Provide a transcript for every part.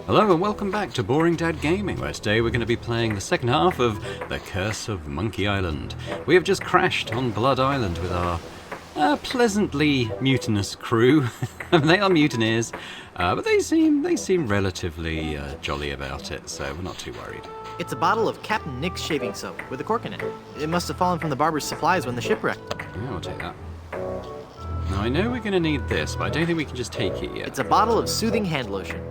Hello and welcome back to Boring Dad Gaming, where today we're going to be playing the second half of The Curse of Monkey Island. We have just crashed on Blood Island with our pleasantly mutinous crew. They are mutineers, but they seem relatively jolly about it, so we're not too worried. It's a bottle of Captain Nick's shaving soap with a cork in it. It must have fallen from the barber's supplies when the ship wrecked. Yeah, I'll take that. Now I know we're going to need this, but I don't think we can just take it yet. It's a bottle of soothing hand lotion.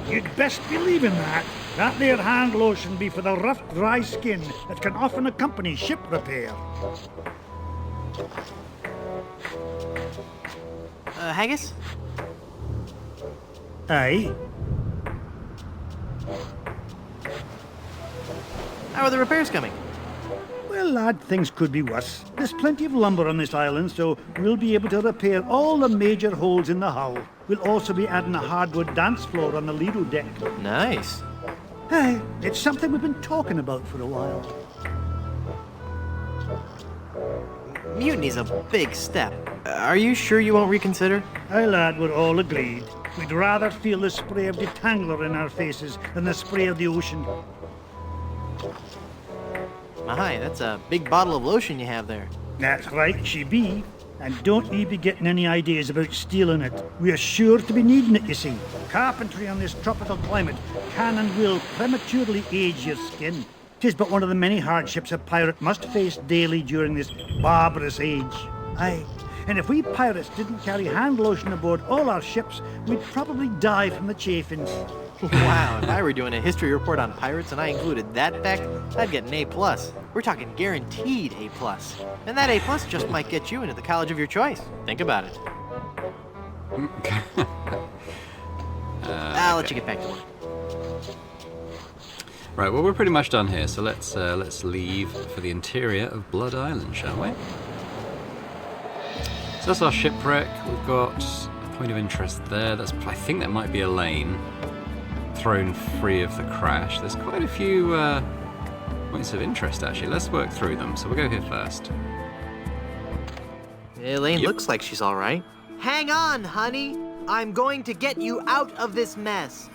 You'd best believe in that. That there hand lotion be for the rough, dry skin that can often accompany ship repair. Haggis? Aye. How are the repairs coming? Well, lad, things could be worse. There's plenty of lumber on this island, so we'll be able to repair all the major holes in the hull. We'll also be adding a hardwood dance floor on the Lido deck. Nice. Aye, it's something we've been talking about for a while. Mutiny's a big step. Are you sure you won't reconsider? Aye, lad, we're all agreed. We'd rather feel the spray of detangler in our faces than the spray of the ocean. My, that's a big bottle of lotion you have there. That's right, she be. And don't ye be getting any ideas about stealing it. We are sure to be needing it, you see. Carpentry on this tropical climate can and will prematurely age your skin. 'Tis but one of the many hardships a pirate must face daily during this barbarous age. Aye, and if we pirates didn't carry hand lotion aboard all our ships, we'd probably die from the chafing. Wow, if I were doing a history report on pirates and I included that fact, I'd get an A+. We're talking guaranteed A+. And that A+ just might get you into the college of your choice. Think about it. I'll let you get back to work. Right, well we're pretty much done here, so let's leave for the interior of Blood Island, shall we? So that's our shipwreck. We've got a point of interest there. I think that might be Elaine, thrown free of the crash. There's quite a few points of interest actually. Let's work through them. So we'll go here first. Elaine Yep. looks like she's all right. Hang on, honey. I'm going to get you out of this mess.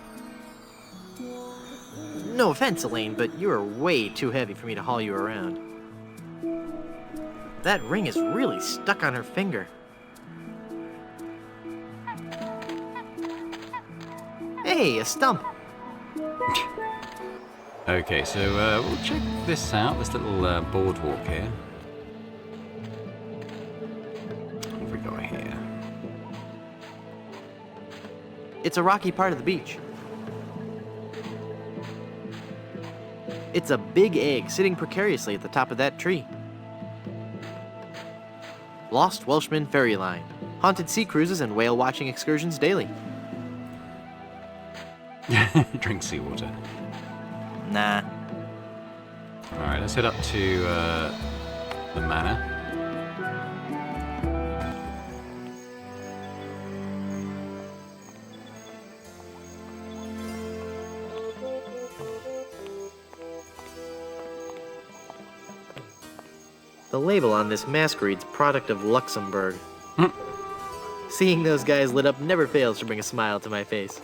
No offense, Elaine, but you are way too heavy for me to haul you around. That ring is really stuck on her finger. Hey, a stump. Okay, so we'll check this out, this little boardwalk here. What have we got here? It's a rocky part of the beach. It's a big egg sitting precariously at the top of that tree. Lost Welshman Ferry Line. Haunted sea cruises and whale watching excursions daily. Drink seawater. Nah. Alright, let's head up to the manor. The label on this mask reads product of Luxembourg. Seeing those guys lit up never fails to bring a smile to my face.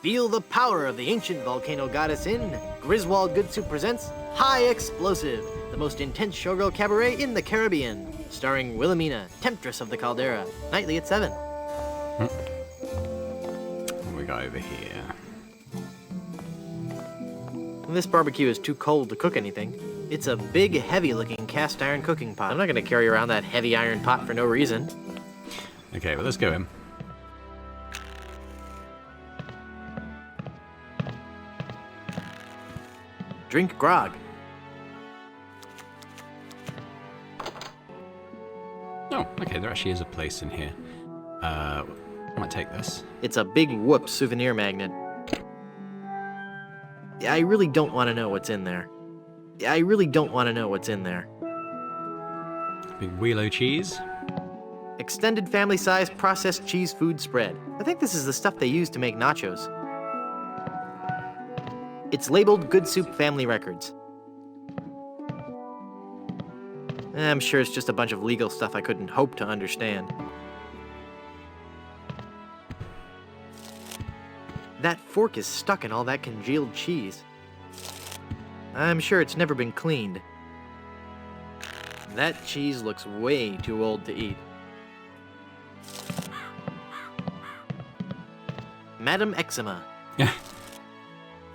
Feel the power of the ancient volcano goddess in Griswold Good Soup presents High Explosive, the most intense showgirl cabaret in the Caribbean, starring Wilhelmina, Temptress of the Caldera, nightly at 7. What have we got over here? This barbecue is too cold to cook anything. It's a big, heavy-looking cast iron cooking pot. I'm not gonna carry around that heavy iron pot for no reason. Okay, well let's go in. Drink grog. Oh, okay, there actually is a place in here. I might take this. It's a big whoop souvenir magnet. I really don't want to know what's in there. I really don't want to know what's in there. Big Wheelo cheese. Extended family-size processed cheese food spread. I think this is the stuff they use to make nachos. It's labeled Good Soup Family Records. I'm sure it's just a bunch of legal stuff I couldn't hope to understand. That fork is stuck in all that congealed cheese. I'm sure it's never been cleaned. That cheese looks way too old to eat. Madam Eczema.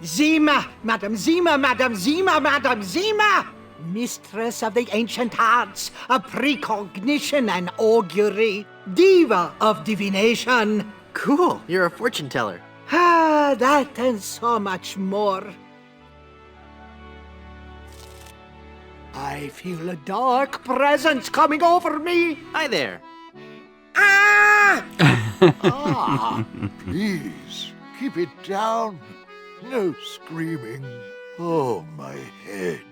Zima, Madam Zima, Madam Zima, Madam Zima! Mistress of the ancient arts, of precognition and augury, diva of divination. Cool, you're a fortune teller. Ah, that and so much more. I feel a dark presence coming over me. Hi there. Ah! Ah, please, keep it down. No screaming. Oh, my head.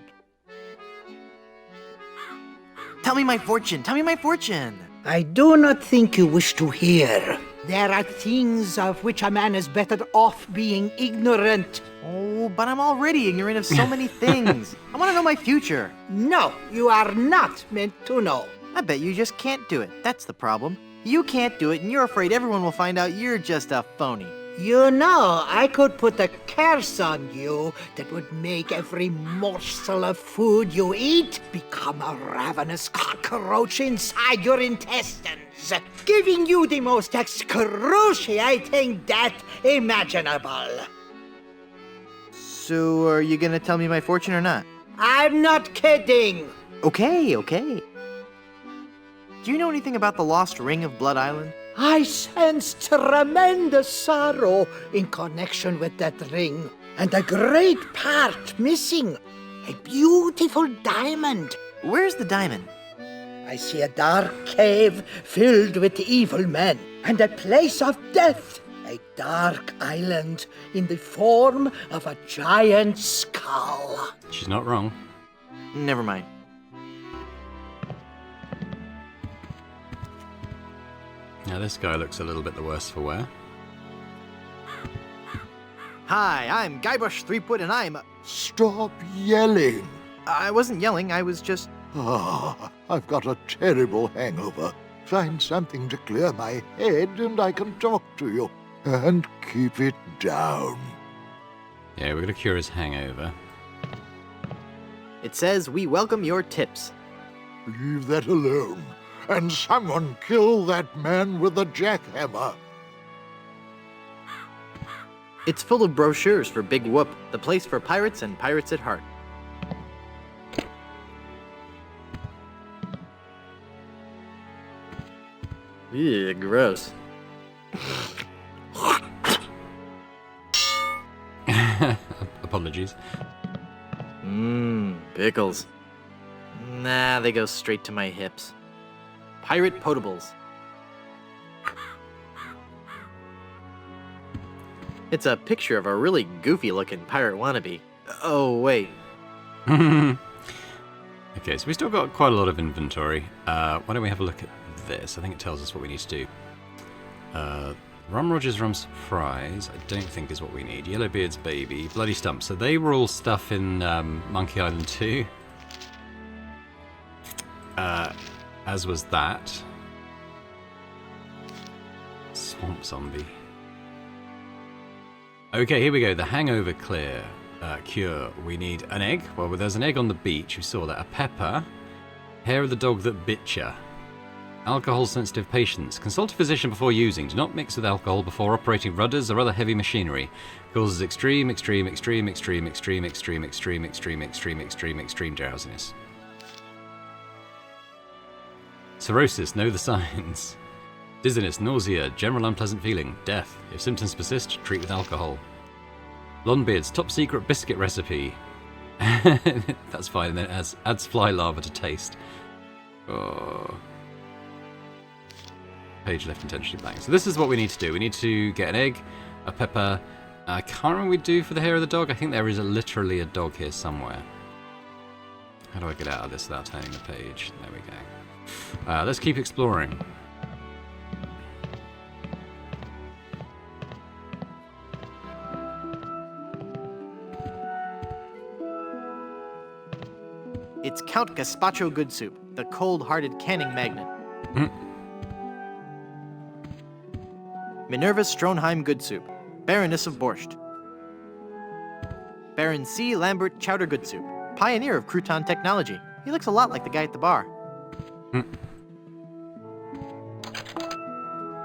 Tell me my fortune, tell me my fortune. I do not think you wish to hear. There are things of which a man is better off being ignorant. Oh, but I'm already ignorant of so many things. I want to know my future. No, you are not meant to know. I bet you just can't do it. That's the problem. You can't do it, and you're afraid everyone will find out you're just a phony. You know, I could put a curse on you that would make every morsel of food you eat become a ravenous cockroach inside your intestines, giving you the most excruciating death imaginable. So, are you gonna tell me my fortune or not? I'm not kidding. Okay. Do you know anything about the lost ring of Blood Island? I sense tremendous sorrow in connection with that ring, and a great part missing. A beautiful diamond. Where's the diamond? I see a dark cave filled with evil men, and a place of death. A dark island in the form of a giant skull. She's not wrong. Never mind. Now this guy looks a little bit the worse for wear. Hi, I'm Guybrush Threepwood, and I'm... Stop yelling. I wasn't yelling, I was just... Ah, I've got a terrible hangover. Find something to clear my head and I can talk to you. And keep it down. Yeah, we're gonna cure his hangover. It says, we welcome your tips. Leave that alone. And someone kill that man with the jackhammer. It's full of brochures for Big Whoop, the place for pirates and pirates at heart. Ew, gross. Apologies. Pickles. Nah, they go straight to my hips. Pirate potables. It's a picture of a really goofy-looking pirate wannabe. Oh, wait. Okay, so we still got quite a lot of inventory. Why don't we have a look at this? I think it tells us what we need to do. Rum Rogers Rum's Fries, I don't think is what we need. Yellowbeard's Baby, Bloody Stump. So they were all stuff in Monkey Island 2. As was that. Swamp Zombie. Okay, here we go. The hangover cure. We need an egg. Well, there's an egg on the beach. We saw that. A pepper. Hair of the dog that bit ya. Alcohol-sensitive patients. Consult a physician before using. Do not mix with alcohol before operating rudders or other heavy machinery. Causes extreme drowsiness. Cirrhosis. Know the signs. Dizziness, nausea, general unpleasant feeling, death. If symptoms persist, treat with alcohol. Blondebeard's top secret biscuit recipe. That's fine, and then it adds fly larva to taste. Oh. Page left intentionally blank. So this is what we need to do. We need to get an egg, a pepper. I can't remember what we do for the hair of the dog. I think there is literally a dog here somewhere. How do I get out of this without turning the page? There we go. Let's keep exploring. It's Count Gazpacho Good Soup, the cold-hearted canning magnet. Minerva Stronheim Good Soup, Baroness of Borscht. Baron C. Lambert Chowder Good Soup, pioneer of crouton technology. He looks a lot like the guy at the bar.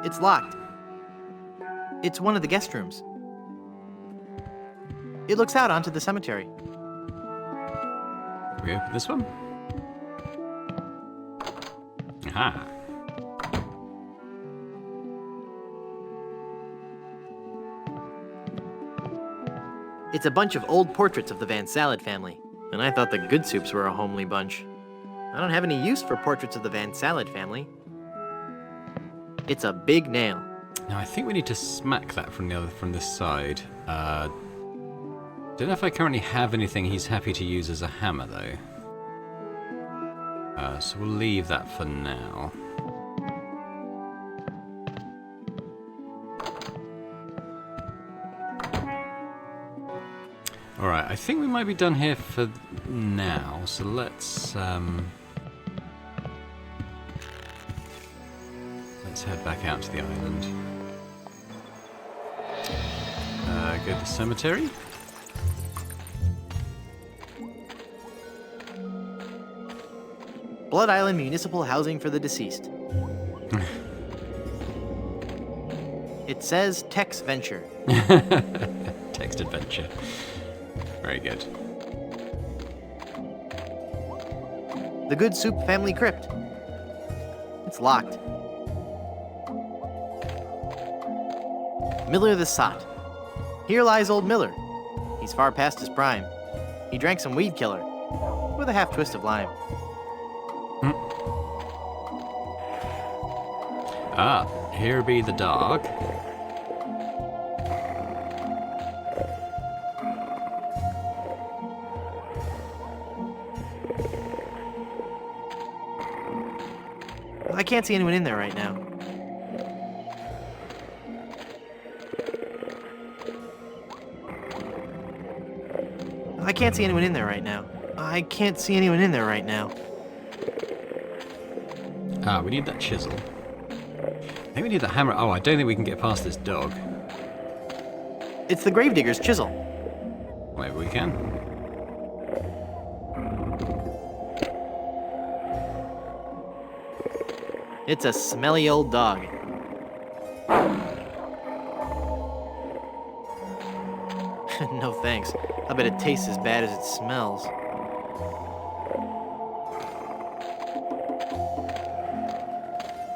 It's locked. It's one of the guest rooms. It looks out onto the cemetery. We open this one? Aha. It's a bunch of old portraits of the Van Salad family, and I thought the Good Soups were a homely bunch. I don't have any use for portraits of the Van Salad family. It's a big nail. Now I think we need to smack that from this side. Don't know if I currently have anything he's happy to use as a hammer though. So we'll leave that for now. Alright, I think we might be done here for now, so let's head back out to the island. Go to the cemetery. Blood Island Municipal Housing for the Deceased. It says Tex Venture. Text adventure. Very good. The Good Soup Family Crypt. It's locked. Miller the Sot. Here lies old Miller. He's far past his prime. He drank some weed killer with a half twist of lime. Ah, here be the dog. I can't see anyone in there right now. I can't see anyone in there right now. I can't see anyone in there right now. Ah, we need that chisel. I think we need the hammer. Oh, I don't think we can get past this dog. It's the Gravedigger's chisel. Maybe we can. It's a smelly old dog. No thanks. I bet it tastes as bad as it smells.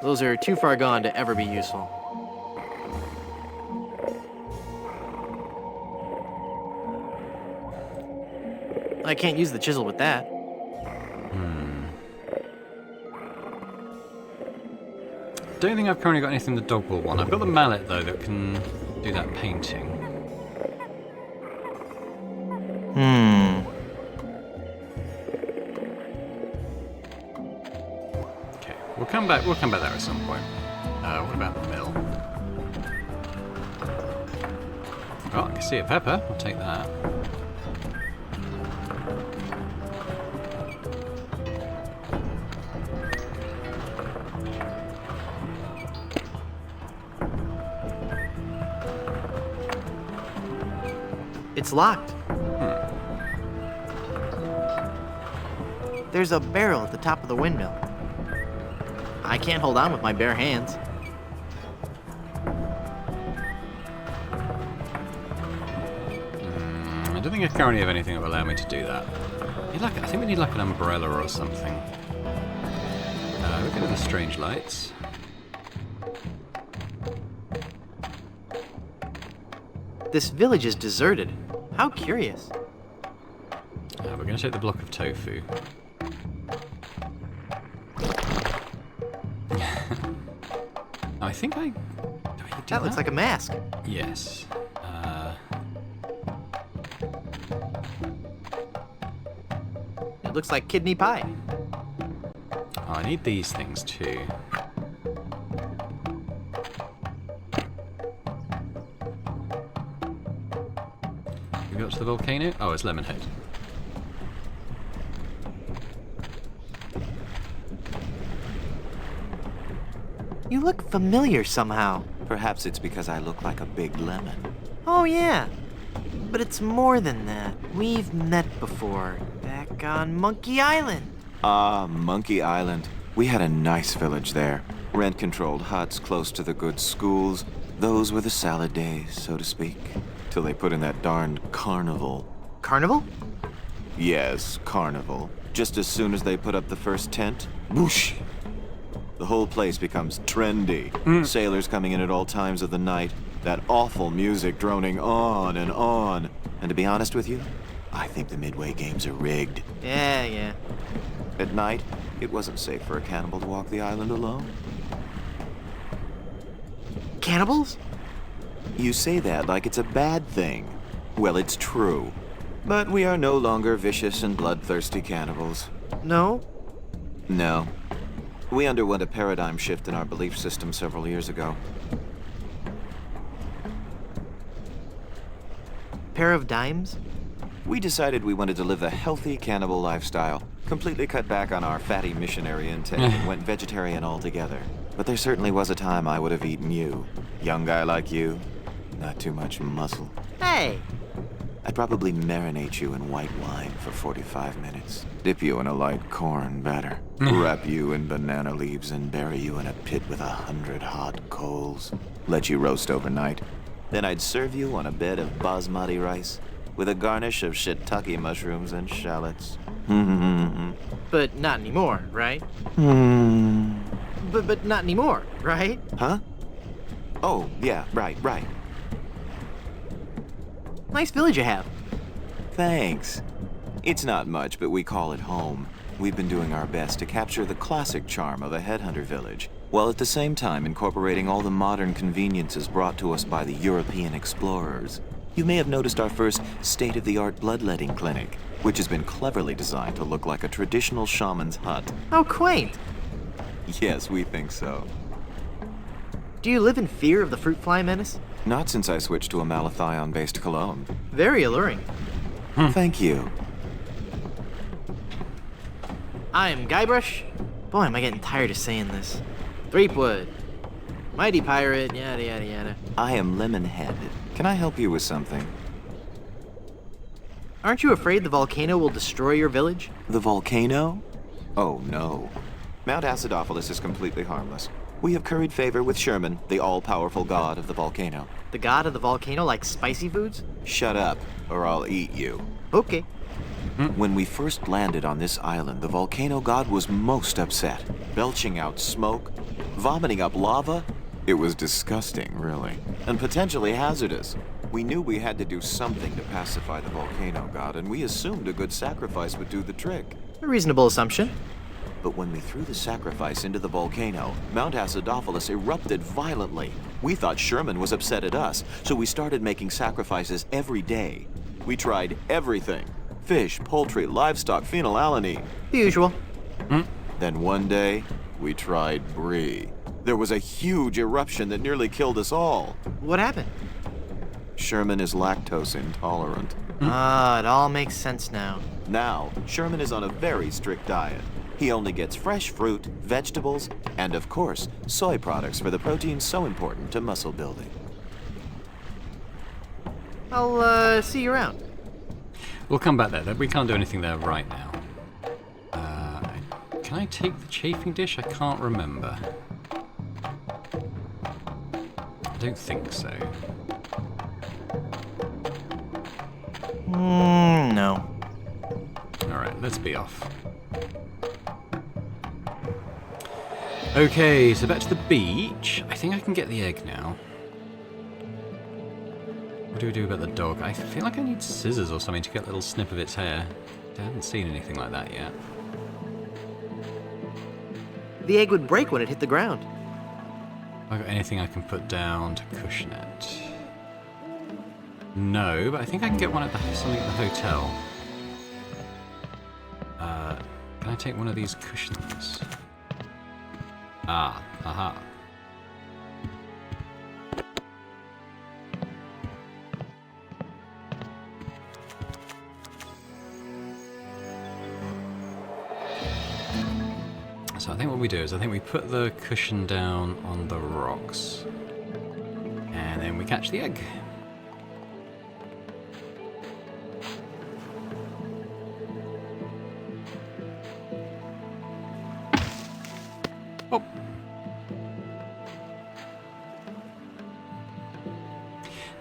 Those are too far gone to ever be useful. I can't use the chisel with that. Don't think I've currently got anything the dog will want. I've got the mallet though that can do that painting. Okay, we'll come back there at some point. What about the mill? Oh, I can see a pepper. I'll take that. It's locked. There's a barrel at the top of the windmill. I can't hold on with my bare hands. I don't think I currently have anything that will allow me to do that. I think we need like an umbrella or something. Look at the strange lights. This village is deserted. How curious. We're going to take the block of tofu. I think I... That looks like a mask. Yes. It looks like kidney pie. Oh, I need these things too. We got to the volcano? Oh, it's Lemonhead. You look familiar somehow. Perhaps it's because I look like a big lemon. Oh, yeah. But it's more than that. We've met before, back on Monkey Island. Ah, Monkey Island. We had a nice village there. Rent-controlled huts close to the good schools. Those were the salad days, so to speak. Till they put in that darned carnival. Carnival? Yes, carnival. Just as soon as they put up the first tent, whoosh! The whole place becomes trendy. Sailors coming in at all times of the night. That awful music droning on and on. And to be honest with you, I think the Midway games are rigged. Yeah. At night, it wasn't safe for a cannibal to walk the island alone. Cannibals? You say that like it's a bad thing. Well, it's true. But we are no longer vicious and bloodthirsty cannibals. No? No. We underwent a paradigm shift in our belief system several years ago. Pair of dimes? We decided we wanted to live a healthy cannibal lifestyle, completely cut back on our fatty missionary intake, and went vegetarian altogether. But there certainly was a time I would have eaten you. Young guy like you, not too much muscle. Hey! I'd probably marinate you in white wine for 45 minutes, dip you in a light corn batter, wrap you in banana leaves and bury you in a pit with 100 hot coals, let you roast overnight. Then I'd serve you on a bed of basmati rice with a garnish of shiitake mushrooms and shallots. But not anymore, right? But not anymore, right? Huh? Oh, yeah, right. Nice village you have. Thanks. It's not much, but we call it home. We've been doing our best to capture the classic charm of a headhunter village, while at the same time incorporating all the modern conveniences brought to us by the European explorers. You may have noticed our first state-of-the-art bloodletting clinic, which has been cleverly designed to look like a traditional shaman's hut. How quaint. Yes, we think so. Do you live in fear of the fruit fly menace? Not since I switched to a malathion-based cologne. Very alluring. Thank you. I'm Guybrush. Boy, am I getting tired of saying this. Threepwood. Mighty pirate, yada yada yada. I am Lemonhead. Can I help you with something? Aren't you afraid the volcano will destroy your village? The volcano? Oh, no. Mount Acidophilus is completely harmless. We have curried favor with Sherman, the all-powerful god of the volcano. The god of the volcano likes spicy foods? Shut up, or I'll eat you. Okay. When we first landed on this island, the volcano god was most upset, belching out smoke, vomiting up lava. It was disgusting, really, and potentially hazardous. We knew we had to do something to pacify the volcano god, and we assumed a good sacrifice would do the trick. A reasonable assumption. But when we threw the sacrifice into the volcano, Mount Acidophilus erupted violently. We thought Sherman was upset at us, so we started making sacrifices every day. We tried everything. Fish, poultry, livestock, phenylalanine. The usual. Then one day, we tried brie. There was a huge eruption that nearly killed us all. What happened? Sherman is lactose intolerant. Ah, it all makes sense now. Now, Sherman is on a very strict diet. He only gets fresh fruit, vegetables, and of course, soy products for the proteins so important to muscle building. I'll see you around. We'll come back there. We can't do anything there right now. Can I take the chafing dish? I can't remember. I don't think so. No. Alright, let's be off. Okay, so back to the beach. I think I can get the egg now. What do we do about the dog? I feel like I need scissors or something to get a little snip of its hair. I haven't seen anything like that yet. The egg would break when it hit the ground. Have I got anything I can put down to cushion it? No, but I think I can get one at something at the hotel. Can I take one of these cushions? Aha. So I think what we do is I think we put the cushion down on the rocks. And then we catch the egg. Oh.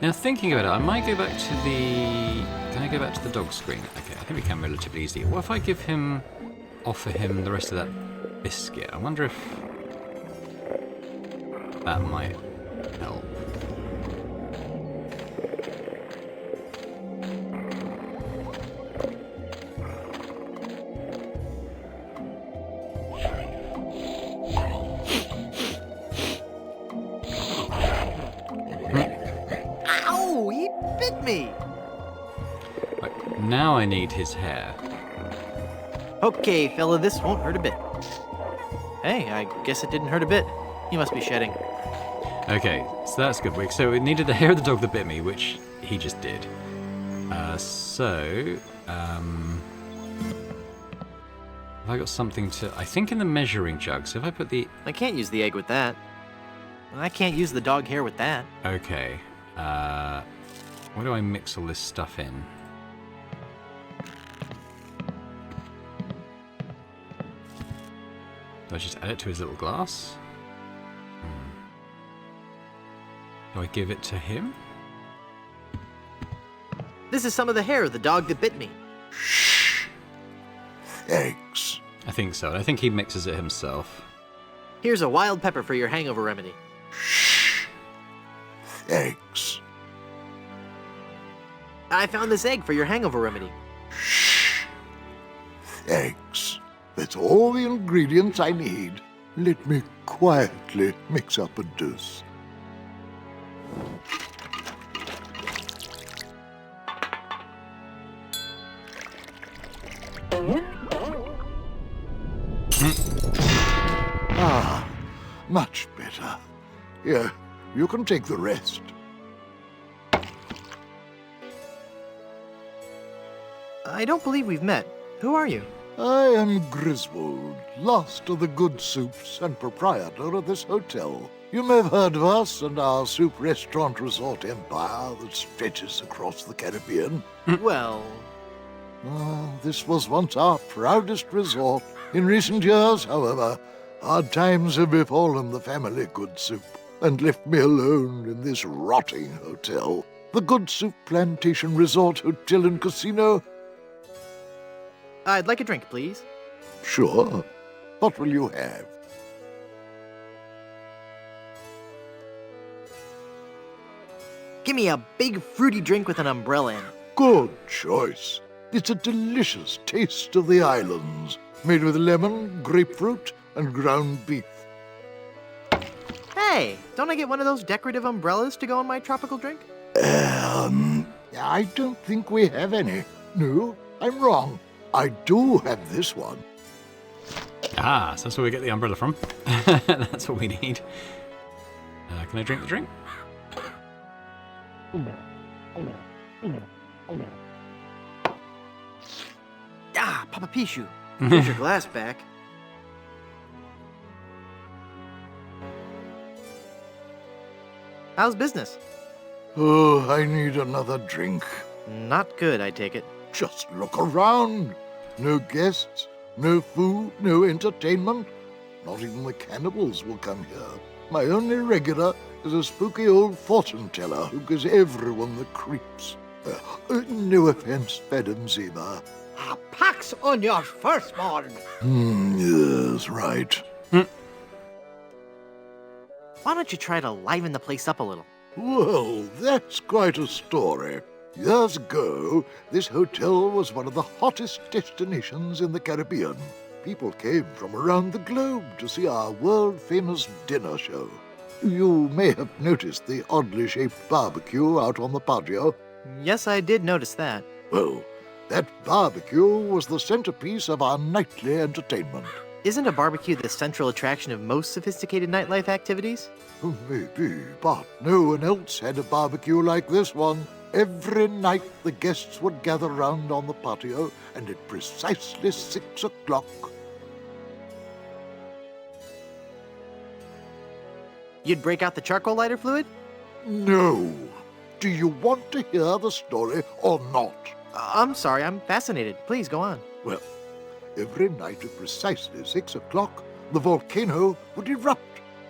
Now thinking about it, I might go back to the... Can I go back to the dog screen? Okay, I think we can relatively easily. What if I offer him the rest of that biscuit? I wonder if that might help. Ow! He bit me! Right, now I need his hair. Okay, fella, this won't hurt a bit. Hey, I guess it didn't hurt a bit. He must be shedding. Okay, so that's good. So it needed the hair of the dog that bit me, which he just did. Have I got something to... I think in the measuring jug, so if I put the... I can't use the egg with that. I can't use the dog hair with that. Okay, where do I mix all this stuff in? Do I just add it to his little glass? Do I give it to him? This is some of the hair of the dog that bit me. Thanks. I think so. I think he mixes it himself. Here's a wild pepper for your hangover remedy. Thanks. I found this egg for your hangover remedy. Thanks. That's all the ingredients I need. Let me quietly mix up a dose. Ah, much better. Here, you can take the rest. I don't believe we've met. Who are you? I am Griswold, last of the good soups and proprietor of this hotel. You may have heard of us and our soup restaurant resort empire that stretches across the Caribbean. Well, This was once our proudest resort. In recent years, however, hard times have befallen the family Good Soup and left me alone in this rotting hotel. The Good Soup Plantation Resort Hotel and Casino. I'd like a drink, please. Sure. What will you have? Give me a big fruity drink with an umbrella in it. Good choice. It's a delicious taste of the islands, made with lemon, grapefruit, and ground beef. Hey, don't I get one of those decorative umbrellas to go in my tropical drink? I don't think we have any. No, I'm wrong. I do have this one. Ah, so that's where we get the umbrella from. That's what we need. Can I drink the drink? Ah, Papa Pichu. Here's your glass back. How's business? Oh, I need another drink. Not good, I take it. Just look around. No guests, no food, no entertainment. Not even the cannibals will come here. My only regular is a spooky old fortune teller who gives everyone the creeps. No offense, Madam Zima. A pax on your firstborn. Yes, right. Why don't you try to liven the place up a little? Well, that's quite a story. Years ago, this hotel was one of the hottest destinations in the Caribbean. People came from around the globe to see our world-famous dinner show. You may have noticed the oddly shaped barbecue out on the patio. Yes, I did notice that. Well, that barbecue was the centerpiece of our nightly entertainment. Isn't a barbecue the central attraction of most sophisticated nightlife activities? Maybe, but no one else had a barbecue like this one. Every night the guests would gather round on the patio, and at precisely 6 o'clock... You'd break out the charcoal lighter fluid? No. Do you want to hear the story or not? I'm sorry, I'm fascinated. Please go on. Well, every night at precisely 6 o'clock, the volcano would erupt,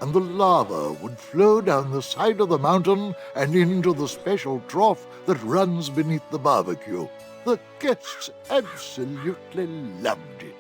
and the lava would flow down the side of the mountain and into the special trough that runs beneath the barbecue. The guests absolutely loved it.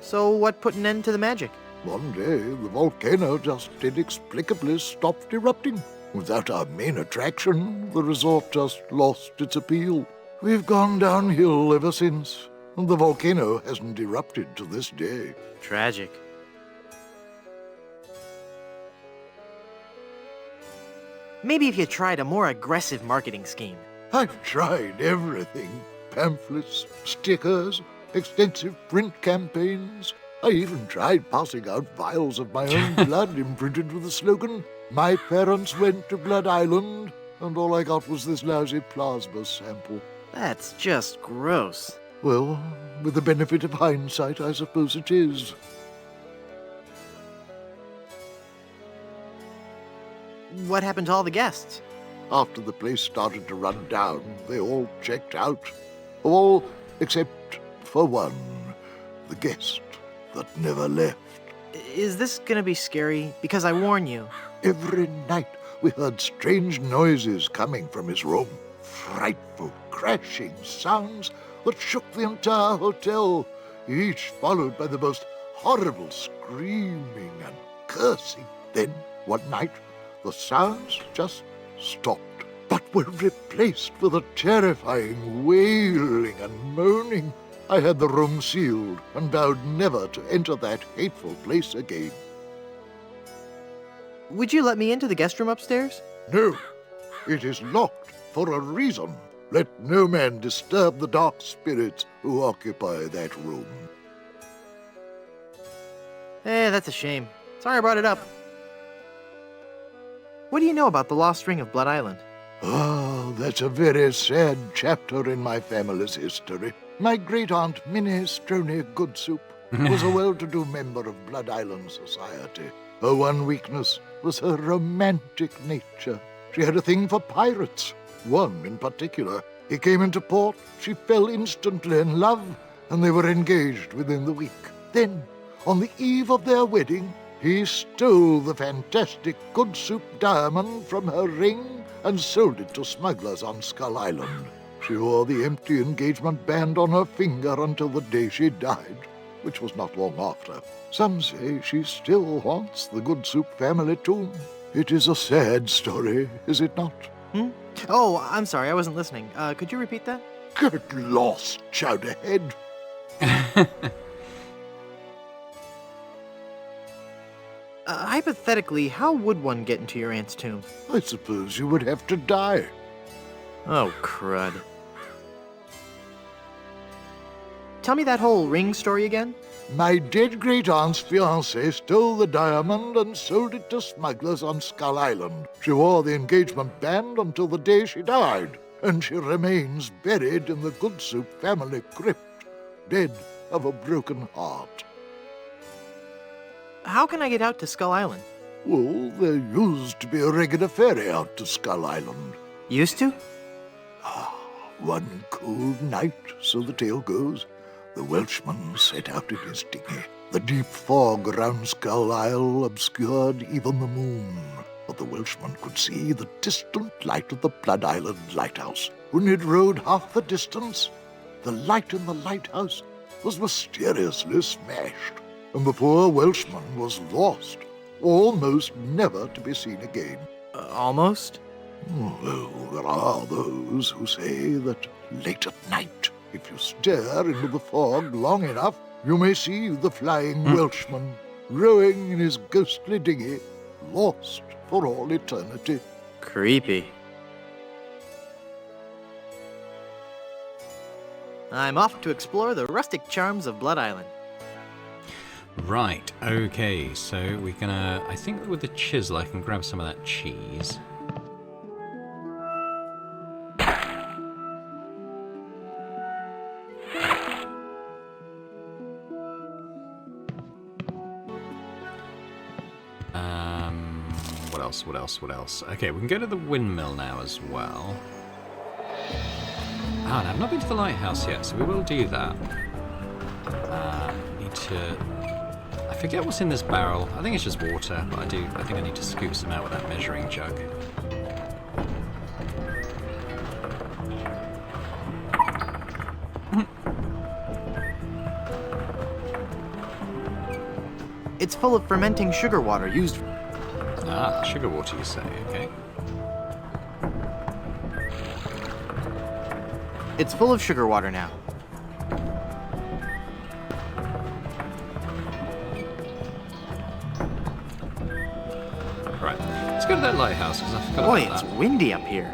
So what put an end to the magic? One day, the volcano just inexplicably stopped erupting. Without our main attraction, the resort just lost its appeal. We've gone downhill ever since, and the volcano hasn't erupted to this day. Tragic. Maybe if you tried a more aggressive marketing scheme. I've tried everything. Pamphlets, stickers, extensive print campaigns. I even tried passing out vials of my own blood imprinted with the slogan, "My parents went to Blood Island," and all I got was this lousy plasma sample. That's just gross. Well, with the benefit of hindsight, I suppose it is. What happened to all the guests? After the place started to run down, they all checked out. All except for one, the guest that never left. Is this gonna be scary? Because I warn you. Every night we heard strange noises coming from his room. Frightful, crashing sounds that shook the entire hotel, each followed by the most horrible screaming and cursing. Then, one night, the sounds just stopped, but were replaced with a terrifying wailing and moaning. I had the room sealed and vowed never to enter that hateful place again. Would you let me into the guest room upstairs? No, it is locked for a reason. Let no man disturb the dark spirits who occupy that room. That's a shame. Sorry I brought it up. What do you know about the lost ring of Blood Island? Oh, that's a very sad chapter in my family's history. My great-aunt Minnie Stroney Goodsoup was a well-to-do member of Blood Island society. Her one weakness was her romantic nature. She had a thing for pirates, one in particular. He came into port, she fell instantly in love, and they were engaged within the week. Then, on the eve of their wedding, he stole the fantastic Goodsoup diamond from her ring and sold it to smugglers on Skull Island. She wore the empty engagement band on her finger until the day she died, which was not long after. Some say she still haunts the Goodsoup family tomb. It is a sad story, is it not? Oh, I'm sorry, I wasn't listening. Could you repeat that? Get lost, Chowderhead. Hypothetically, how would one get into your aunt's tomb? I suppose you would have to die. Oh, crud. Tell me that whole ring story again? My dead great-aunt's fiancé stole the diamond and sold it to smugglers on Skull Island. She wore the engagement band until the day she died, and she remains buried in the Goodsoup family crypt, dead of a broken heart. How can I get out to Skull Island? Well, there used to be a regular ferry out to Skull Island. Used to? One cold night, so the tale goes, the Welshman set out in his dinghy. The deep fog around Skull Isle obscured even the moon, but the Welshman could see the distant light of the Blood Island lighthouse. When it rowed half the distance, the light in the lighthouse was mysteriously smashed, and the poor Welshman was lost, almost never to be seen again. Almost? Well, there are those who say that late at night, if you stare into the fog long enough, you may see the flying Welshman rowing in his ghostly dinghy, lost for all eternity. Creepy. I'm off to explore the rustic charms of Blood Island. Right, okay, so we're gonna... I think with the chisel I can grab some of that cheese. What else? What else? What else? Okay, we can go to the windmill now as well. Ah, and I've not been to the lighthouse yet, so we will do that. Need to... I forget what's in this barrel. I think it's just water, but I think I need to scoop some out with that measuring jug. It's full of fermenting sugar water used. Ah, sugar water, you say? Okay. It's full of sugar water now. Right. Let's go to that lighthouse because I forgot Boy, about it's that. windy up here.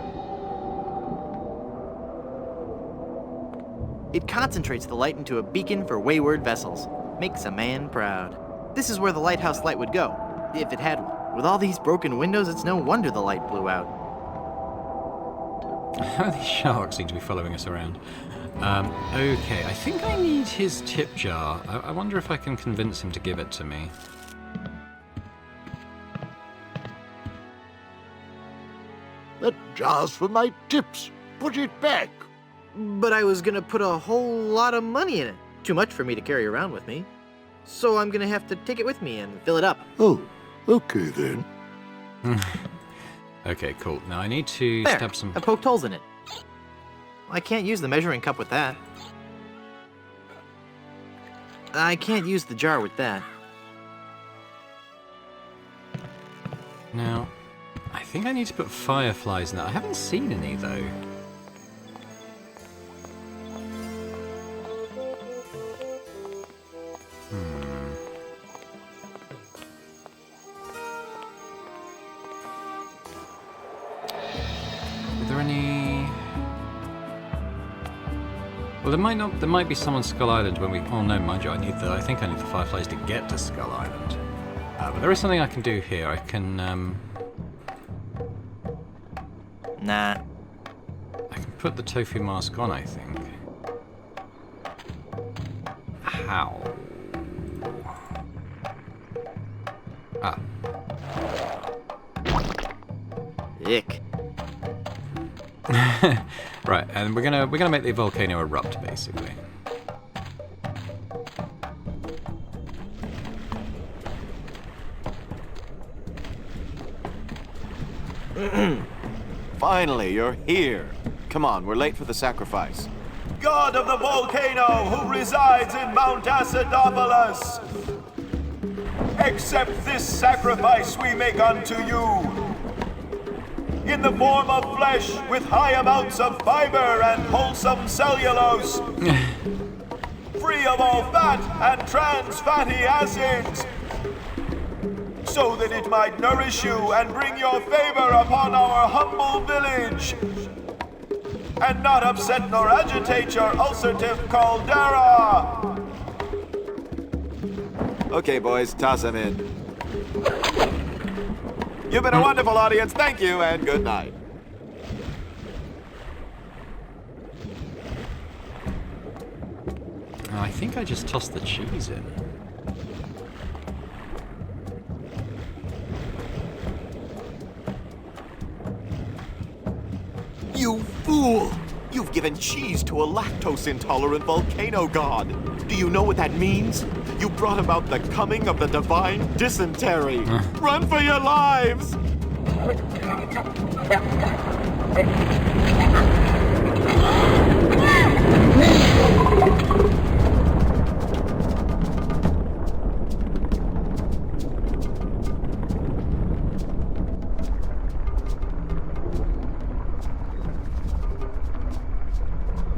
It concentrates the light into a beacon for wayward vessels. Makes a man proud. This is where the lighthouse light would go, if it had one. With all these broken windows, it's no wonder the light blew out. How these sharks seem to be following us around. Okay, I think I need his tip jar. I wonder if I can convince him to give it to me. That jar's for my tips. Put it back. But I was gonna put a whole lot of money in it. Too much for me to carry around with me. So I'm gonna have to take it with me and fill it up. Oh, okay then. Okay, cool. Now I need to There, stab some... I poked holes in it. I can't use the measuring cup with that. I can't use the jar with that. Now, I think I need to put fireflies in that. I haven't seen any, though. Are there any... Well, there might be some on Skull Island when we... Oh no, mind you, I think I need the fireflies to get to Skull Island. But there is something I can do here. I can, Nah. I can put the tofu mask on, I think. How? Ah. Ick. Right, and we're gonna make the volcano erupt, basically. Finally, you're here. Come on, we're late for the sacrifice. God of the volcano who resides in Mount Acidopolis, accept this sacrifice we make unto you. In the form of flesh with high amounts of fiber and wholesome cellulose, free of all fat and trans fatty acids, so that it might nourish you and bring your favor upon our humble village, and not upset nor agitate your ulcerative caldera. Okay, boys, toss them in. You've been a wonderful audience. Thank you, and good night. Oh, I think I just tossed the cheese in. You fool! You've given cheese to a lactose-intolerant volcano god. Do you know what that means? You brought about the coming of the divine dysentery. Run for your lives!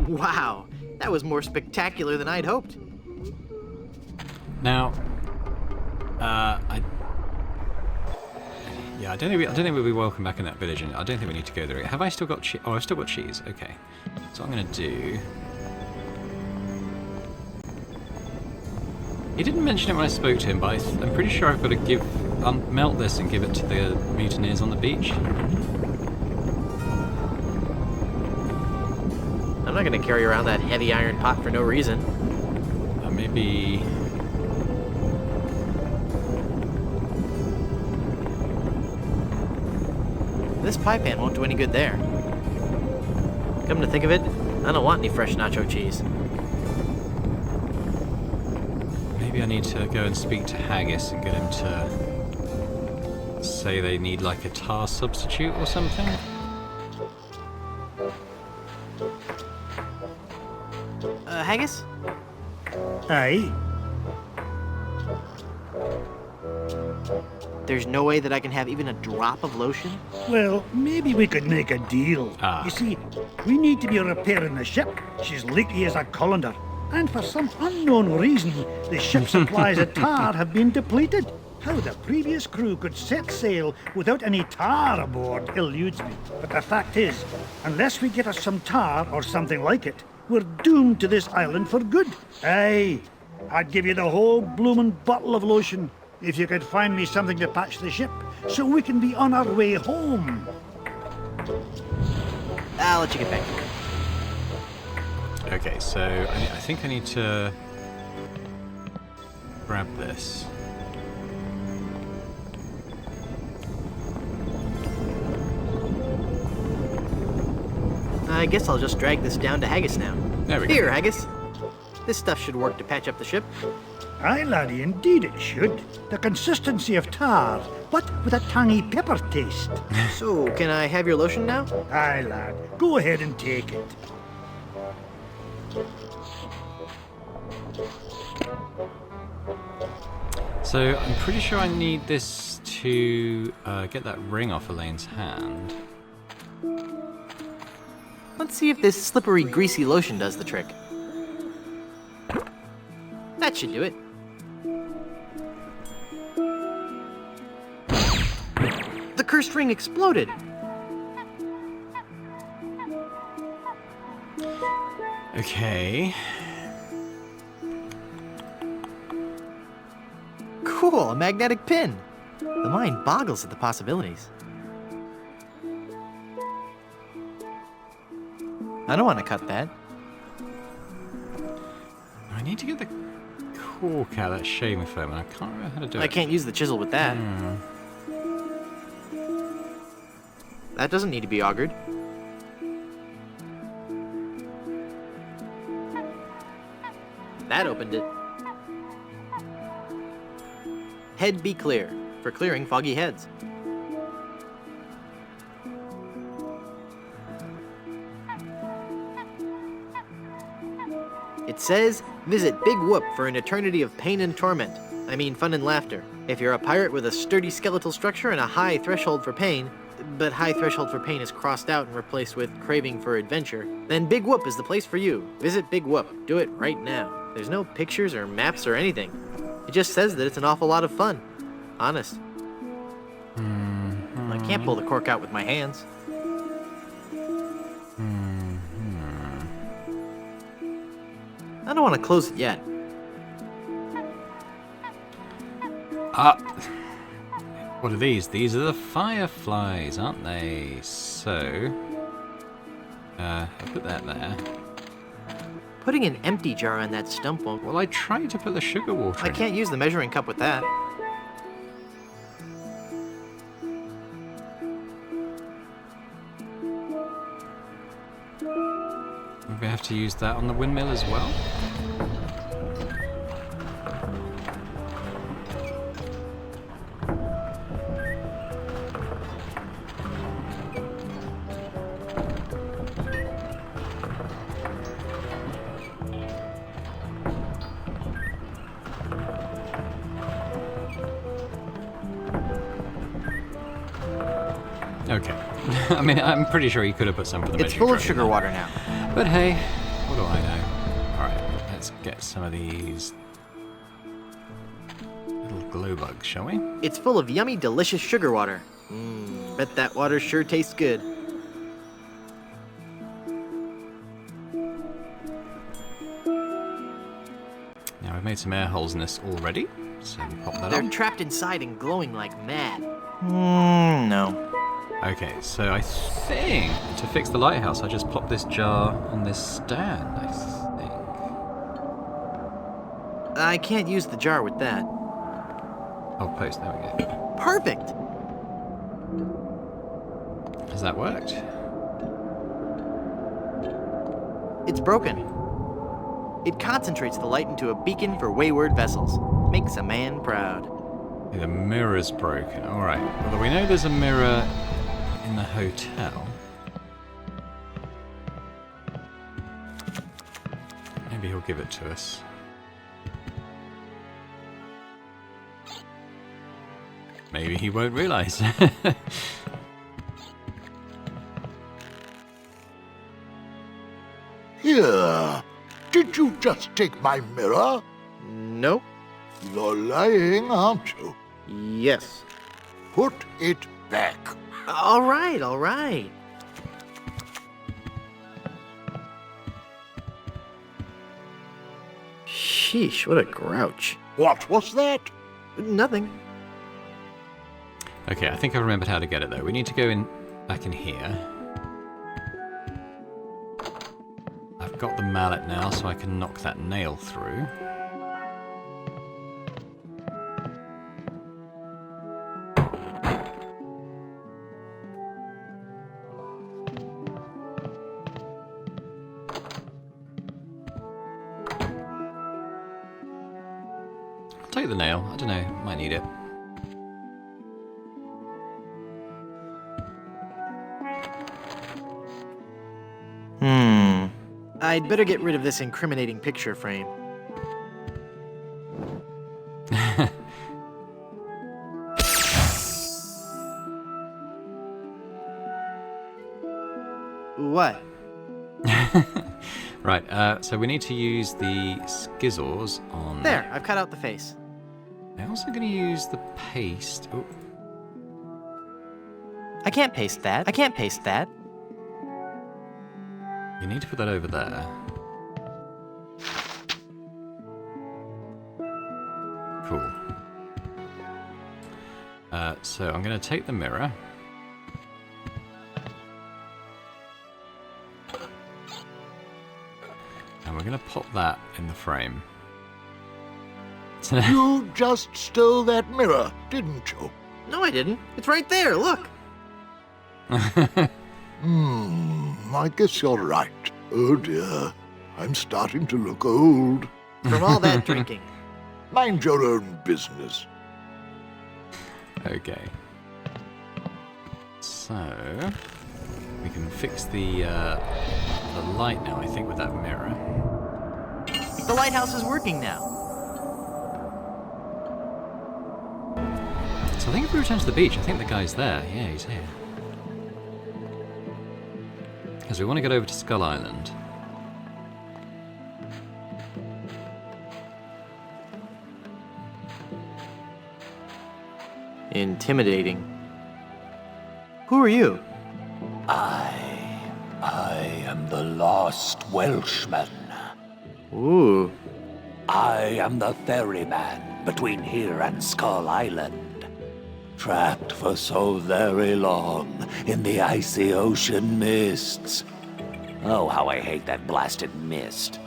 Wow, that was more spectacular than I'd hoped. Now, I don't think we'll be welcome back in that village, and I don't think we need to go there. Have I still got cheese? Oh, I've still got cheese. Okay, so what I'm gonna do. He didn't mention it when I spoke to him, but I'm pretty sure I've got to melt this and give it to the mutineers on the beach. I'm not gonna carry around that heavy iron pot for no reason. Maybe. this pie pan won't do any good there. Come to think of it, I don't want any fresh nacho cheese. Maybe I need to go and speak to Haggis and get him to say they need like a tar substitute or something. Haggis? Aye. There's no way that I can have even a drop of lotion? Well, maybe we could make a deal. You see, we need to be repairing the ship. She's leaky as a colander. And for some unknown reason, the ship's supplies of tar have been depleted. How the previous crew could set sail without any tar aboard eludes me. But the fact is, unless we get us some tar or something like it, we're doomed to this island for good. Aye, I'd give you the whole bloomin' bottle of lotion if you could find me something to patch the ship so we can be on our way home. I'll let you get back to it. Okay, so I think I need to grab this. I guess I'll just drag this down to Haggis now. There we go. Here, Haggis. This stuff should work to patch up the ship. Aye, laddie, indeed it should. The consistency of tar, but with a tangy pepper taste. So, can I have your lotion now? Aye, lad, go ahead and take it. So I'm pretty sure I need this to get that ring off Elaine's hand. Let's see if this slippery, greasy lotion does the trick. That should do it. The cursed ring exploded. Okay. Cool, a magnetic pin. The mind boggles at the possibilities. I don't want to cut that. I need to get the cork out of that shaving foam, and I can't remember how to do it. I can't use the chisel with that. That doesn't need to be augured. That opened it. Head be clear, for clearing foggy heads. It says, visit Big Whoop for an eternity of pain and torment. I mean fun and laughter. If you're a pirate with a sturdy skeletal structure and a high threshold for pain, but high threshold for pain is crossed out and replaced with craving for adventure, then Big Whoop is the place for you. Visit Big Whoop. Do it right now. There's no pictures or maps or anything. It just says that it's an awful lot of fun. Honest. I can't pull the cork out with my hands. I don't want to close it yet. What are these? These are the fireflies, aren't they? So, I'll put that there. Putting an empty jar on that stump won't... Well, I tried to put the sugar water I in. can't use the measuring cup with that. We have to use that on the windmill as well? Okay. I mean, I'm pretty sure you could have put some for the It's measuring full of cup in sugar there. water now. But hey, what do I know? Alright, let's get some of these little glow bugs, shall we? It's full of yummy, delicious sugar water. Bet that water sure tastes good. Now, we've made some air holes in this already, so we pop that They're on. trapped inside and glowing like mad. No. Okay, so I think to fix the lighthouse, I just pop this jar on this stand, I think. I can't use the jar with that. Oh, post, there we go. Perfect! that worked? It's broken. It concentrates the light into a beacon for wayward vessels. Makes a man proud. The mirror's broken. Alright. Well, we know there's a mirror in the hotel. Maybe he'll give it to us. Maybe he won't realise. Here, did you just take my mirror? Nope. You're lying, aren't you? Yes. Put it back. All right, all right. Sheesh, what a grouch. What was that? Nothing. Okay, I think I remembered how to get it though. We need to go in back in here. I've got the mallet now, so I can knock that nail through. I'll take the nail. I don't know, might need it. I'd better get rid of this incriminating picture frame. What? Right, so we need to use the skizzles on... There, I've cut out the face. I'm also going to use the paste. Oh, I can't paste that. I can't paste that. you need to put that over there. Cool. So I'm going to take the mirror. And we're going to pop that in the frame. You just stole that mirror, didn't you? No, I didn't. It's right there, look. I guess you're right. Oh dear, I'm starting to look old. From all that drinking. Mind your own business. Okay. So we can fix the light now, I think, with that mirror. The lighthouse is working now. So I think if we return to the beach, I think the guy's there. Yeah, he's here. Because we want to get over to Skull Island. Intimidating. Who are you? I am the lost Welshman. Ooh. I am the ferryman between here and Skull Island. Trapped for so very long in the icy ocean mists. Oh, how I hate that blasted mist.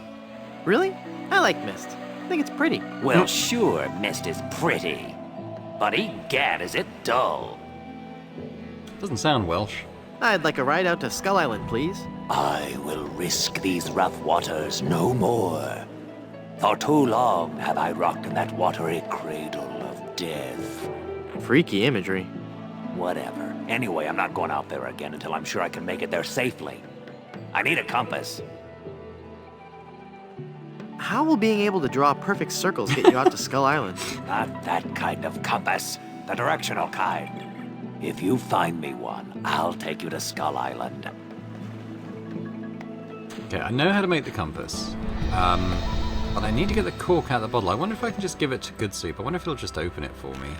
Really? I like mist. I think it's pretty. Well, sure, mist is pretty. But egad, is it dull. Doesn't sound Welsh. I'd like a ride out to Skull Island, please. I will risk these rough waters no more. For too long have I rocked in that watery cradle of death. Freaky imagery. Whatever. Anyway, I'm not going out there again until I'm sure I can make it there safely. I need a compass. How will being able to draw perfect circles get you out to Skull Island? Not that kind of compass. The directional kind. If you find me one, I'll take you to Skull Island. Okay, I know how to make the compass. But I need to get the cork out of the bottle. I wonder if I can just give it to Good Soup. I wonder if he'll just open it for me.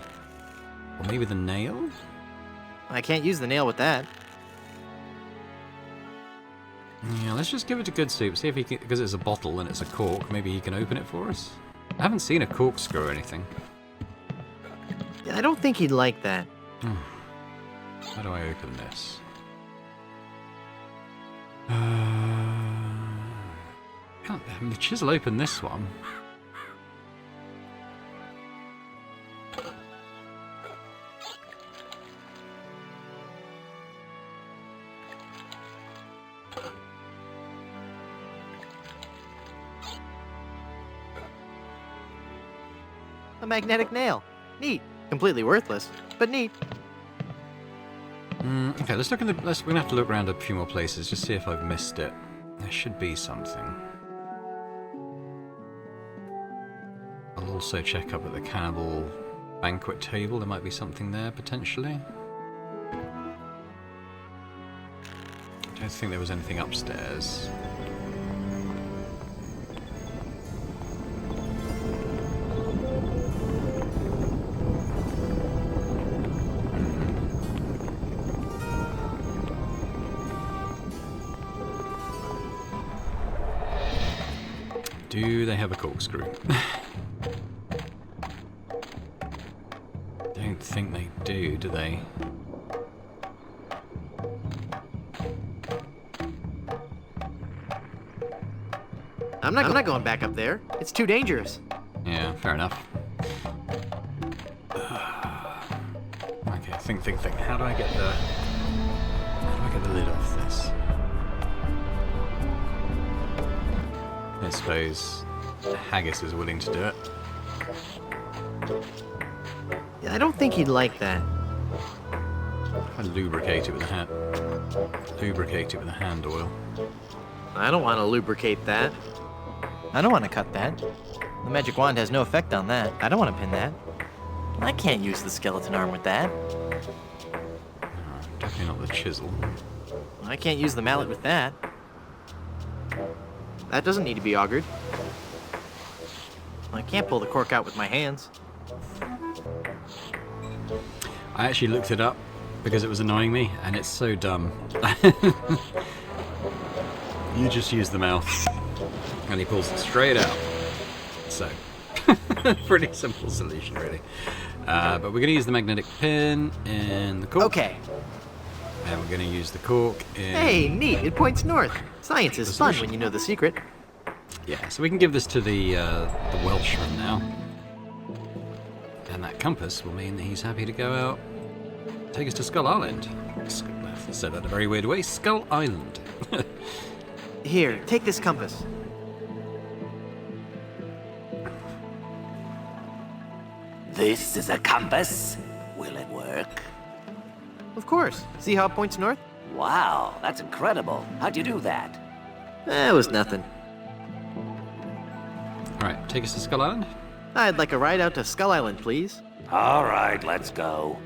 Or maybe the nail? I can't use the nail with that. Yeah, let's just give it to Good Soup. See if he can, because it's a bottle and it's a cork, maybe he can open it for us. I haven't seen a corkscrew or anything. I don't think he'd like that. How do I open this? Can't the chisel open this one? A magnetic nail. Neat. Completely worthless, but neat. Okay, let's look in the. We're gonna have to look around a few more places, just see if I've missed it. There should be something. I'll also check up at the cannibal banquet table. There might be something there potentially. I don't think there was anything upstairs. Do they have a corkscrew? Don't think they do they? I'm not going back up there. It's too dangerous. Yeah, fair enough. Okay, think. How do I get the lid off this? I suppose Haggis is willing to do it. Yeah, I don't think he'd like that. I lubricate it with a hand oil. I don't want to lubricate that. I don't want to cut that. The magic wand has no effect on that. I don't want to pin that. I can't use the skeleton arm with that. Definitely not the chisel. I can't use the mallet with that. That doesn't need to be augured. I can't pull the cork out with my hands. I actually looked it up because it was annoying me, and it's so dumb. You just use the mouth, and he pulls it straight out. So, pretty simple solution, really. But we're going to use the magnetic pin in the cork. Okay. And we're going to use the cork in... Hey, neat. It points north. Science is The fun solution. when you know the secret. Yeah, so we can give this to the Welshman now. And that compass will mean that he's happy to go out, take us to Skull Island. I said that in a very weird way. Skull Island. Here, take this compass. This is a compass. Will it work? Of course. See how it points north? Wow, that's incredible. How'd you do that? It was nothing. Alright, take us to Skull Island. I'd like a ride out to Skull Island, please. All right, let's go.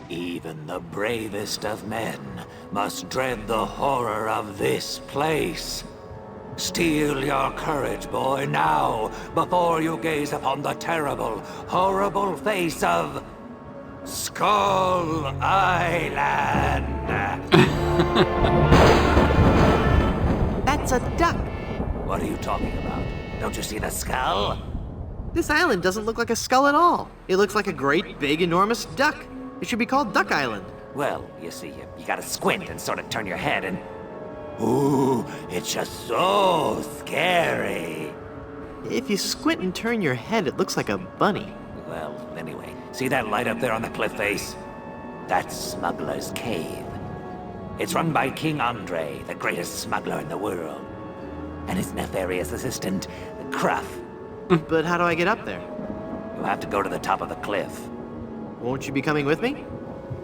Even the bravest of men must dread the horror of this place. Steel your courage, boy, now, before you gaze upon the terrible, horrible face of Skull Island. That's a duck. What are you talking about? Don't you see the skull? This island doesn't look like a skull at all. It looks like a great, big, enormous duck. It should be called Duck Island. Well, you see, you gotta squint and sort of turn your head and... Ooh, it's just so scary. If you squint and turn your head, it looks like a bunny. Well, anyway, see that light up there on the cliff face? That's Smuggler's Cave. It's run by King Andre, the greatest smuggler in the world. And his nefarious assistant, Cruff. But how do I get up there? You have to go to the top of the cliff. Won't you be coming with me?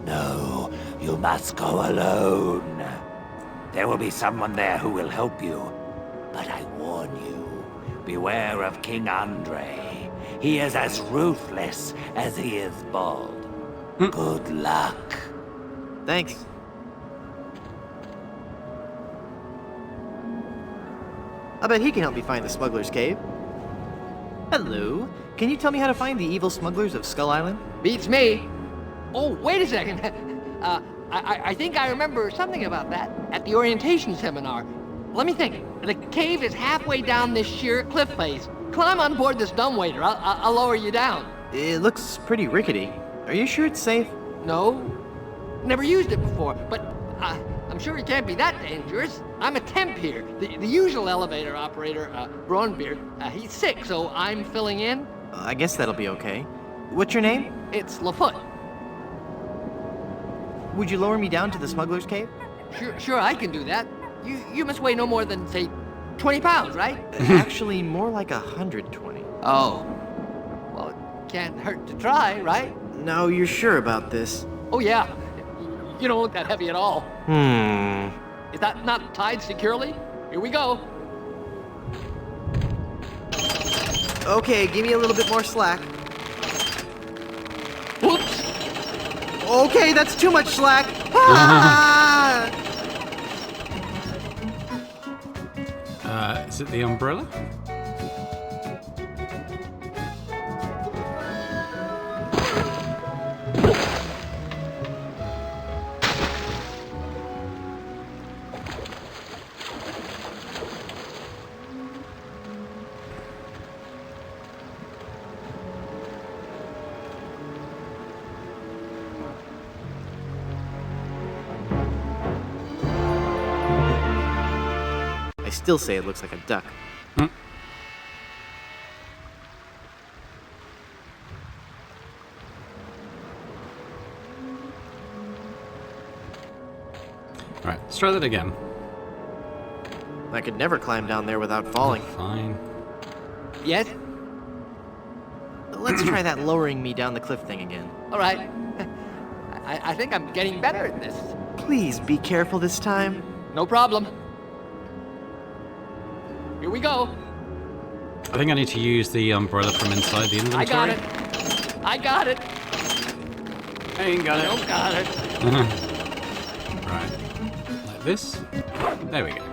No, you must go alone. There will be someone there who will help you. But I warn you, beware of King Andre. He is as ruthless as he is bald. Good luck. Thanks. I bet he can help me find the smuggler's cave. Hello. Can you tell me how to find the evil smugglers of Skull Island? Beats me. Oh, wait a second. I think I remember something about that at the orientation seminar. Let me think. The cave is halfway down this sheer cliff face. Climb on board this dumbwaiter. I'll lower you down. It looks pretty rickety. Are you sure it's safe? No. Never used it before, but I'm sure it can't be that dangerous. I'm a temp here. The usual elevator operator, Braunbeard, he's sick, so I'm filling in. I guess that'll be okay. What's your name? It's LeFoot. Would you lower me down to the smuggler's cave? Sure, I can do that. You must weigh no more than, say, 20 pounds, right? Actually, more like 120. Oh. Well, it can't hurt to try, right? Now, you're sure about this? Oh, yeah. You don't look that heavy at all. Is that not tied securely? Here we go. Okay, give me a little bit more slack. Whoops. Okay, that's too much slack. Ah! Is it the umbrella? I still say it looks like a duck. Right, let's try that again. I could never climb down there without falling. Fine. Yes? Let's try that lowering me down the cliff thing again. All right. I think I'm getting better at this. Please be careful this time. No problem. Here we go. I think I need to use the umbrella from inside the inventory. I got it. I got it. I ain't got I it. don't got it. Right. Like this. There we go.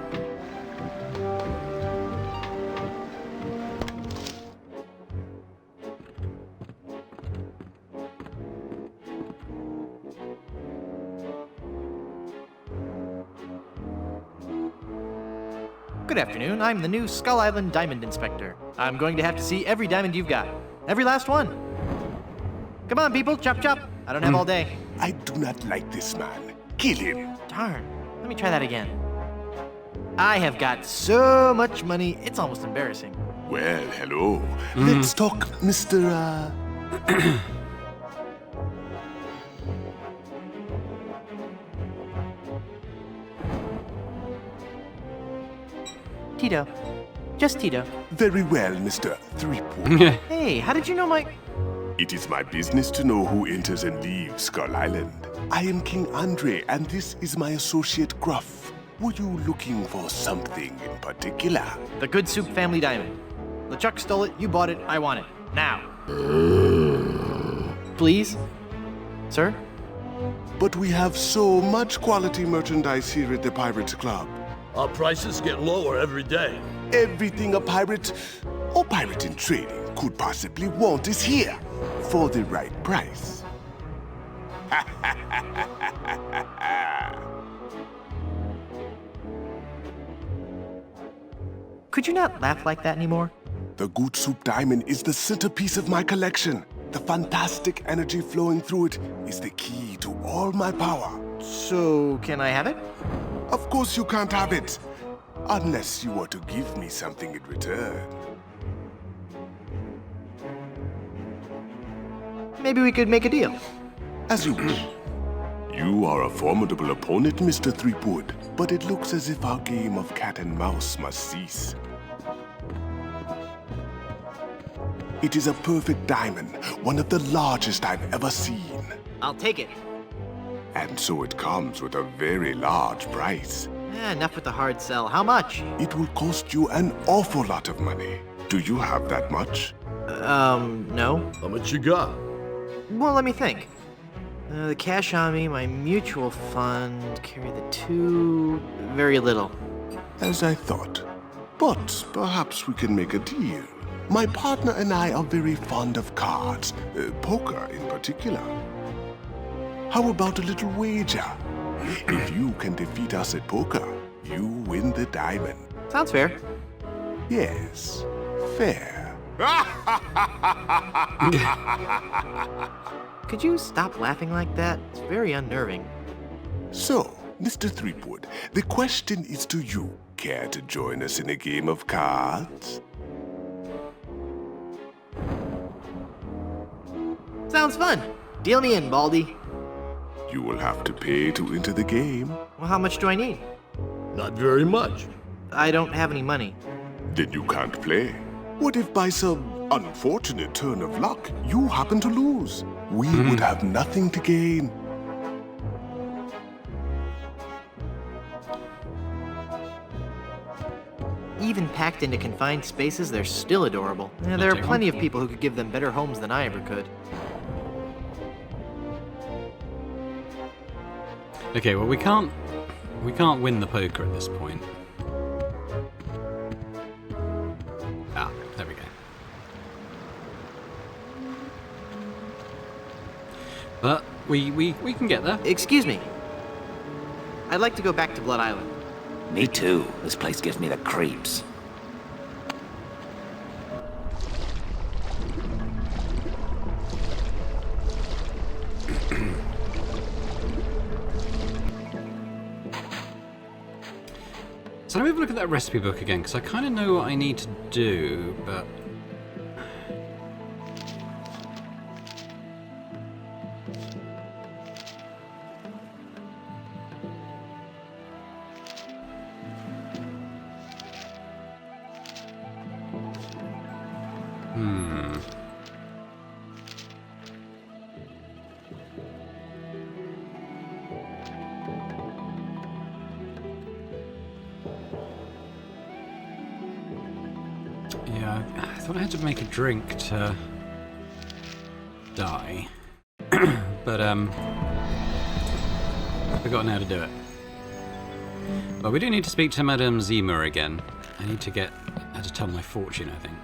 Good afternoon, I'm the new Skull Island Diamond Inspector. I'm going to have to see every diamond you've got. Every last one. Come on, people, chop chop. I don't have all day. I do not like this man. Kill him. Darn, let me try that again. I have got so much money, it's almost embarrassing. Well, hello. Let's talk, Mr. Tito. Just Tito. Very well, Mr. Threepwood. Hey, how did you know my... It is my business to know who enters and leaves Skull Island. I am King Andre, and this is my associate Gruff. Were you looking for something in particular? The Good Soup Family Diamond. LeChuck stole it, you bought it, I want it. Now. Please? Sir? But we have so much quality merchandise here at the Pirates Club. Our prices get lower every day. Everything a pirate or pirate in training could possibly want is here for the right price. Could you not laugh like that anymore? The Good Soup Diamond is the centerpiece of my collection. The fantastic energy flowing through it is the key to all my power. So, can I have it? Of course you can't have it, unless you were to give me something in return. Maybe we could make a deal. As you wish. You are a formidable opponent, Mr. Threepwood, but it looks as if our game of cat and mouse must cease. It is a perfect diamond, one of the largest I've ever seen. I'll take it. And so it comes with a very large price. Enough with the hard sell. How much? It will cost you an awful lot of money. Do you have that much? No. How much you got? Well, let me think. The cash on me, my mutual fund, carry the two... very little. As I thought. But perhaps we can make a deal. My partner and I are very fond of cards, poker in particular. How about a little wager? If you can defeat us at poker, you win the diamond. Sounds fair. Yes, fair. Could you stop laughing like that? It's very unnerving. So, Mr. Threepwood, the question is to you. Care to join us in a game of cards? Sounds fun. Deal me in, Baldy. You will have to pay to enter the game. Well, how much do I need? Not very much. I don't have any money. Then you can't play. What if by some unfortunate turn of luck, you happen to lose? We would have nothing to gain. Even packed into confined spaces, they're still adorable. Yeah, there are plenty of people who could give them better homes than I ever could. Okay, well we can't win the poker at this point. Ah, there we go. But we can get there. Excuse me. I'd like to go back to Blood Island. Me too. This place gives me the creeps. So let me have a look at that recipe book again, because I kind of know what I need to do, but... Yeah, I thought I had to make a drink to die, but I've forgotten how to do it. But we do need to speak to Madame Zima again. I need to get her to tell my fortune, I think.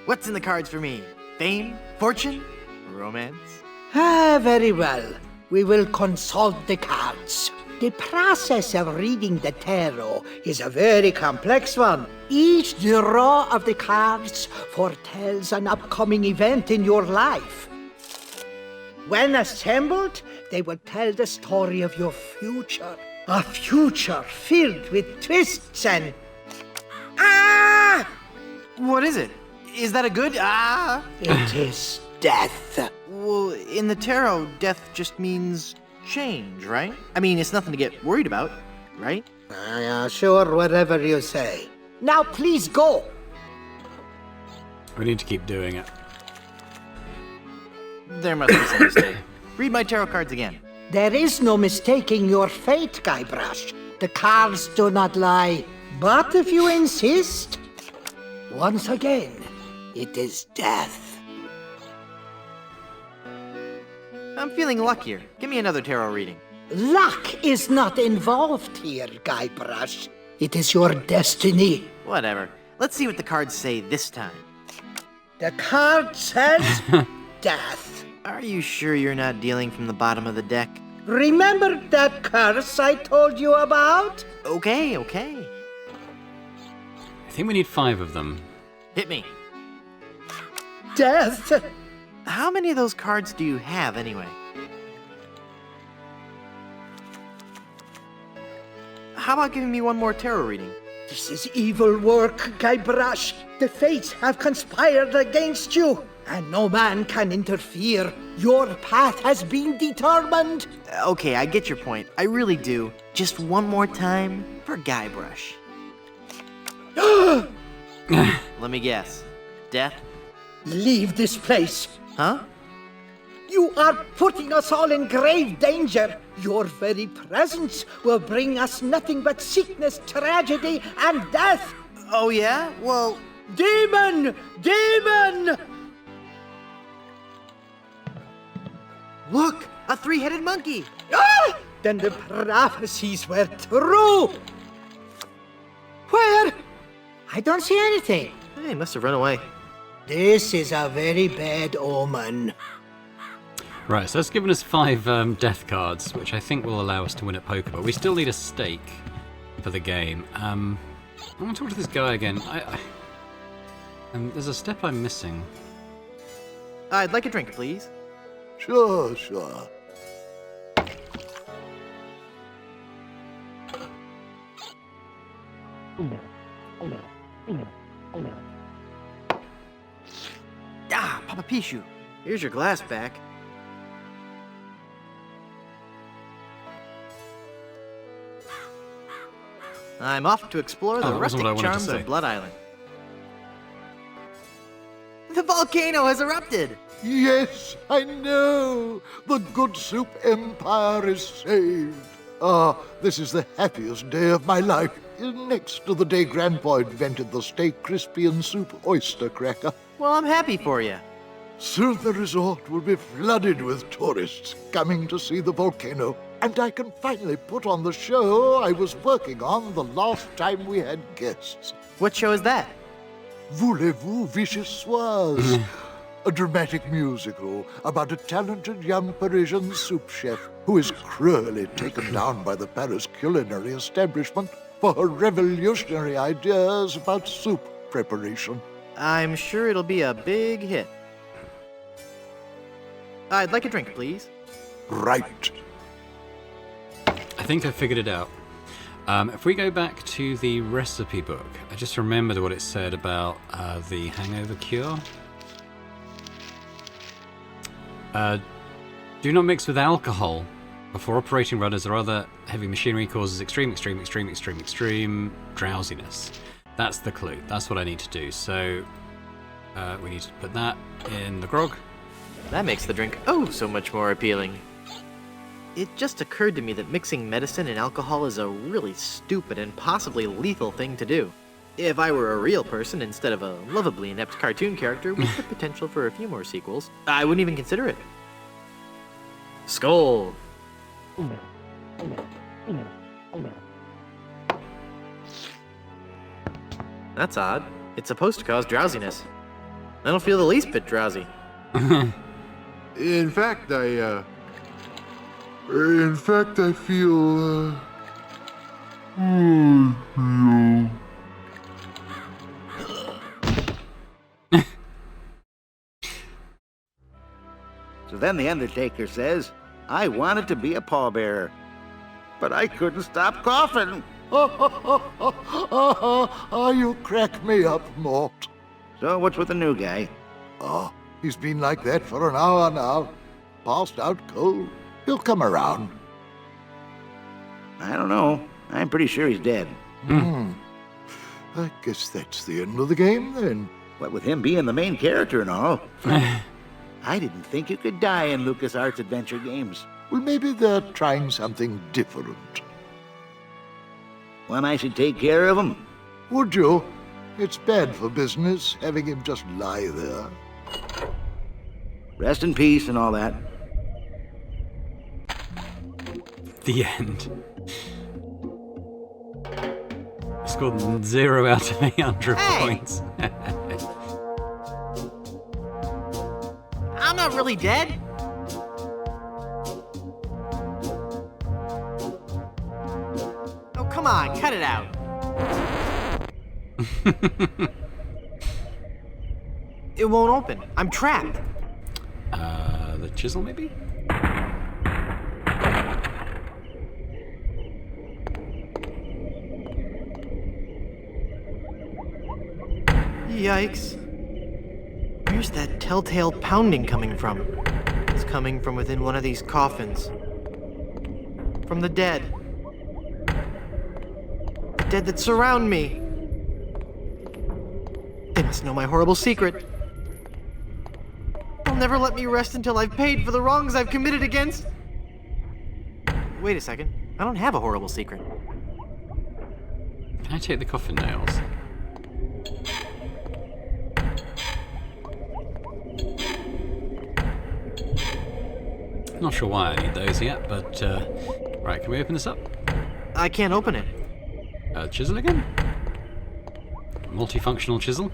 What's in the cards for me? Fame? Fortune? Romance? Ah, very well. We will consult the cards. The process of reading the tarot is a very complex one. Each draw of the cards foretells an upcoming event in your life. When assembled, they will tell the story of your future. A future filled with twists and... Ah! What is it? Is that a good... Ah? It is death. Well, in the tarot, death just means change, right? I mean, it's nothing to get worried about, right? Sure, whatever you say. Now please go. We need to keep doing it. There must be some mistake. Read my tarot cards again. There is no mistaking your fate, Guybrush. The cards do not lie. But if you insist, once again, it is death. I'm feeling luckier. Give me another tarot reading. Luck is not involved here, Guybrush. It is your destiny. Whatever. Let's see what the cards say this time. The card says death. Are you sure you're not dealing from the bottom of the deck? Remember that curse I told you about? Okay. I think we need 5 of them. Hit me. Death? How many of those cards do you have, anyway? How about giving me one more tarot reading? This is evil work, Guybrush. The fates have conspired against you, and no man can interfere. Your path has been determined. Okay, I get your point. I really do. Just one more time for Guybrush. Let me guess. Death? Leave this place. Huh? You are putting us all in grave danger. Your very presence will bring us nothing but sickness, tragedy, and death. Oh, yeah? Well... Demon! Demon! Look! A 3-headed monkey! Ah! Then the prophecies were true! Where? I don't see anything. Hey, must have run away. This is a very bad omen. Right, so that's given us 5 death cards, which I think will allow us to win at poker, but we still need a stake for the game. I want to talk to this guy again. There's a step I'm missing. I'd like a drink, please. Sure. Ah, Papa Pichu, here's your glass back. I'm off to explore the that wasn't rustic what I wanted to charms say. of Blood Island. The volcano has erupted! Yes, I know. The good soup empire is saved. Ah, this is the happiest day of my life. Next to the day Grandpa invented the Stay Crispy and Soup oyster cracker. Well, I'm happy for you. Soon the resort will be flooded with tourists coming to see the volcano. And I can finally put on the show I was working on the last time we had guests. What show is that? Voulez-vous vichyssoise? A dramatic musical about a talented young Parisian soup chef who is cruelly taken down by the Paris culinary establishment for her revolutionary ideas about soup preparation. I'm sure it'll be a big hit. I'd like a drink, please. Right. I think I figured it out. If we go back to the recipe book, I just remembered what it said about the hangover cure. Do not mix with alcohol before operating rudders or other heavy machinery causes extreme drowsiness. That's the clue. That's what I need to do. So we need to put that in the grog. That makes the drink oh so much more appealing. It just occurred to me that mixing medicine and alcohol is a really stupid and possibly lethal thing to do. If I were a real person instead of a lovably inept cartoon character with the potential for a few more sequels, I wouldn't even consider it. Skull! That's odd. It's supposed to cause drowsiness. I don't feel the least bit drowsy. In fact, I feel, So then the Undertaker says, I wanted to be a pallbearer, but I couldn't stop coughing. You crack me up, Mort. So what's with the new guy? Oh, he's been like that for an hour now. Passed out cold. He'll come around. I don't know. I'm pretty sure he's dead. I guess that's the end of the game, then. What with him being the main character and all. I didn't think you could die in LucasArts adventure games. Well, maybe they're trying something different. When I should take care of him? Would you? It's bad for business, having him just lie there. Rest in peace and all that. The end. Scored 0 out of 800 points. I'm not really dead. Oh, come on, cut it out. It won't open. I'm trapped. The chisel, maybe? Yikes. Where's that telltale pounding coming from? It's coming from within one of these coffins. From the dead. The dead that surround me. They must know my horrible secret. They'll never let me rest until I've paid for the wrongs I've committed against. Wait a second. I don't have a horrible secret. Can I take the coffin nails? Not sure why I need those yet, but right, can we open this up? I can't open it. Chisel again? Multifunctional chisel?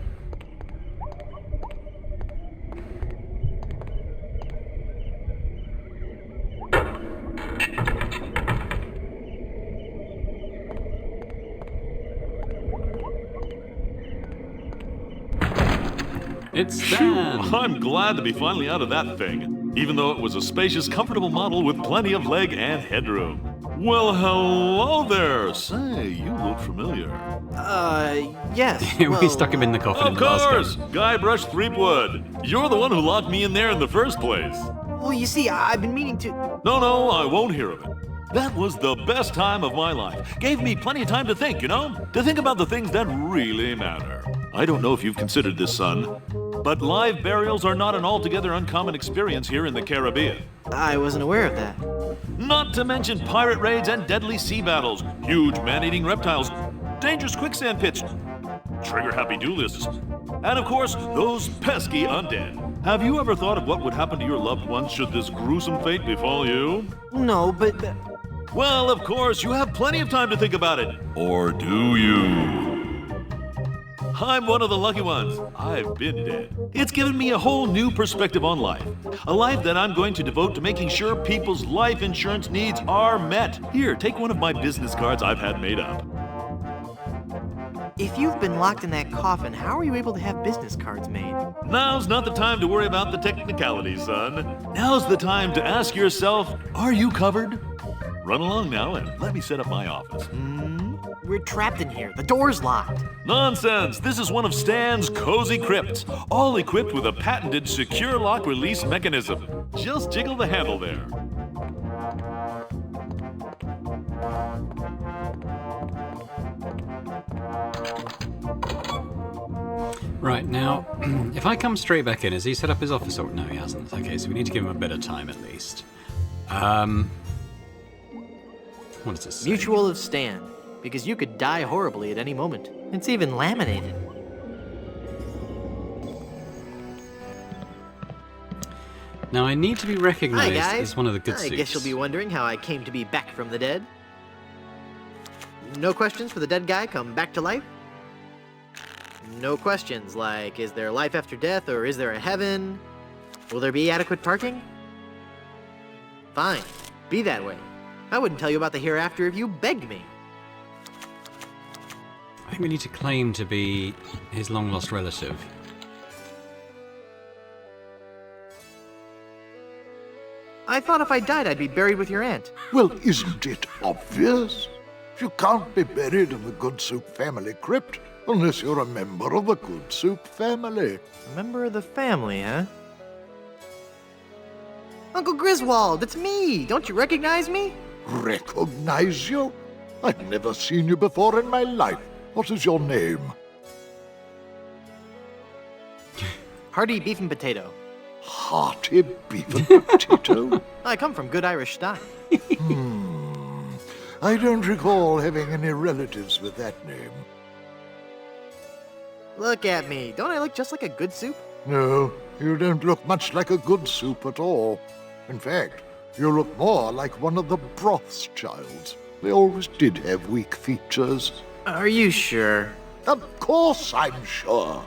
It's Stan! I'm glad to be finally out of that thing, even though it was a spacious, comfortable model with plenty of leg and headroom. Well, hello there! Say, you look familiar. Yes. We stuck him in the coffin in Of the last course! game. Guybrush Threepwood! You're the one who locked me in there in the first place. Well, you see, I've been meaning to... No, I won't hear of it. That was the best time of my life. Gave me plenty of time to think, you know? To think about the things that really matter. I don't know if you've considered this, son, but live burials are not an altogether uncommon experience here in the Caribbean. I wasn't aware of that. Not to mention pirate raids and deadly sea battles, huge man-eating reptiles, dangerous quicksand pits, trigger-happy duelists, and of course, those pesky undead. Have you ever thought of what would happen to your loved ones should this gruesome fate befall you? No, but... Well, of course, you have plenty of time to think about it. Or do you? I'm one of the lucky ones. I've been dead. It's given me a whole new perspective on life. A life that I'm going to devote to making sure people's life insurance needs are met. Here, take one of my business cards I've had made up. If you've been locked in that coffin, how are you able to have business cards made? Now's not the time to worry about the technicalities, son. Now's the time to ask yourself, are you covered? Run along now and let me set up my office. We're trapped in here. The door's locked. Nonsense! This is one of Stan's cozy crypts, all equipped with a patented secure lock release mechanism. Just jiggle the handle there. Right, now, if I come straight back in, has he set up his office? Or no, he hasn't. Okay, so we need to give him a bit of time at least. What does this say? Mutual of Stan. Because you could die horribly at any moment. It's even laminated. Now, I need to be Hi, recognized guys. as one of the good I suits. guess you'll be wondering how I came to be back from the dead. No questions for the dead guy come back to life? No questions like, is there life after death or is there a heaven? Will there be adequate parking? Fine, be that way. I wouldn't tell you about the hereafter if you begged me. I think we need to claim to be his long-lost relative. I thought if I died, I'd be buried with your aunt. Well, isn't it obvious? You can't be buried in the Good Soup family crypt unless you're a member of the Good Soup family. A member of the family, huh? Uncle Griswold, it's me! Don't you recognize me? Recognize you? I've never seen you before in my life. What is your name? Hearty beef and potato. Hearty beef and potato? I come from good Irish style. I don't recall having any relatives with that name. Look at me. Don't I look just like a good soup? No, you don't look much like a good soup at all. In fact, you look more like one of the broth's childs. They always did have weak features. Are you sure? Of course I'm sure.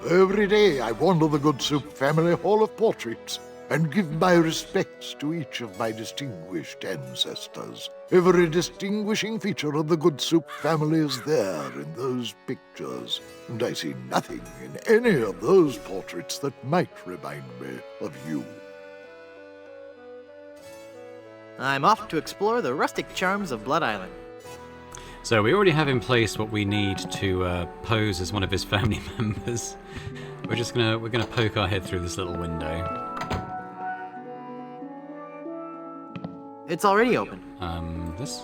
Every day I wander the Good Soup family hall of portraits and give my respects to each of my distinguished ancestors. Every distinguishing feature of the Good Soup family is there in those pictures, and I see nothing in any of those portraits that might remind me of you. I'm off to explore the rustic charms of Blood Island. So we already have in place what we need to pose as one of his family members. We're gonna poke our head through this little window. It's already open. This?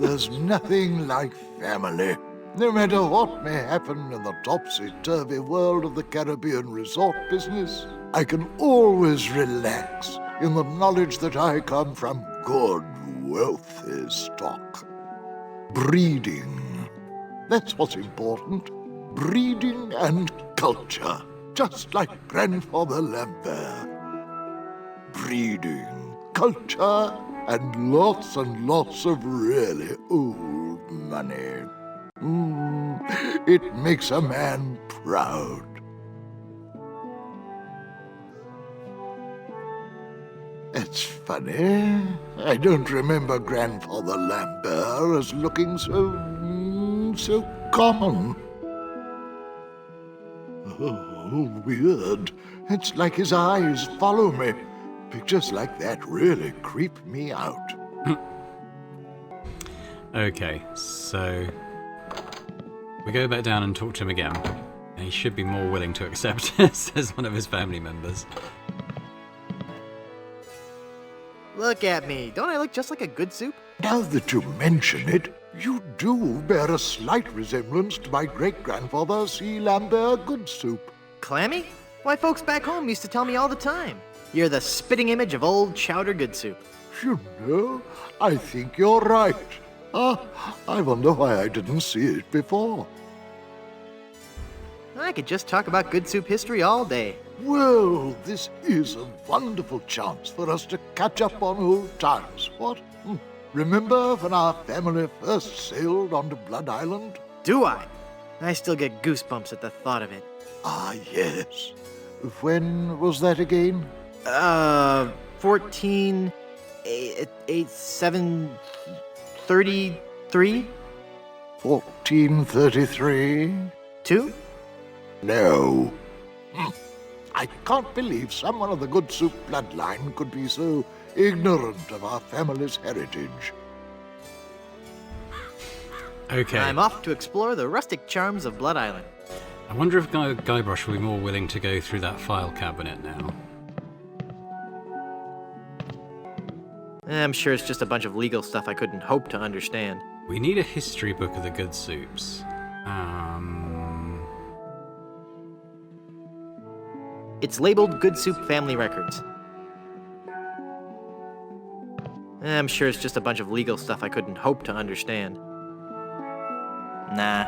There's nothing like family. No matter what may happen in the topsy-turvy world of the Caribbean resort business, I can always relax in the knowledge that I come from good, wealthy stock. Breeding. That's what's important. Breeding and culture. Just like Grandfather Lambert. Breeding, culture, and lots of really old money. It makes a man proud. It's funny. I don't remember Grandfather Lambert as looking so common. Oh, weird. It's like his eyes follow me. Pictures like that really creep me out. Okay, so we go back down and talk to him again. And he should be more willing to accept us as one of his family members. Look at me. Don't I look just like a good soup? Now that you mention it, you do bear a slight resemblance to my great-grandfather, C. Lambert Goodsoup. Clammy? Why, folks back home used to tell me all the time. You're the spitting image of old Chowder Good Soup. You know, I think you're right. I wonder why I didn't see it before. I could just talk about Good Soup history all day. Well, this is a wonderful chance for us to catch up on old times, what? Remember when our family first sailed onto Blood Island? Do I? I still get goosebumps at the thought of it. Ah, yes. When was that again? 733? 1433? 2? No. I can't believe someone of the Good Soup bloodline could be so ignorant of our family's heritage. Okay. I'm off to explore the rustic charms of Blood Island. I wonder if Guybrush will be more willing to go through that file cabinet now. I'm sure it's just a bunch of legal stuff I couldn't hope to understand. We need a history book of the Good Soups. It's labeled Good Soup Family Records. I'm sure it's just a bunch of legal stuff I couldn't hope to understand. Nah.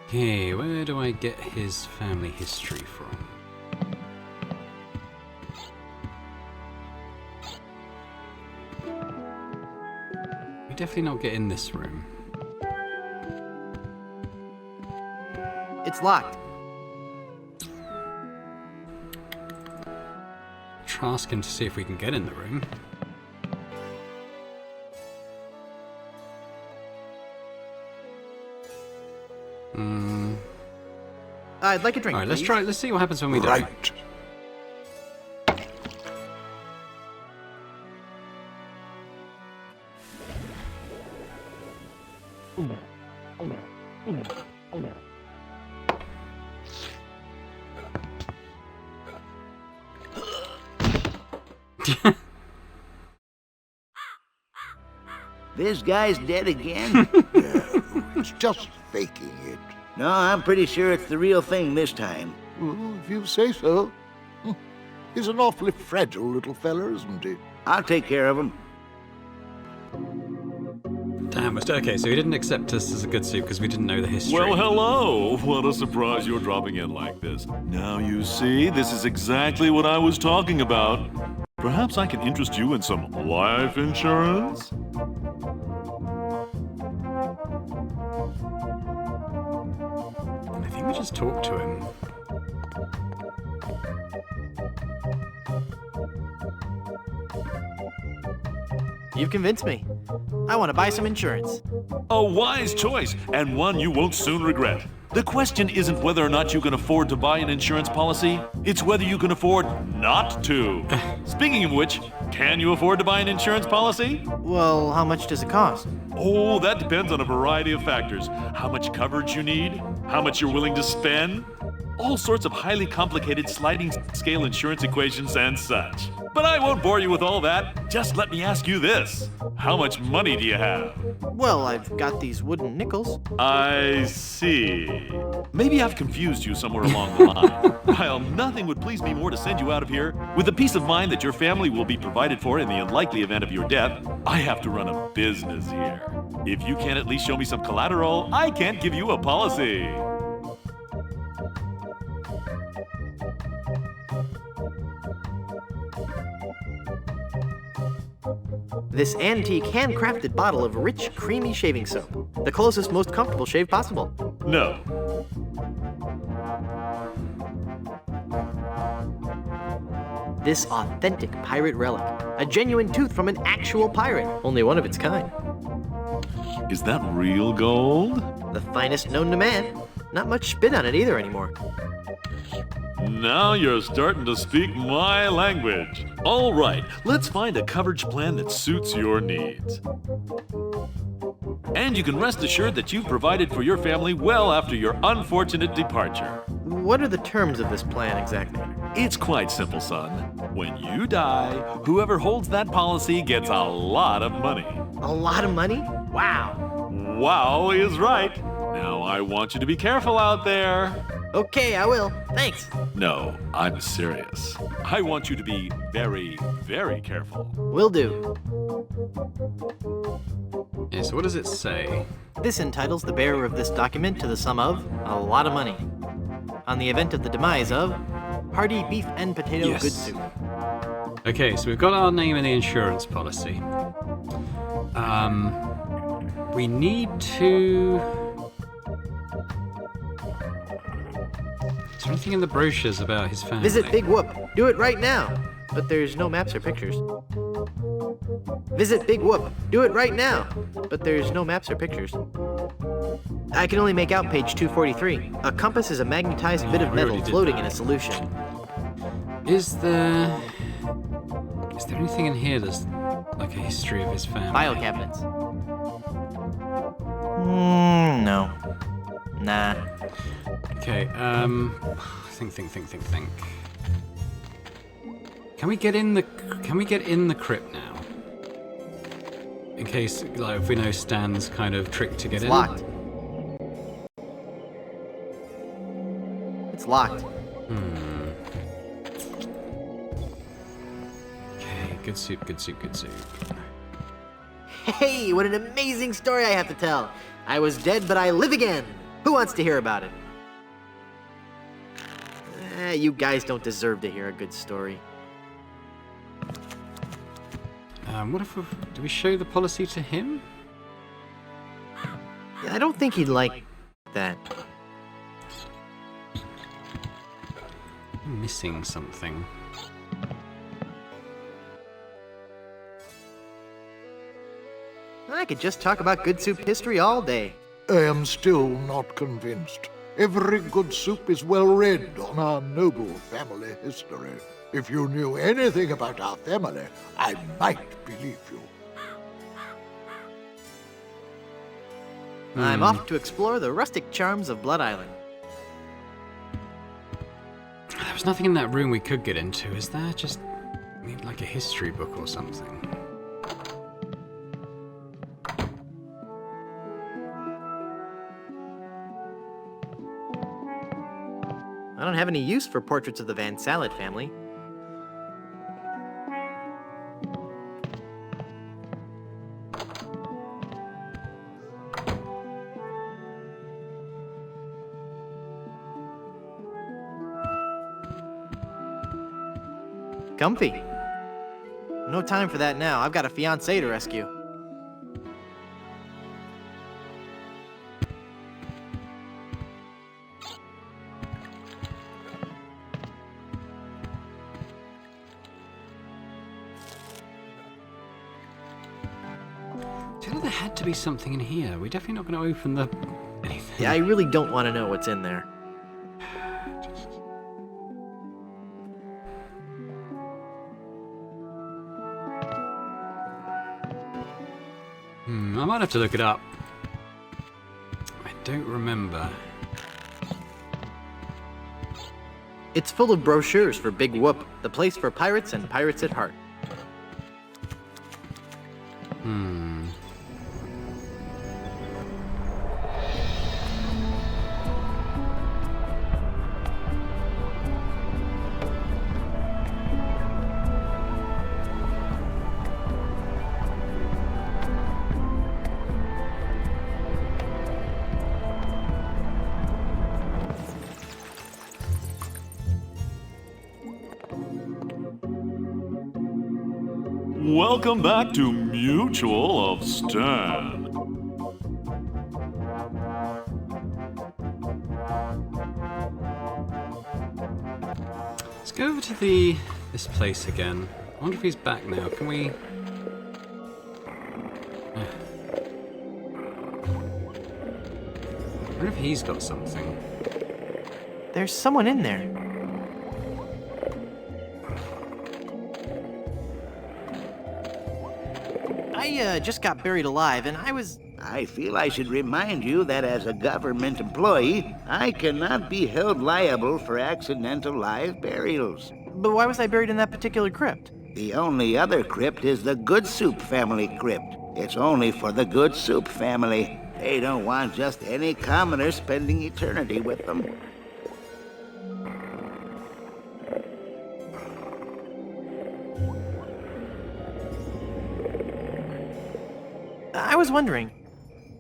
Hey, where do I get his family history from? We definitely not get in this room. It's locked. Try asking to see if we can get in the room. I'd like a drink. All right, let's please. try. Let's see what happens when we die. Right. This guy's dead again? No, it's just faking it. No, I'm pretty sure it's the real thing this time. Well, if you say so. He's an awfully fragile little fella, isn't he? I'll take care of him. Damn, okay, so he didn't accept us as a good soup because we didn't know the history. Well, hello! What a surprise you're dropping in like this. Now you see, this is exactly what I was talking about. Perhaps I can interest you in some life insurance? I think we just talked to him. You've convinced me. I want to buy some insurance. A wise choice, and one you won't soon regret. The question isn't whether or not you can afford to buy an insurance policy, it's whether you can afford not to. Speaking of which, can you afford to buy an insurance policy? Well, how much does it cost? Oh, that depends on a variety of factors. How much coverage you need, how much you're willing to spend, all sorts of highly complicated sliding scale insurance equations and such. But I won't bore you with all that. Just let me ask you this. How much money do you have? Well, I've got these wooden nickels. I see. Maybe I've confused you somewhere along the line. While nothing would please me more to send you out of here, with the peace of mind that your family will be provided for in the unlikely event of your death, I have to run a business here. If you can't at least show me some collateral, I can't give you a policy. This antique handcrafted bottle of rich, creamy shaving soap. The closest, most comfortable shave possible. No. This authentic pirate relic. A genuine tooth from an actual pirate. Only one of its kind. Is that real gold? The finest known to man. Not much spit on it either anymore. Now you're starting to speak my language. All right, let's find a coverage plan that suits your needs. And you can rest assured that you've provided for your family well after your unfortunate departure. What are the terms of this plan exactly? It's quite simple, son. When you die, whoever holds that policy gets a lot of money. A lot of money? Wow. Wow is right. Now I want you to be careful out there. Okay, I will. Thanks. No, I'm serious. I want you to be very, very careful. Will do. Yeah, so what does it say? This entitles the bearer of this document to the sum of a lot of money. On the event of the demise of hearty beef and potato Yes. good soup. Okay, so we've got our name in the insurance policy. We need to... Is there anything in the brochures about his family? Visit Big Whoop. Do it right now. But there's no maps or pictures. Visit Big Whoop. Do it right now. But there's no maps or pictures. I can only make out page 243. A compass is a magnetized bit of we metal already did floating that. in a solution. Is there anything in here that's like a history of his family? File cabinets. No. Nah. Okay, think. Can we get in the crypt now? In case, like, if we know Stan's kind of trick to get It's in. locked. It's locked. Okay, good soup. Hey, what an amazing story I have to tell. I was dead, but I live again. Who wants to hear about it? You guys don't deserve to hear a good story. What if do we show the policy to him? I don't think he'd like that. I'm missing something. I could just talk about good soup history all day. I am still not convinced. Every good soup is well read on our noble family history. If you knew anything about our family, I might believe you. I'm off to explore the rustic charms of Blood Island. There was nothing in that room we could get into, is there? Just need like a history book or something. I don't have any use for portraits of the Van Salad family. Comfy. No time for that now. I've got a fiancé to rescue. Do you know there had to be something in here? We're definitely not going to open the anything. Yeah, I really don't want to know what's in there. I might have to look it up. I don't remember. It's full of brochures for Big Whoop, the place for pirates and pirates at heart. Welcome back to Mutual of Stan. Let's go over to this place again. I wonder if he's back now. Can we? I wonder if he's got something. There's someone in there. I just got buried alive, and I I feel I should remind you that as a government employee, I cannot be held liable for accidental live burials. But why was I buried in that particular crypt? The only other crypt is the Good Soup family crypt. It's only for the Good Soup family. They don't want just any commoner spending eternity with them. I was wondering,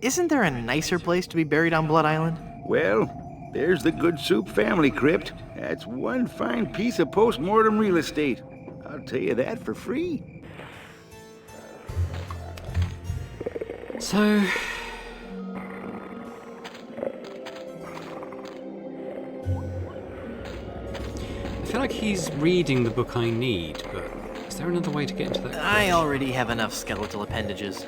isn't there a nicer place to be buried on Blood Island? Well, there's the Good Soup family crypt. That's one fine piece of post-mortem real estate. I'll tell you that for free. So... I feel like he's reading the book I need, but is there another way to get into that? I already have enough skeletal appendages.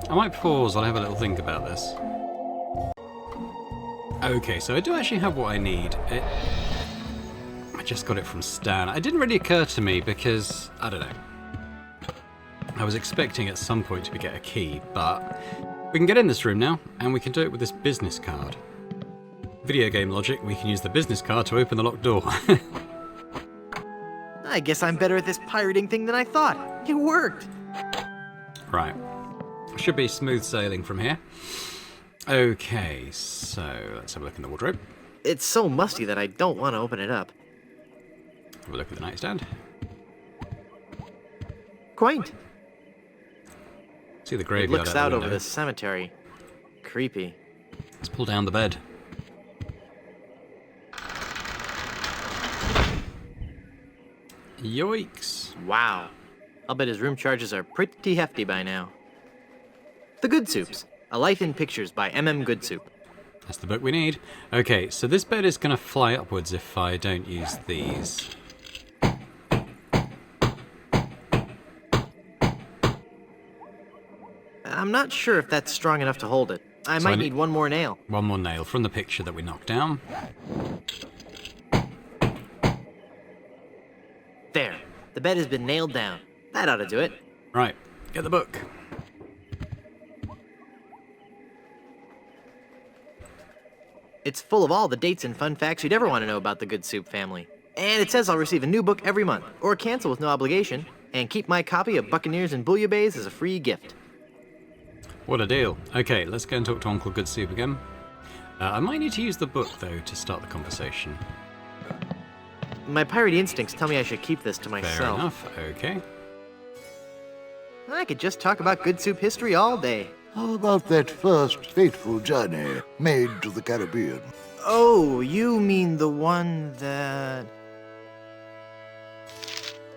I might pause, I'll have a little think about this. Okay, so I do actually have what I need. I just got it from Stan. It didn't really occur to me because, I don't know. I was expecting at some point to get a key, but we can get in this room now, and we can do it with this business card. Video game logic, we can use the business card to open the locked door. I guess I'm better at this pirating thing than I thought. It worked! Right. Should be smooth sailing from here. Okay, so let's have a look in the wardrobe. It's so musty that I don't want to open it up. Have a look at the nightstand. Quaint. See the It graveyard looks out out the over window. the cemetery. Creepy. Let's pull down the bed. Yoicks. Wow. I'll bet his room charges are pretty hefty by now. The Good Soups. A Life in Pictures by M.M. Goodsoup. That's the book we need. Okay, so this bed is going to fly upwards if I don't use these. I'm not sure if that's strong enough to hold it. I might need one more nail. One more nail from the picture that we knocked down. There. The bed has been nailed down. That ought to do it. Right, get the book. It's full of all the dates and fun facts you'd ever want to know about the Good Soup family. And it says I'll receive a new book every month, or cancel with no obligation, and keep my copy of Buccaneers and Bouillabaisse as a free gift. What a deal. Okay, let's go and talk to Uncle Goodsoup again. I might need to use the book, though, to start the conversation. My piratey instincts tell me I should keep this to myself. Fair enough, okay. I could just talk about Good Soup history all day. How about that first fateful journey made to the Caribbean? Oh, you mean the one that...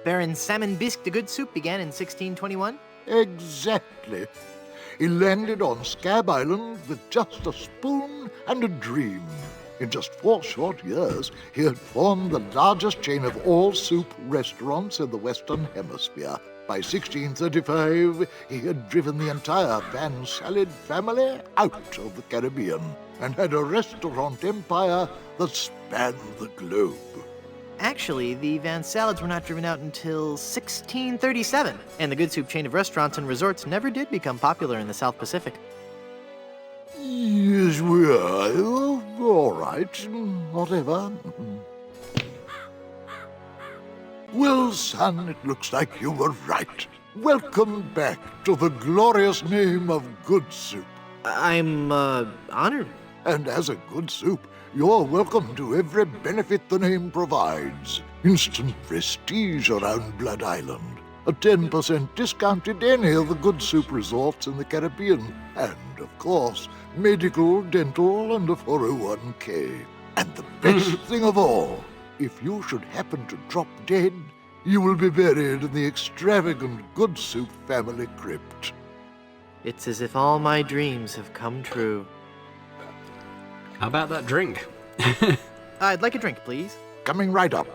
Baron Salmon Bisque de Good Soup began in 1621? Exactly. He landed on Scab Island with just a spoon and a dream. In just 4 short years, he had formed the largest chain of all-soup restaurants in the Western Hemisphere. By 1635, he had driven the entire Van Salad family out of the Caribbean and had a restaurant empire that spanned the globe. Actually, the Van Salads were not driven out until 1637, and the Good Soup chain of restaurants and resorts never did become popular in the South Pacific. Yes, we are. All right, whatever. Well, son, it looks like you were right. Welcome back to the glorious name of Good Soup. I'm, honored. And as a Good Soup, you're welcome to every benefit the name provides. Instant prestige around Blood Island. A 10% discount at any of the Good Soup resorts in the Caribbean. And, of course, medical, dental, and a 401k. And the best thing of all, if you should happen to drop dead, you will be buried in the extravagant Good Soup family crypt. It's as if all my dreams have come true. How about that drink? I'd like a drink, please. Coming right up.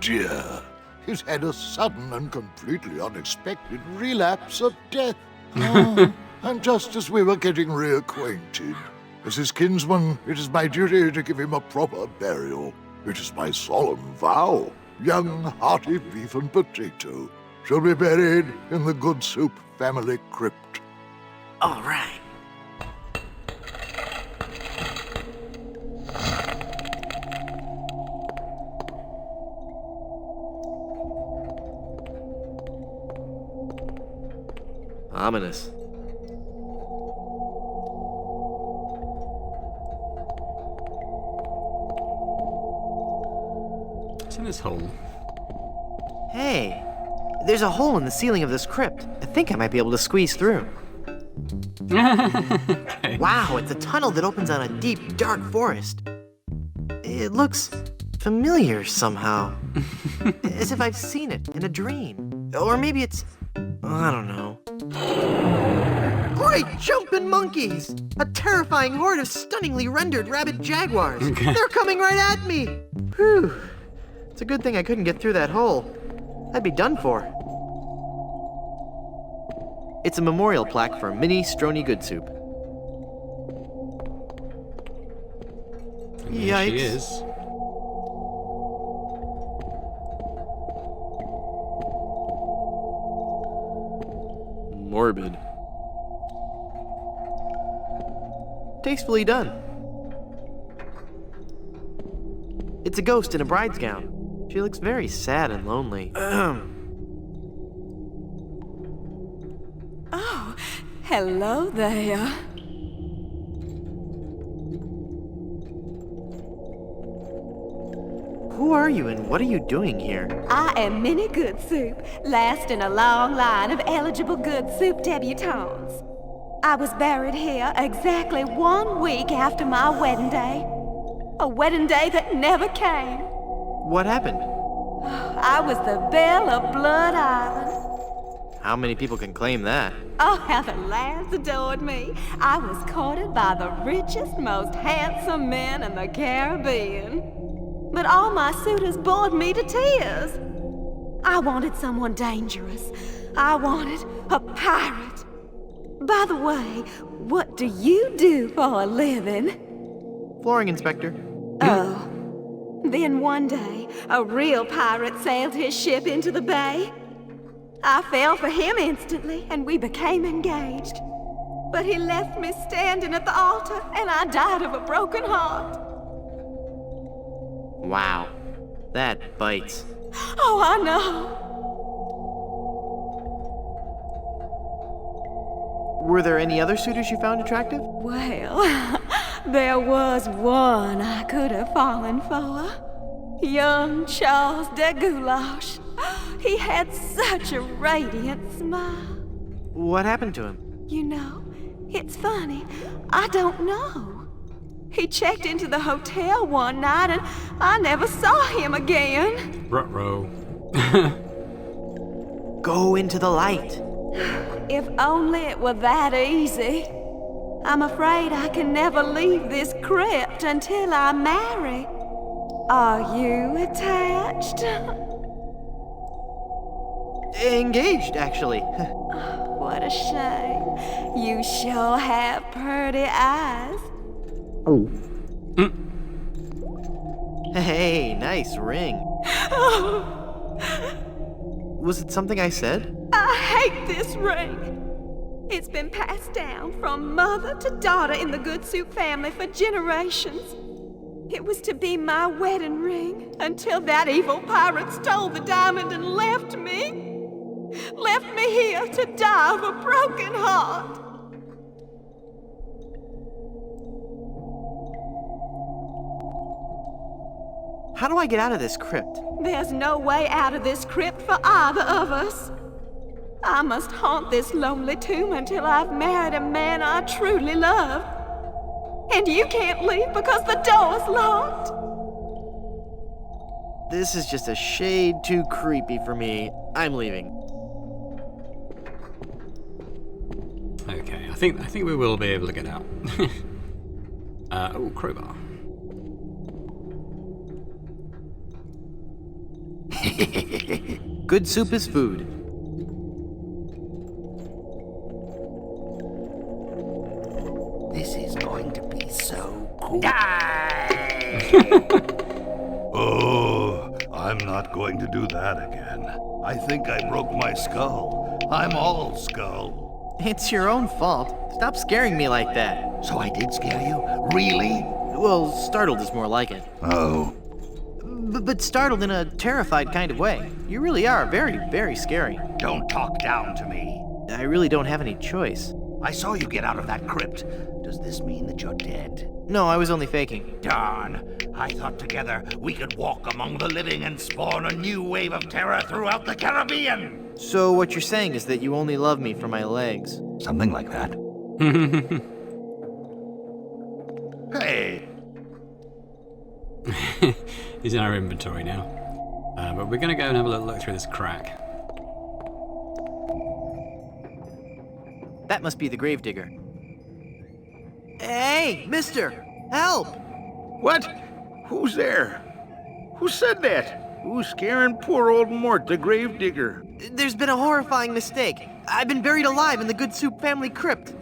dear. He's had a sudden and completely unexpected relapse of death. And just as we were getting reacquainted, as his kinsman, it is my duty to give him a proper burial. It is my solemn vow. Young, hearty beef and potato shall be buried in the Good Soup family crypt. All right. Ominous. What's in this hole? Hey, there's a hole in the ceiling of this crypt. I think I might be able to squeeze through. Okay. Wow, it's a tunnel that opens on a deep, dark forest. It looks familiar somehow. As if I've seen it in a dream. Or maybe it's... I don't know. Great jumping monkeys! A terrifying horde of stunningly rendered rabid jaguars. Okay. They're coming right at me! Whew. It's a good thing I couldn't get through that hole. I'd be done for. It's a memorial plaque for Minnie Stroney Good Soup. Here she Yikes. is. Morbid. Tastefully done. It's a ghost in a bride's gown. She looks very sad and lonely. Oh, hello there. Who are you and what are you doing here? I am Minnie Good Soup, last in a long line of eligible Good Soup debutantes. I was buried here exactly 1 week after my wedding day. A wedding day that never came. What happened? I was the belle of Blood Island. How many people can claim that? Oh, how the lads adored me. I was courted by the richest, most handsome men in the Caribbean. But all my suitors bored me to tears. I wanted someone dangerous. I wanted a pirate. By the way, what do you do for a living? Flooring inspector. Oh. Then one day, a real pirate sailed his ship into the bay. I fell for him instantly, and we became engaged. But he left me standing at the altar, and I died of a broken heart. Wow. That bites. Oh, I know. Were there any other suitors you found attractive? Well, there was one I could have fallen for. Young Charles de Goulash. He had such a radiant smile. What happened to him? You know, it's funny. I don't know. He checked into the hotel one night and I never saw him again. Ruh-roh. Go into the light. If only it were that easy. I'm afraid I can never leave this crypt until I marry. Are you attached? Engaged, actually. What a shame. You sure have pretty eyes. Oh. Hey, nice ring. Was it something I said? I hate this ring. It's been passed down from mother to daughter in the Good Soup family for generations. It was to be my wedding ring until that evil pirate stole the diamond and left me. Left me here to die of a broken heart. How do I get out of this crypt? There's no way out of this crypt for either of us. I must haunt this lonely tomb until I've married a man I truly love. And you can't leave because the door's locked. This is just a shade too creepy for me. I'm leaving. Okay, I think we will be able to get out. Oh, crowbar. Good soup is food. This is going to be so cool. Oh, I'm not going to do that again. I think I broke my skull. I'm all skull. It's your own fault. Stop scaring me like that. So I did scare you? Really? Well, startled is more like it. Oh. But startled in a terrified kind of way. You really are very, very scary. Don't talk down to me. I really don't have any choice. I saw you get out of that crypt. Does this mean that you're dead? No, I was only faking. Darn. I thought together we could walk among the living and spawn a new wave of terror throughout the Caribbean. So what you're saying is that you only love me for my legs? Something like that. Hey. He's in our inventory now. But we're going to go and have a little look through this crack. That must be the gravedigger. Hey, mister! Help! What? Who's there? Who said that? Who's scaring poor old Mort, the gravedigger? There's been a horrifying mistake. I've been buried alive in the Good Soup family crypt.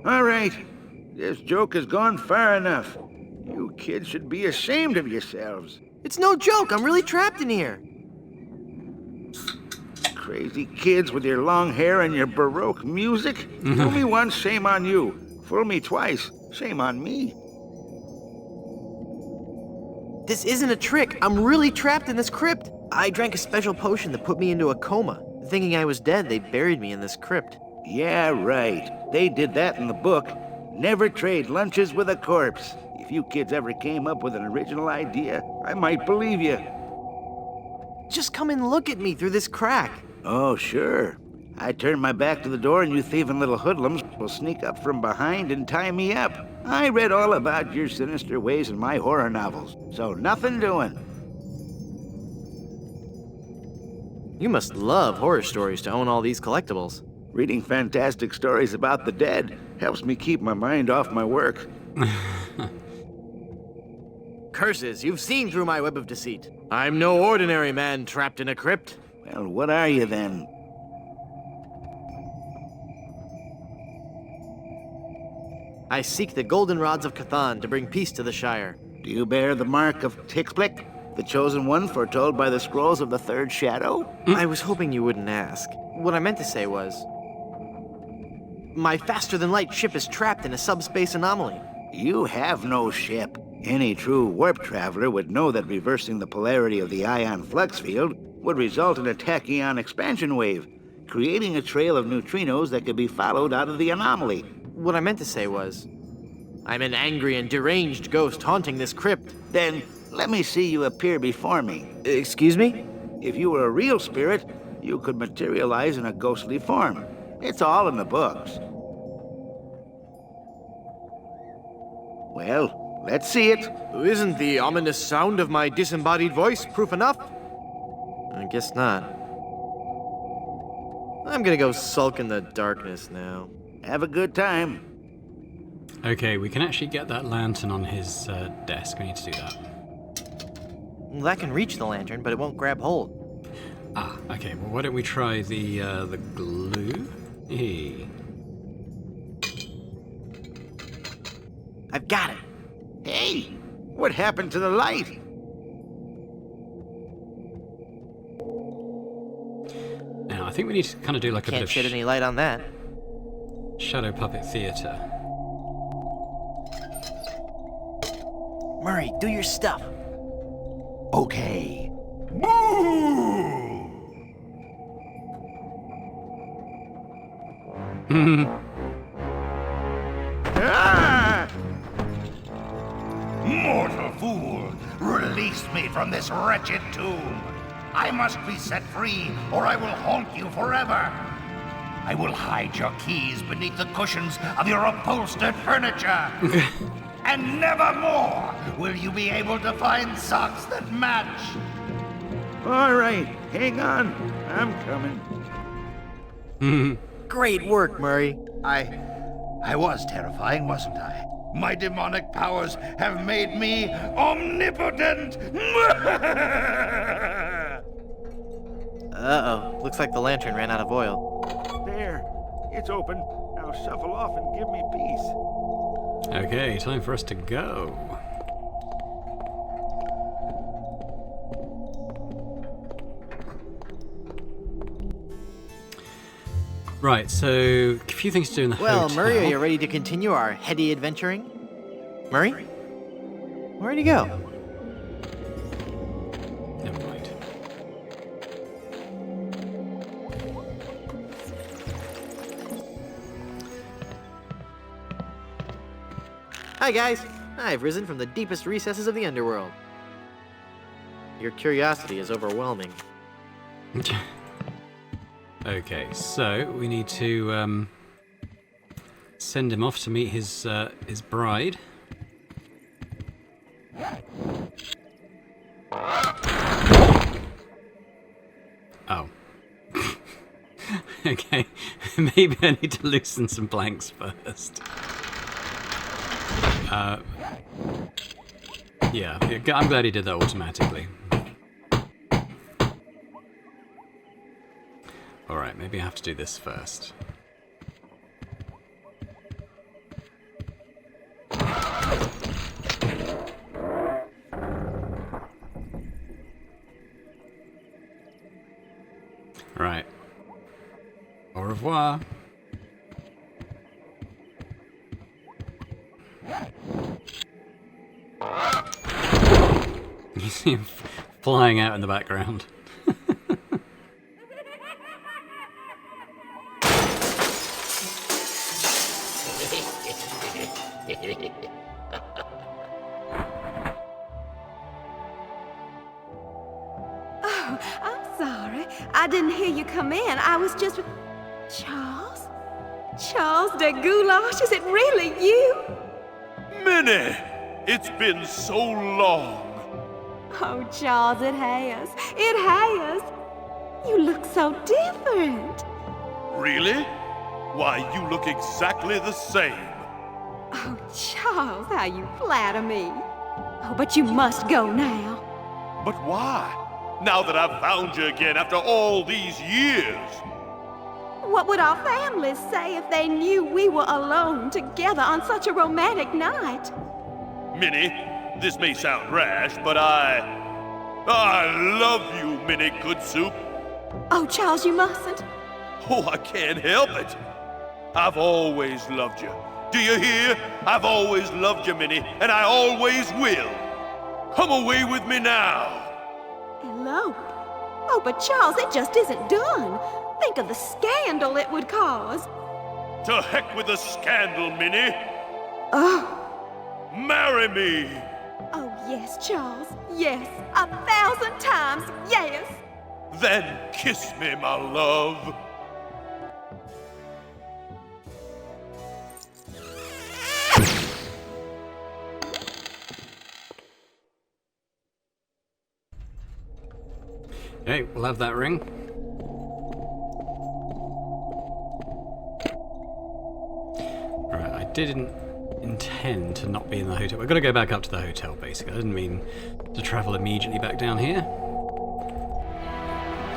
All right. This joke has gone far enough. You kids should be ashamed of yourselves. It's no joke. I'm really trapped in here. Crazy kids with your long hair and your Baroque music. Fool me once, shame on you. Fool me twice, shame on me. This isn't a trick. I'm really trapped in this crypt. I drank a special potion that put me into a coma. Thinking I was dead, they buried me in this crypt. Yeah, right. They did that in the book. Never trade lunches with a corpse. If you kids ever came up with an original idea, I might believe you. Just come and look at me through this crack. Oh, sure. I turn my back to the door and you thieving little hoodlums will sneak up from behind and tie me up. I read all about your sinister ways in my horror novels, so nothing doing. You must love horror stories to own all these collectibles. Reading fantastic stories about the dead helps me keep my mind off my work. Curses, you've seen through my web of deceit. I'm no ordinary man trapped in a crypt. Well, what are you then? I seek the golden rods of Cathan to bring peace to the Shire. Do you bear the mark of Tixblick, the chosen one foretold by the scrolls of the third shadow? I was hoping you wouldn't ask. What I meant to say was, my faster-than-light ship is trapped in a subspace anomaly. You have no ship. Any true warp traveler would know that reversing the polarity of the ion flux field would result in a tachyon expansion wave, creating a trail of neutrinos that could be followed out of the anomaly. What I meant to say was, I'm an angry and deranged ghost haunting this crypt. Then let me see you appear before me. Excuse me? If you were a real spirit, you could materialize in a ghostly form. It's all in the books. Well, let's see it. Isn't the ominous sound of my disembodied voice proof enough? I guess not. I'm gonna go sulk in the darkness now. Have a good time. Okay, we can actually get that lantern on his desk. We need to do that. Well, that can reach the lantern, but it won't grab hold. Ah, okay. Well, why don't we try the glue? Hey. I've got it. Hey, what happened to the light? Now, I think we need to kind of do like a bit Can't of shed any light on that. shadow puppet theater. Murray, do your stuff. Okay. Ah! Mortal fool! Release me from this wretched tomb! I must be set free, or I will haunt you forever! I will hide your keys beneath the cushions of your upholstered furniture! And never more will you be able to find socks that match! All right, hang on. I'm coming. Great work, Murray. I was terrifying, wasn't I? My demonic powers have made me omnipotent! Uh-oh. Looks like the lantern ran out of oil. There. It's open. Now shuffle off and give me peace. Okay, time for us to go. Right, so a few things to do in the Well, hotel. Murray, are you ready to continue our heady adventuring? Murray? Where'd he go? Never mind. Hi, guys. I've risen from the deepest recesses of the underworld. Your curiosity is overwhelming. Okay, so we need to send him off to meet his bride. Oh. Okay, maybe I need to loosen some planks first. Yeah, I'm glad he did that automatically. Alright, maybe I have to do this first. Right. Au revoir. You see him flying out in the background. Oh, I'm sorry. I didn't hear you come in. I was just... Charles? Charles de Goulash, is it really you? Minnie! It's been so long. Oh, Charles, it has. It has. You look so different. Really? Why, you look exactly the same. Oh, Charles, how you flatter me. Oh, but you must go now. But why? Now that I've found you again after all these years. What would our families say if they knew we were alone together on such a romantic night? Minnie, this may sound rash, but I love you, Minnie Good Soup. Oh, Charles, you mustn't. Oh, I can't help it. I've always loved you. Do you hear? I've always loved you, Minnie, and I always will. Come away with me now. Elope? Oh, but Charles, it just isn't done. Think of the scandal it would cause. To heck with the scandal, Minnie. Oh. Marry me. Oh, yes, Charles. Yes. 1,000 times yes. Then kiss me, my love. Okay, we'll have that ring. Right, I didn't intend to not be in the hotel. We've got to go back up to the hotel, basically. I didn't mean to travel immediately back down here.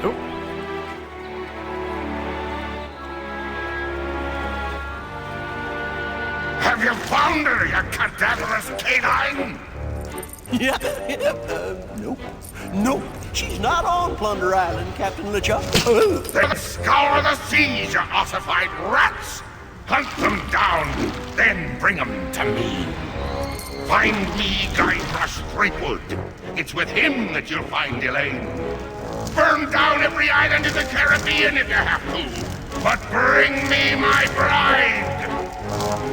Oh. Have you found her, you cadaverous canine? Yeah, nope. Nope, she's not on Plunder Island, Captain LeChuck. Then scour the seas, you ossified rats! Hunt them down, then bring them to me. Find me Guybrush Threepwood. It's with him that you'll find Elaine. Burn down every island in the Caribbean if you have to. But bring me my bride!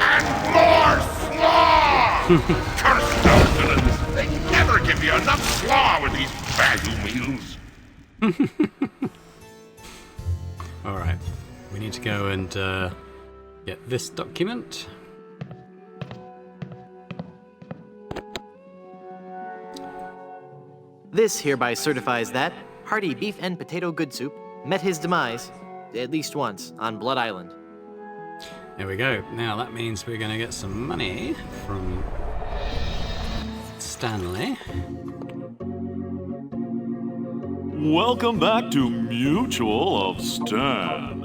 And more slaw! Curse those villains! They never give you enough slaw with these value meals. Alright, we need to go and get this document. This hereby certifies that hearty beef and potato good soup met his demise, at least once, on Blood Island. There we go. Now that means we're going to get some money from Stanley. Welcome back to Mutual of Stan.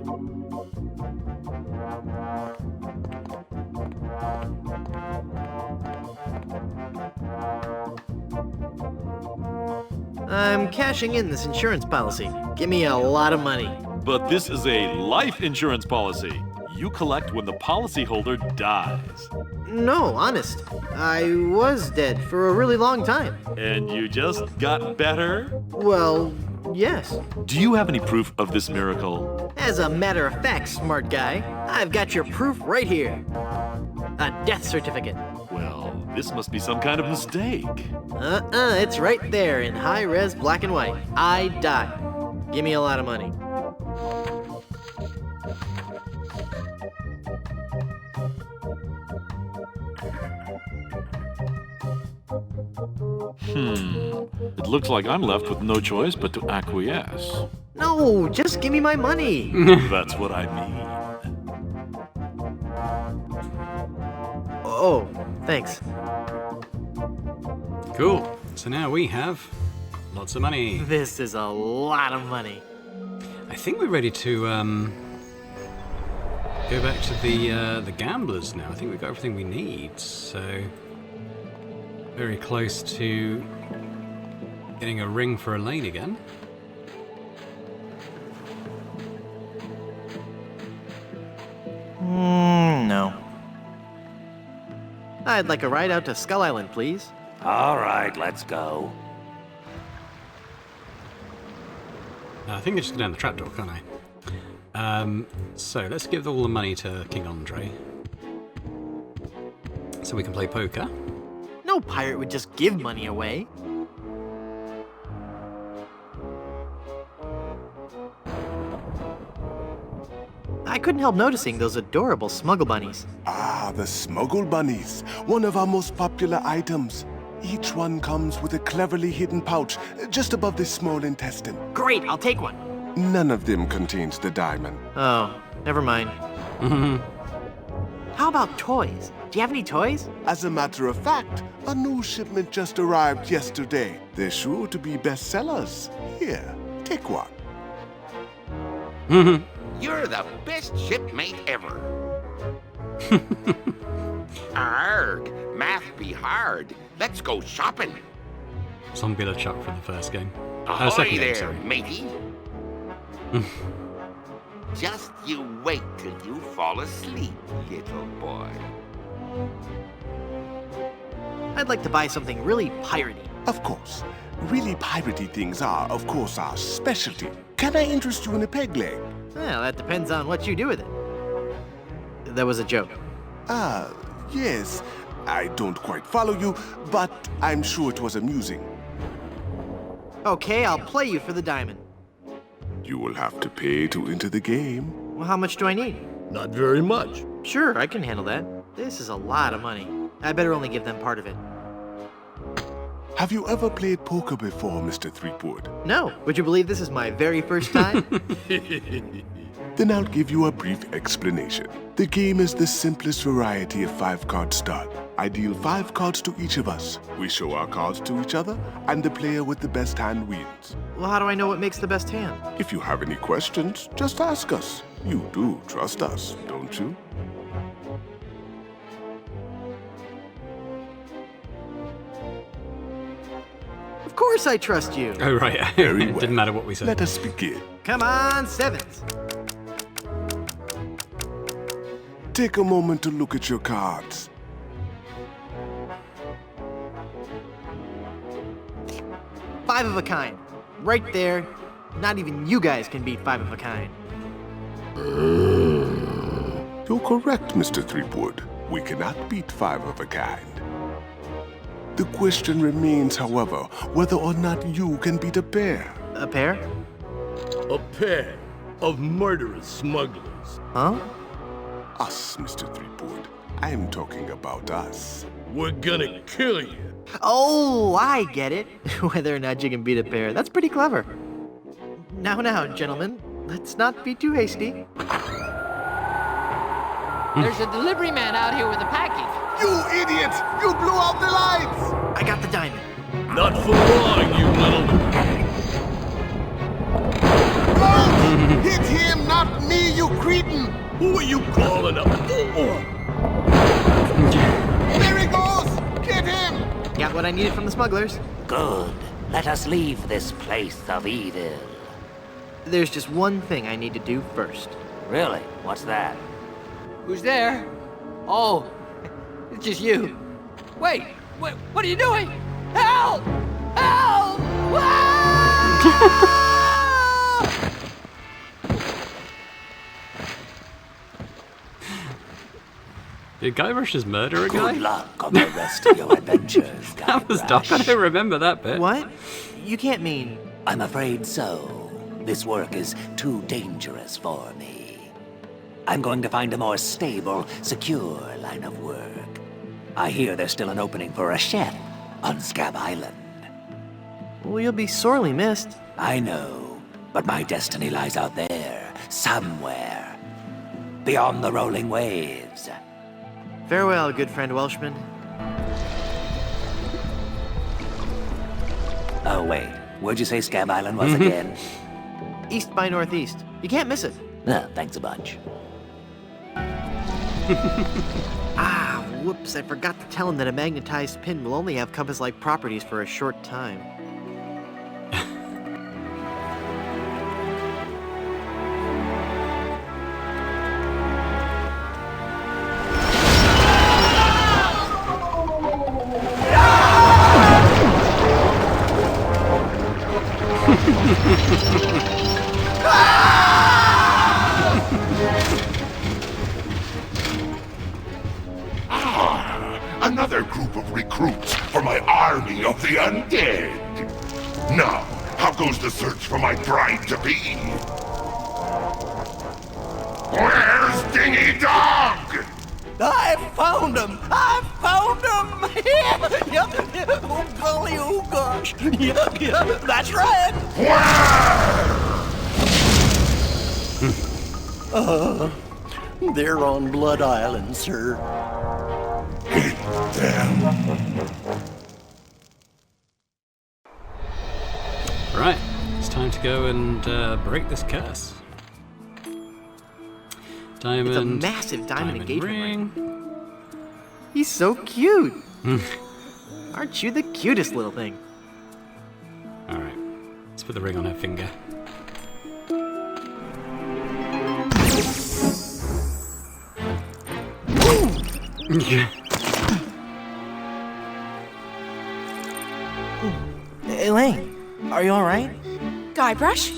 I'm cashing in this insurance policy. Give me a lot of money. But this is a life insurance policy. You collect when the policyholder dies. No, honest. I was dead for a really long time. And you just got better? Well, yes. Do you have any proof of this miracle? As a matter of fact, smart guy, I've got your proof right here. A death certificate. Well, this must be some kind of mistake. It's right there in high-res black and white. I died. Give me a lot of money. It looks like I'm left with no choice but to acquiesce. No, just give me my money. That's what I mean. Oh, thanks. Cool. So now we have lots of money. This is a lot of money. I think we're ready to go back to the gamblers now. I think we've got everything we need. So very close to getting a ring for Elaine again. No. I'd like a ride out to Skull Island, please. All right, let's go. I think I just go down the trapdoor, can't I? So let's give all the money to King Andre, so we can play poker. No pirate would just give money away. I couldn't help noticing those adorable smuggle bunnies. Ah, the smuggle bunnies. One of our most popular items. Each one comes with a cleverly hidden pouch just above the small intestine. Great, I'll take one. None of them contains the diamond. Oh, never mind. How about toys? Do you have any toys? As a matter of fact, a new shipment just arrived yesterday. They're sure to be bestsellers. Here, take one. You're the best shipmate ever. Arg, math be hard. Let's go shopping. Zombie LeChuck from the first game. Ahoy Second there, game, sorry. matey. Just you wait till you fall asleep, little boy. I'd like to buy something really piratey. Of course. Really piratey things are, of course, our specialty. Can I interest you in a peg leg? Well, that depends on what you do with it. That was a joke. Ah, yes. I don't quite follow you, but I'm sure it was amusing. Okay, I'll play you for the diamond. You will have to pay to enter the game. Well, how much do I need? Not very much. Sure, I can handle that. This is a lot of money. I better only give them part of it. Have you ever played poker before, Mr. Threepwood? No. Would you believe this is my very first time? Then I'll give you a brief explanation. The game is the simplest variety of 5-card start. I deal 5 cards to each of us. We show our cards to each other, and the player with the best hand wins. Well, how do I know what makes the best hand? If you have any questions, just ask us. You do trust us, don't you? Of course I trust you. Oh, right. Very well. Didn't matter what we said. Let us begin. Come on, sevens. Take a moment to look at your cards. Five of a kind. Right there. Not even you guys can beat 5 of a kind. You're correct, Mr. Threepwood. We cannot beat 5 of a kind. The question remains, however, whether or not you can beat a pair. A pair? A pair of murderous smugglers. Huh? Us, Mr. Threepwood. I'm talking about us. We're gonna kill you. Oh, I get it. Whether or not you can beat a pair. That's pretty clever. Now, gentlemen, let's not be too hasty. There's a delivery man out here with a package. You idiot! You blew out the lights! I got the diamond. Not for long, you little... him, not me, you cretin! Who are you calling a fool? There he goes! Get him! Got what I needed from the smugglers. Good. Let us leave this place of evil. There's just one thing I need to do first. Really? What's that? Who's there? Oh, it's just you. Wait, what are you doing? Help! Help! Did Guybrush just murder a guy? Good luck on the rest of your adventures, That was dark. I don't remember that bit. What? You can't mean... I'm afraid so. This work is too dangerous for me. I'm going to find a more stable, secure line of work. I hear there's still an opening for a chef on Scab Island. Well, you'll be sorely missed. I know, but my destiny lies out there, somewhere. Beyond the rolling waves. Farewell, good friend Welshman. Oh, wait. Where'd you say Scab Island was again? East by northeast. You can't miss it. Thanks a bunch. Whoops, I forgot to tell him that a magnetized pin will only have compass-like properties for a short time. Another group of recruits for my army of the undead. Now, how goes the search for my bride-to-be? Where's Dingy Dog? I found him! I found him! Oh, golly, oh, gosh. Yeah, that's right. Where? They're on Blood Island, sir. Hit them. Right, it's time to go and break this curse. Diamond. It's a massive diamond engagement ring. He's so cute. Aren't you the cutest little thing? All right, let's put the ring on her finger. Elaine, are you all right? Guybrush?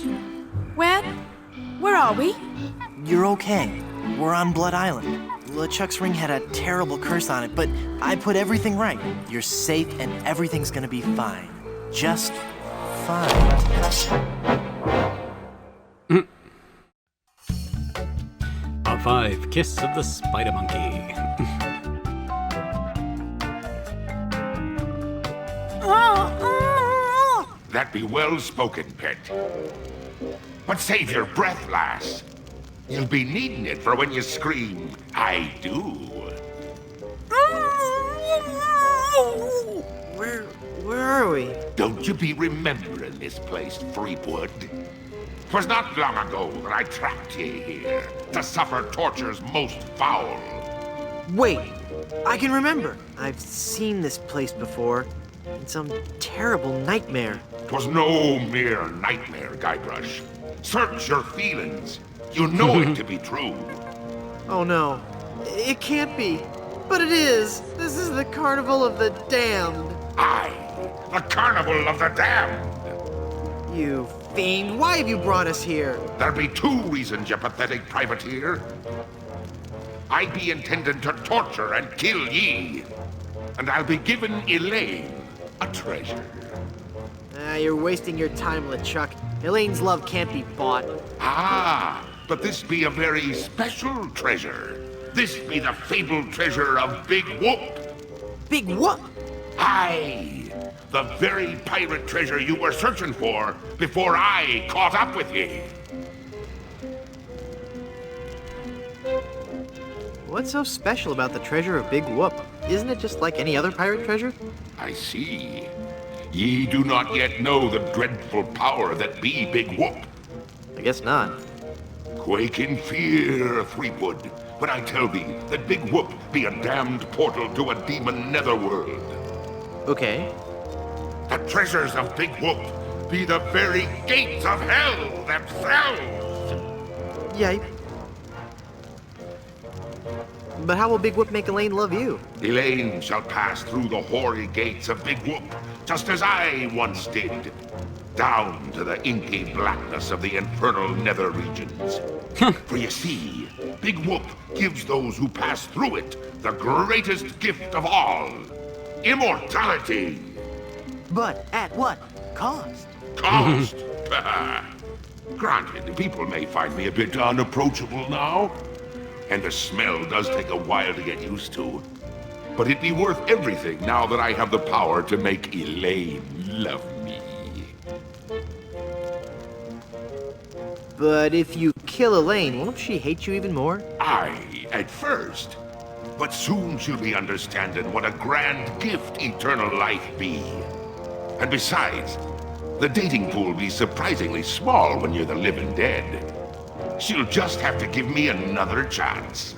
Where are we? You're okay. We're on Blood Island. LeChuck's ring had a terrible curse on it, but I put everything right. You're safe and everything's gonna be fine. Just fine. Part 5, Kiss of the Spider Monkey. That be well spoken, pet. But save your breath, lass. You'll be needing it for when you scream, I do. Where are we? Don't you be remembering this place, Threepwood? 'Twas not long ago that I trapped ye here to suffer tortures most foul. Wait, I can remember. I've seen this place before. In some terrible nightmare. 'Twas no mere nightmare, Guybrush. Search your feelings. You know it to be true. Oh no, it can't be. But it is. This is the Carnival of the Damned. Aye, the Carnival of the Damned. You fiend, why have you brought us here? There be two reasons, you pathetic privateer. I be intending to torture and kill ye. And I'll be giving Elaine a treasure. You're wasting your time, LeChuck. Elaine's love can't be bought. But this be a very special treasure. This be the fabled treasure of Big Whoop. Big Whoop? Aye, the very pirate treasure you were searching for before I caught up with ye. What's so special about the treasure of Big Whoop? Isn't it just like any other pirate treasure? I see. Ye do not yet know the dreadful power that be Big Whoop. I guess not. Quake in fear, Threepwood, when I tell thee that Big Whoop be a damned portal to a demon netherworld. Okay. The treasures of Big Whoop be the very gates of hell themselves! Yipe. But how will Big Whoop make Elaine love you? Elaine shall pass through the hoary gates of Big Whoop, just as I once did. Down to the inky blackness of the infernal nether regions. For you see, Big Whoop gives those who pass through it the greatest gift of all. Immortality! But at what cost? Cost? Granted, people may find me a bit unapproachable now, and the smell does take a while to get used to. But it'd be worth everything now that I have the power to make Elaine love me. But if you kill Elaine, won't she hate you even more? Aye, at first. But soon she'll be understanding what a grand gift eternal life be. And besides, the dating pool be surprisingly small when you're the living dead. She'll just have to give me another chance.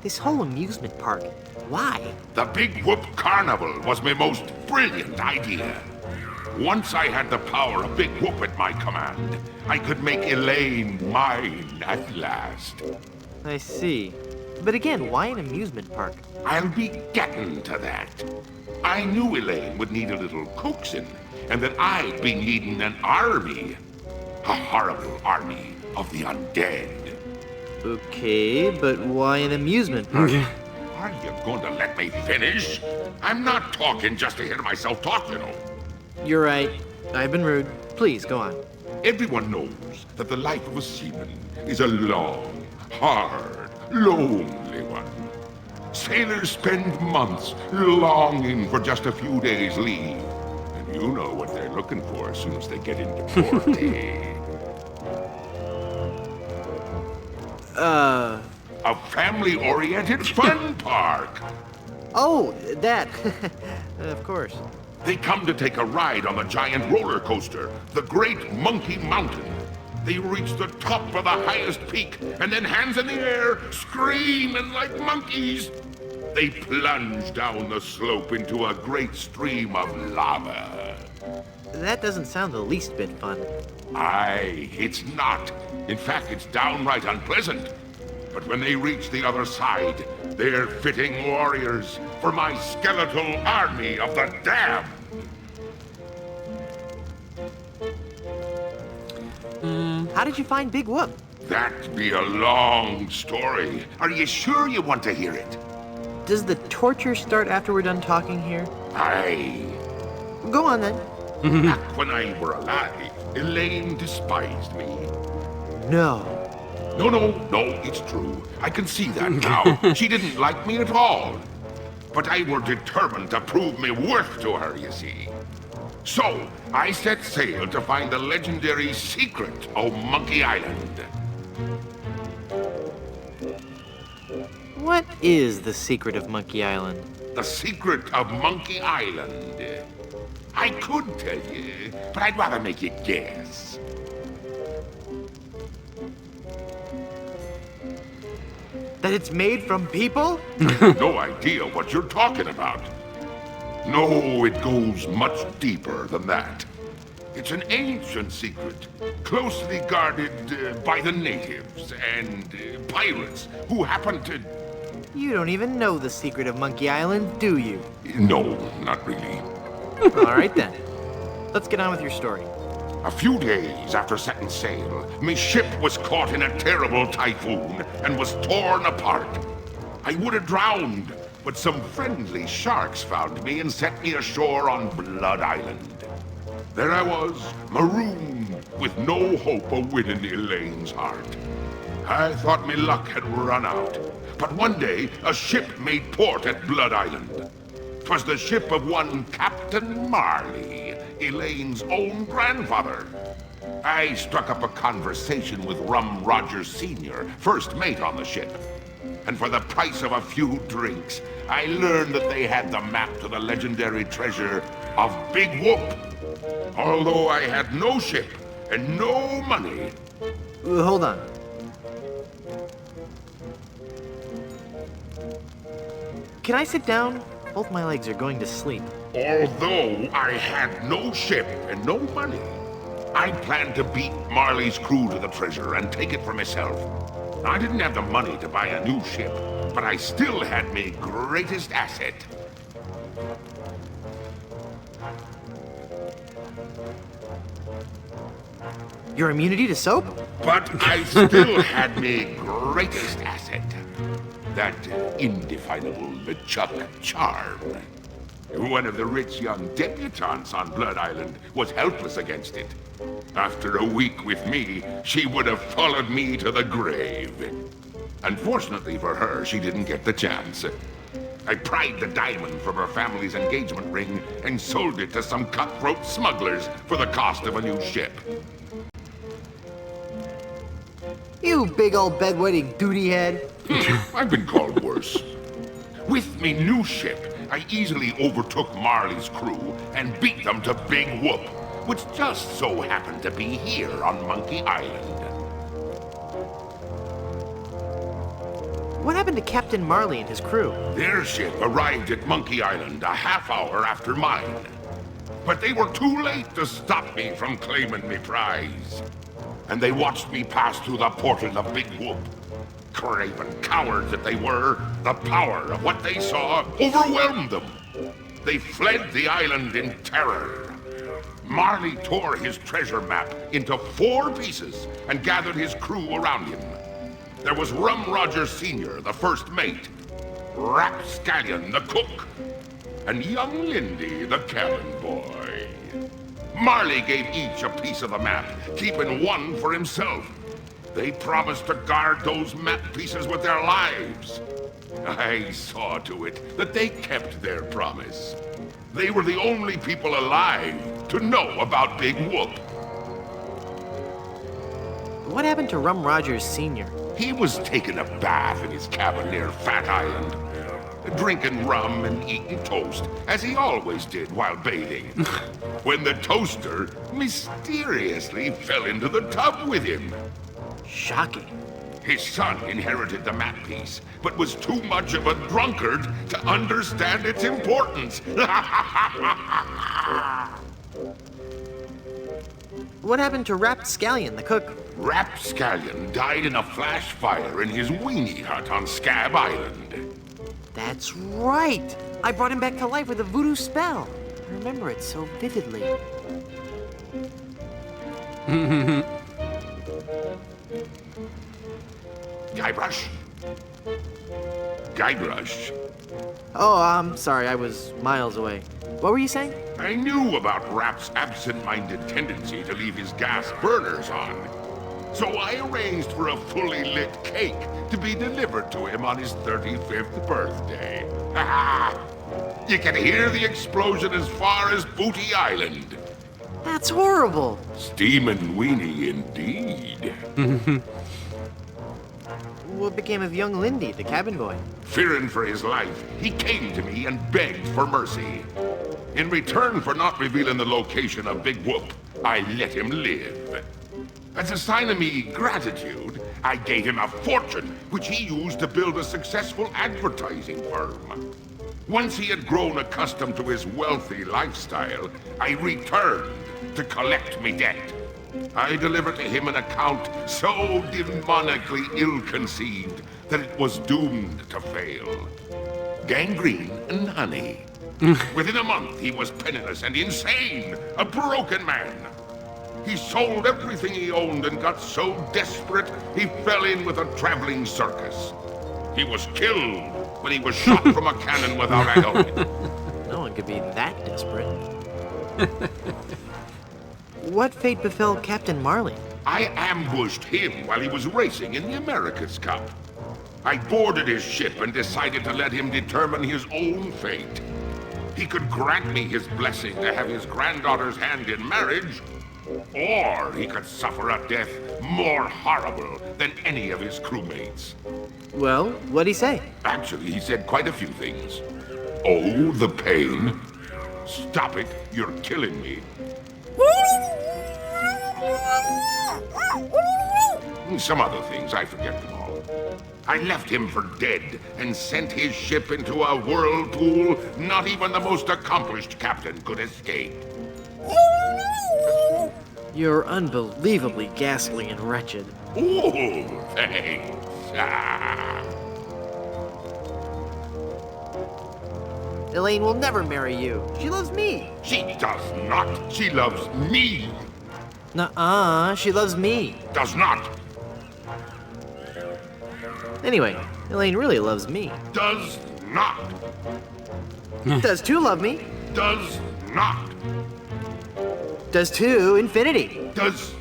This whole amusement park, why? The Big Whoop Carnival was my most brilliant idea. Once I had the power of Big Whoop at my command, I could make Elaine mine at last. I see. But again, why an amusement park? I'll be getting to that. I knew Elaine would need a little coaxing, and that I'd be needing an army. A horrible army of the undead. Okay, but why an amusement park? Are you going to let me finish? I'm not talking just to hear myself talk, you know. You're right. I've been rude. Please, go on. Everyone knows that the life of a seaman is a long, hard, lonely one. Sailors spend months longing for just a few days' leave. And you know what they're looking for as soon as they get into port, eh? A family-oriented fun park! Oh, that. Of course. They come to take a ride on the giant roller coaster, the Great Monkey Mountain. They reach the top of the highest peak, and then hands in the air, screaming like monkeys. They plunge down the slope into a great stream of lava. That doesn't sound the least bit fun. Aye, it's not. In fact, it's downright unpleasant. But when they reach the other side, they're fitting warriors for my skeletal army of the damned. How did you find Big Whoop? That'd be a long story. Are you sure you want to hear it? Does the torture start after we're done talking here? Aye. Go on then. Back when I were alive, Elaine despised me. No. No, it's true. I can see that now. She didn't like me at all. But I were determined to prove me worth to her, you see. So, I set sail to find the legendary secret of Monkey Island. What is the secret of Monkey Island? The secret of Monkey Island. I could tell you, but I'd rather make you guess. That it's made from people? No idea what you're talking about. No, it goes much deeper than that. It's an ancient secret, closely guarded by the natives and pirates who happen to... You don't even know the secret of Monkey Island, do you? No, not really. All right then. Let's get on with your story. A few days after setting sail, my ship was caught in a terrible typhoon and was torn apart. I would have drowned, but some friendly sharks found me and set me ashore on Blood Island. There I was, marooned, with no hope of winning Elaine's heart. I thought my luck had run out, but one day a ship made port at Blood Island. 'Twas the ship of one Captain Marley, Elaine's own grandfather. I struck up a conversation with Rum Rogers Sr., first mate on the ship. And for the price of a few drinks, I learned that they had the map to the legendary treasure of Big Whoop. Although I had no ship and no money. Hold on. Can I sit down? Both my legs are going to sleep. Although I had no ship and no money, I planned to beat Marley's crew to the treasure and take it for myself. I didn't have the money to buy a new ship, but I still had my greatest asset. Your immunity to soap? But I still had my greatest asset. That indefinable LeChuck charm. One of the rich young debutantes on Blood Island was helpless against it. After a week with me, she would have followed me to the grave. Unfortunately for her, she didn't get the chance. I pried the diamond from her family's engagement ring and sold it to some cutthroat smugglers for the cost of a new ship. You big old bedwetting duty head. I've been called worse. With me new ship, I easily overtook Marley's crew and beat them to Big Whoop, which just so happened to be here on Monkey Island. What happened to Captain Marley and his crew? Their ship arrived at Monkey Island a half hour after mine. But they were too late to stop me from claiming me prize. And they watched me pass through the portal of Big Whoop. Craven cowards that they were, the power of what they saw overwhelmed them. They fled the island in terror. Marley tore his treasure map into 4 pieces and gathered his crew around him. There was Rum Roger Sr., the first mate, Rapscallion, the cook, and young Lindy, the cabin boy. Marley gave each a piece of the map, keeping one for himself. They promised to guard those map pieces with their lives. I saw to it that they kept their promise. They were the only people alive to know about Big Whoop. What happened to Rum Rogers Sr.? He was taking a bath in his cabin near Fat Island, drinking rum and eating toast, as he always did while bathing, when the toaster mysteriously fell into the tub with him. Shocking. His son inherited the map piece, but was too much of a drunkard to understand its importance. What happened to Rapscallion, the cook? Rapscallion died in a flash fire in his weenie hut on Scab Island. That's right! I brought him back to life with a voodoo spell. I remember it so vividly. Guybrush? Guybrush? Oh, I'm sorry, I was miles away. What were you saying? I knew about Rap's absent-minded tendency to leave his gas burners on. So I arranged for a fully lit cake to be delivered to him on his 35th birthday. You can hear the explosion as far as Booty Island. That's horrible. Steamin' weenie indeed. What became of young Lindy, the cabin boy? Fearing for his life, he came to me and begged for mercy. In return for not revealing the location of Big Whoop, I let him live. As a sign of me gratitude, I gave him a fortune, which he used to build a successful advertising firm. Once he had grown accustomed to his wealthy lifestyle, I returned to collect me debt. I delivered to him an account so demonically ill-conceived that it was doomed to fail. Gangrene and honey. Within a month, he was penniless and insane, a broken man. He sold everything he owned and got so desperate, he fell in with a traveling circus. He was killed when he was shot from a cannon without a helmet. No one could be that desperate. What fate befell Captain Marley? I ambushed him while he was racing in the America's Cup. I boarded his ship and decided to let him determine his own fate. He could grant me his blessing to have his granddaughter's hand in marriage, or he could suffer a death more horrible than any of his crewmates. Well, what'd he say? Actually, he said quite a few things. Oh, the pain. Stop it, you're killing me. Some other things, I forget them all. I left him for dead and sent his ship into a whirlpool not even the most accomplished captain could escape. You're unbelievably ghastly and wretched. Oh, thanks. Elaine will never marry you. She loves me. She does not. She loves me. Nuh-uh, she loves me. Does not. Anyway, Elaine really loves me. Does not. Does too love me. Does not. Does too, infinity. Does...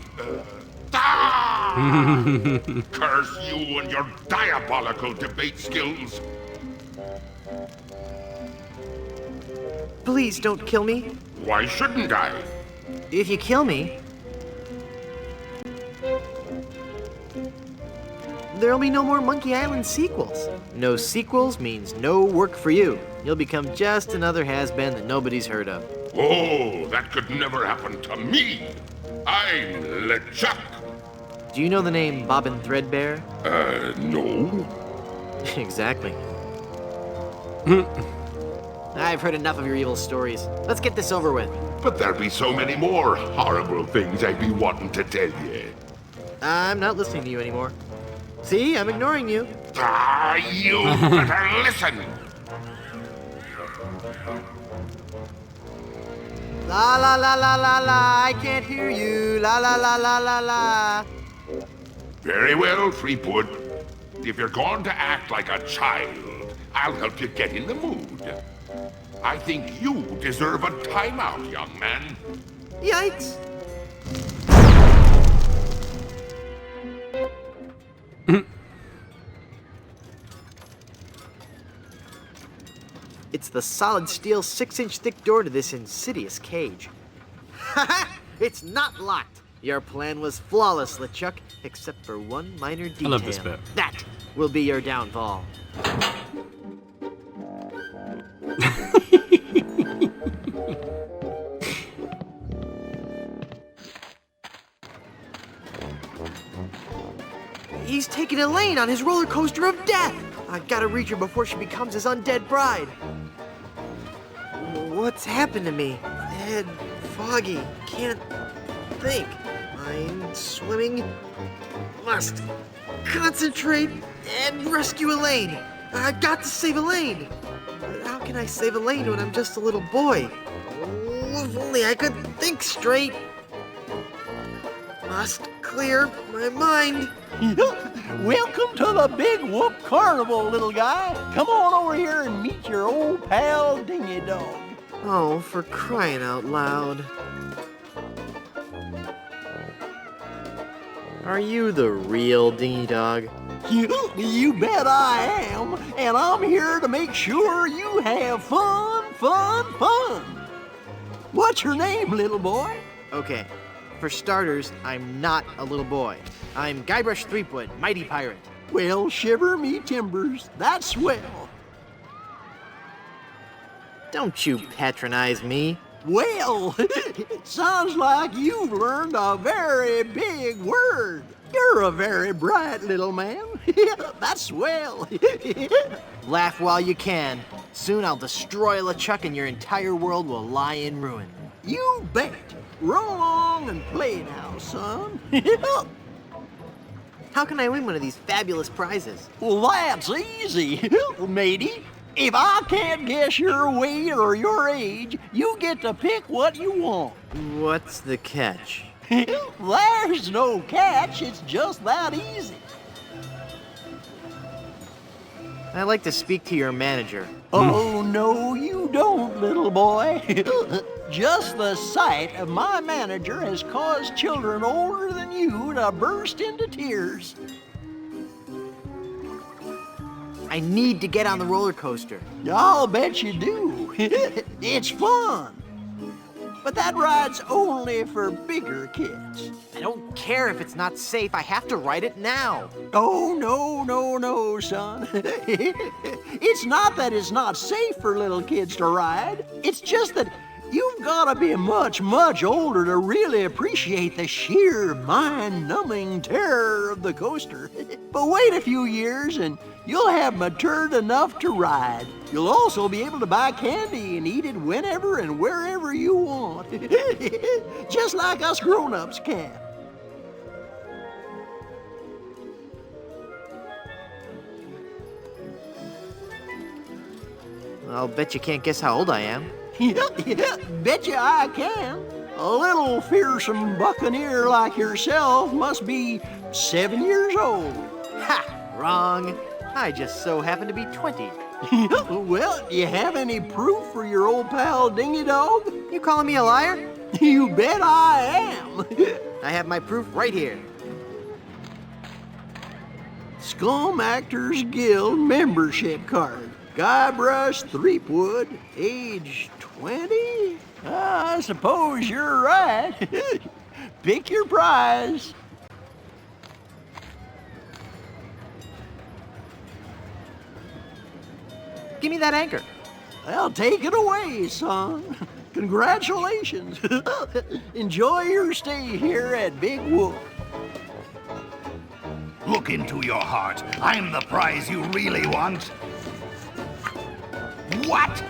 Curse you and your diabolical debate skills. Please don't kill me. Why shouldn't I? If you kill me, there'll be no more Monkey Island sequels. No sequels means no work for you. You'll become just another has-been that nobody's heard of. Oh, that could never happen to me. I'm LeChuck. Do you know the name Bobbin Threadbare? No. Exactly. I've heard enough of your evil stories. Let's get this over with. But there'll be so many more horrible things I'd be wanting to tell you. I'm not listening to you anymore. See, I'm ignoring you. You better listen. La la la la la la, I can't hear you. La la la la la la. Very well, Threepwood. If you're going to act like a child, I'll help you get in the mood. I think you deserve a timeout, young man. Yikes. It's the solid steel 6-inch thick door to this insidious cage. It's not locked. Your plan was flawless, LeChuck, except for one minor detail. I love this bit. That will be your downfall. He's taking Elaine on his roller coaster of death. I gotta reach her before she becomes his undead bride. What's happened to me? Head foggy. Can't think. I'm swimming. Must concentrate and rescue Elaine. I've got to save Elaine. But how can I save Elaine when I'm just a little boy? Oh, if only I could think straight. Must clear my mind. Welcome to the Big Whoop Carnival, little guy. Come on over here and meet your old pal, Dingy Dog. Oh, for crying out loud. Are you the real Dingy Dog? You bet I am, and I'm here to make sure you have fun. What's your name, little boy? Okay, for starters, I'm not a little boy. I'm Guybrush Threepwood, mighty pirate. Well, shiver me timbers, that's swell. Don't you patronize me. Well, it sounds like you've learned a very big word. You're a very bright little man. That's swell. Laugh while you can. Soon I'll destroy LeChuck and your entire world will lie in ruin. You bet. Run along and play now, son. How can I win one of these fabulous prizes? Well, that's easy, matey. If I can't guess your weight or your age, you get to pick what you want. What's the catch? There's no catch, it's just that easy. I'd like to speak to your manager. Oh, no, you don't, little boy. Just the sight of my manager has caused children older than you to burst into tears. I need to get on the roller coaster. I'll bet you do. It's fun. But that ride's only for bigger kids. I don't care if it's not safe. I have to ride it now. Oh, no, son. It's not that it's not safe for little kids to ride. It's just that You've got to be much, much older to really appreciate the sheer mind-numbing terror of the coaster. But wait a few years and you'll have matured enough to ride. You'll also be able to buy candy and eat it whenever and wherever you want. Just like us grown-ups can. I'll bet you can't guess how old I am. Bet you I can. A little fearsome buccaneer like yourself must be 7 years old. Ha! Wrong. I just so happen to be 20. Well, do you have any proof for your old pal Dingy Dog? You calling me a liar? You bet I am. I have my proof right here. Scum Actors Guild membership card. Guybrush, Threepwood, age 20? I suppose you're right. Pick your prize. Give me that anchor. Well, take it away, son. Congratulations. Enjoy your stay here at Big Wolf. Look into your heart. I'm the prize you really want. What?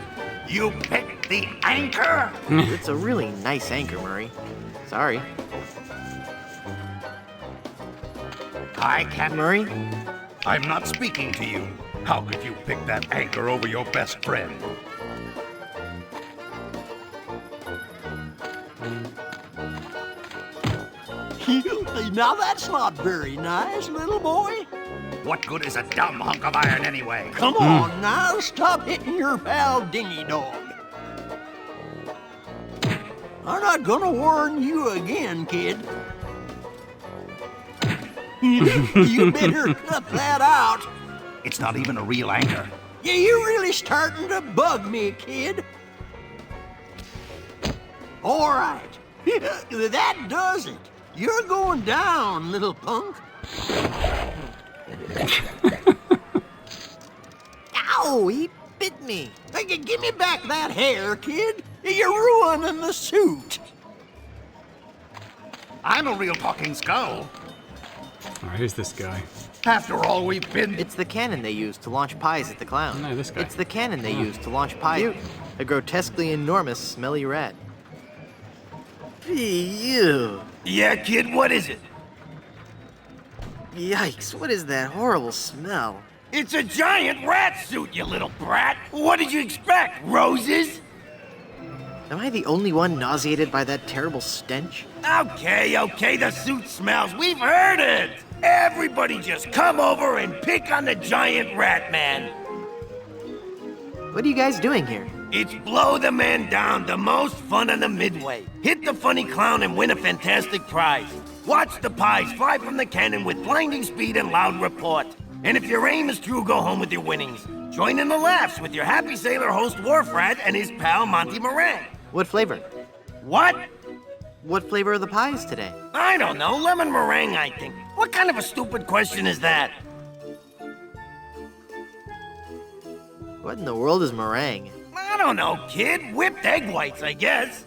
You picked the anchor? It's a really nice anchor, Murray. Sorry. I can't. Murray? I'm not speaking to you. How could you pick that anchor over your best friend? Now that's not very nice, little boy. What good is a dumb hunk of iron anyway? Come on now, stop hitting your pal Dingy Dog. I'm not gonna warn you again, kid. You better cut that out. It's not even a real anchor. Yeah, you're really starting to bug me, kid. All right, that does it. You're going down, little punk. Ow, he bit me. Hey, give me back that hair, kid. You're ruining the suit. I'm a real talking skull. Oh, who's this guy? After all we've been... It's the cannon they use to launch pies at the clown. No, this guy. It's the cannon they use to launch pies. A grotesquely enormous, smelly rat. Ew. Yeah, kid, what is it? Yikes, what is that horrible smell? It's a giant rat suit, you little brat. What did you expect, roses? Am I the only one nauseated by that terrible stench? Okay, the suit smells. We've heard it. Everybody just come over and pick on the giant rat man. What are you guys doing here? It's Blow the Man Down, the most fun on the Midway. Hit the funny clown and win a fantastic prize. Watch the pies fly from the cannon with blinding speed and loud report. And if your aim is true, go home with your winnings. Join in the laughs with your happy sailor host Wharf Rat and his pal Monty Meringue. What flavor? What? What flavor are the pies today? I don't know, lemon meringue, I think. What kind of a stupid question is that? What in the world is meringue? I don't know, kid. Whipped egg whites, I guess.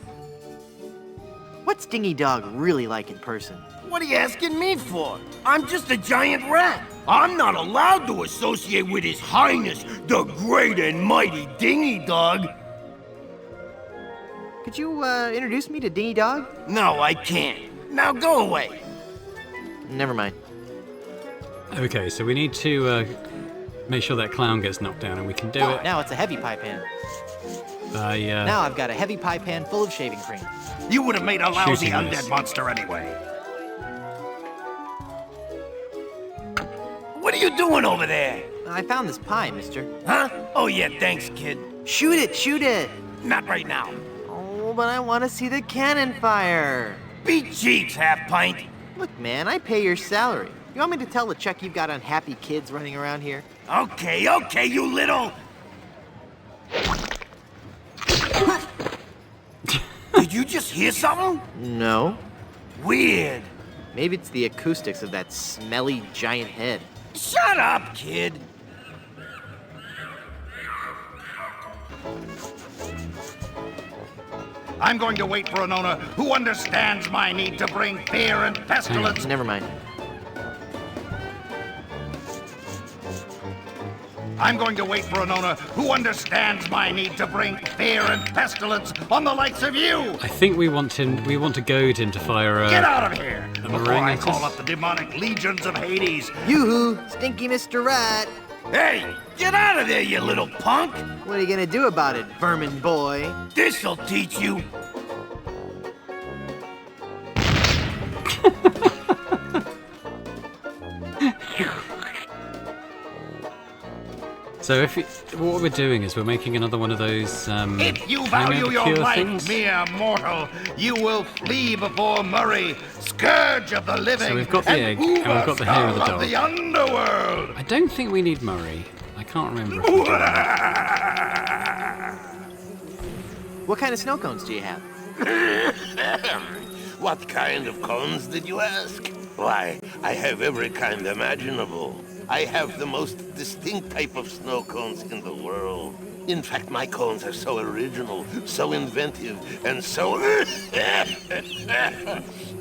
What's Dingy Dog really like in person? What are you asking me for? I'm just a giant rat. I'm not allowed to associate with His Highness, the great and mighty Dingy Dog. Could you, introduce me to Dingy Dog? No, I can't. Now go away. Never mind. Okay, so we need to make sure that clown gets knocked down, and we can do it. Now it's a heavy pie pan. Now I've got a heavy pie pan full of shaving cream. You would have made a lousy Shooting undead this. monster anyway. What are you doing over there? I found this pie, mister. Huh? Oh yeah, thanks, kid. Shoot it, shoot it! Not right now. Oh, but I want to see the cannon fire. Beat cheeks, half pint. Look, man, I pay your salary. You want me to tell LeChuck you've got unhappy kids running around here? Okay, you little... Did you just hear something? No. Weird. Maybe it's the acoustics of that smelly giant head. Shut up, kid. I'm going to wait for an owner who understands my need to bring fear and pestilence. Never mind. I'm going to wait for an owner who understands my need to bring fear and pestilence on the likes of you. I think we want to goad him to fire a... Get out of here a before meringue I at call us. up the demonic legions of Hades. Yoo-hoo, stinky Mr. Rat. Hey, get out of there, you little punk! What are you gonna do about it, vermin boy? This'll teach you. So what we're doing is we're making another one of those If you hangover value your cure life, things. mere mortal, you will flee before Murray, scourge of the living, So we've got the and egg, and we've got the hair of the Uber dog. the underworld. I don't think we need Murray. I can't remember if we do or not. What kind of snow cones do you have? What kind of cones did you ask? Why, I have every kind imaginable. I have the most distinct type of snow cones in the world. In fact, my cones are so original, so inventive, and so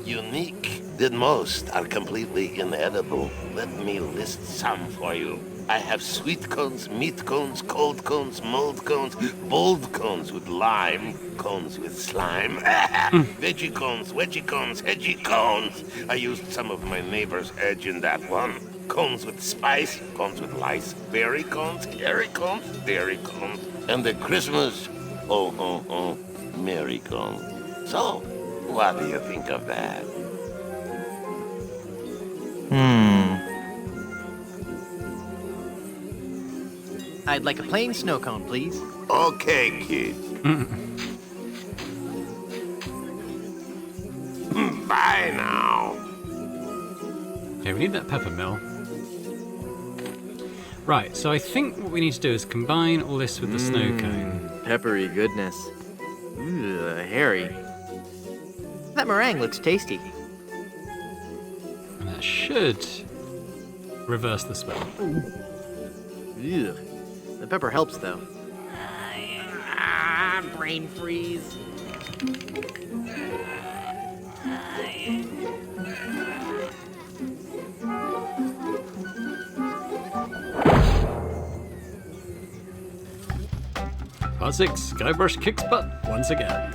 unique that most are completely inedible. Let me list some for you. I have sweet cones, meat cones, cold cones, mold cones, bold cones with lime, cones with slime, veggie cones, wedgie cones, edgy cones. I used some of my neighbor's edge in that one. Cones with spice, cones with lice, berry cones, dairy cones, and the Christmas, merry cones. So, what do you think of that? I'd like a plain snow cone, please. Okay, kid. Bye now. Okay, we need that peppermill. Right, so I think what we need to do is combine all this with the snow cone. Peppery goodness. Ooh, hairy. That meringue looks tasty. And that should reverse the spell. Ugh. The pepper helps, though. Brain freeze. Part 6, Guybrush kicks butt once again.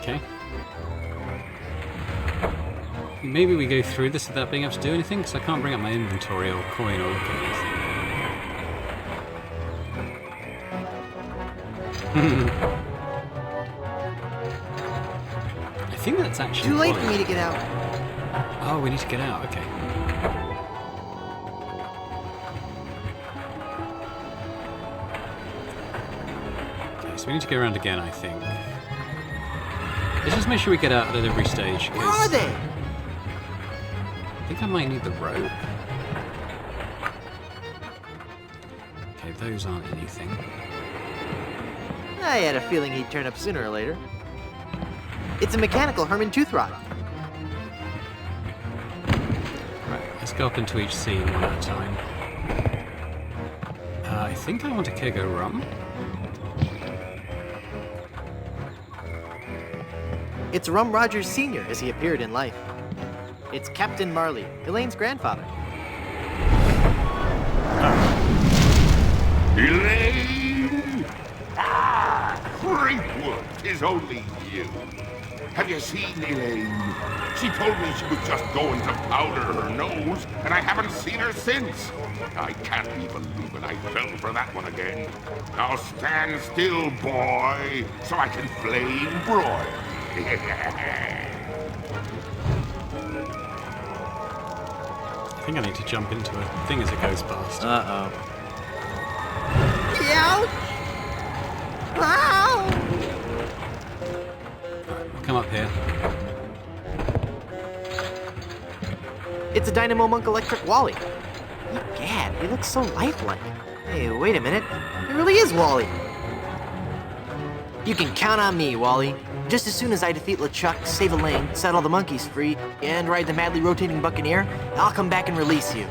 Okay. Maybe we go through this without being able to do anything, because I can't bring up my inventory or coin or look at anything. I think that's actually Too late for me to get out. Oh, we need to get out, okay. Okay, so we need to go around again, I think. Let's just make sure we get out at every stage. Where are they? I think I might need the rope. Okay, those aren't anything. I had a feeling he'd turn up sooner or later. It's a mechanical Herman tooth rod. Right, let's go up into each scene one at a time. I think I want a keg of rum. It's Rum Rogers Sr. as he appeared in life. It's Captain Marley, Elaine's grandfather. Elaine! Ah, Threepwood, 'tis only you. Have you seen Elaine? She told me she was just going to powder her nose, and I haven't seen her since. I can't even believe it. I fell for that one again. Now stand still, boy, so I can flame broil. I think I need to jump into a thing as it goes past. Uh-oh. Ouch! Ow! I'll come up here. It's a Dynamo Monk Electric Wally. Gad, he looks so lifelike. Hey, wait a minute. It really is Wally. You can count on me, Wally. Just as soon as I defeat LeChuck, save Elaine, set all the monkeys free, and ride the madly rotating Buccaneer, I'll come back and release you.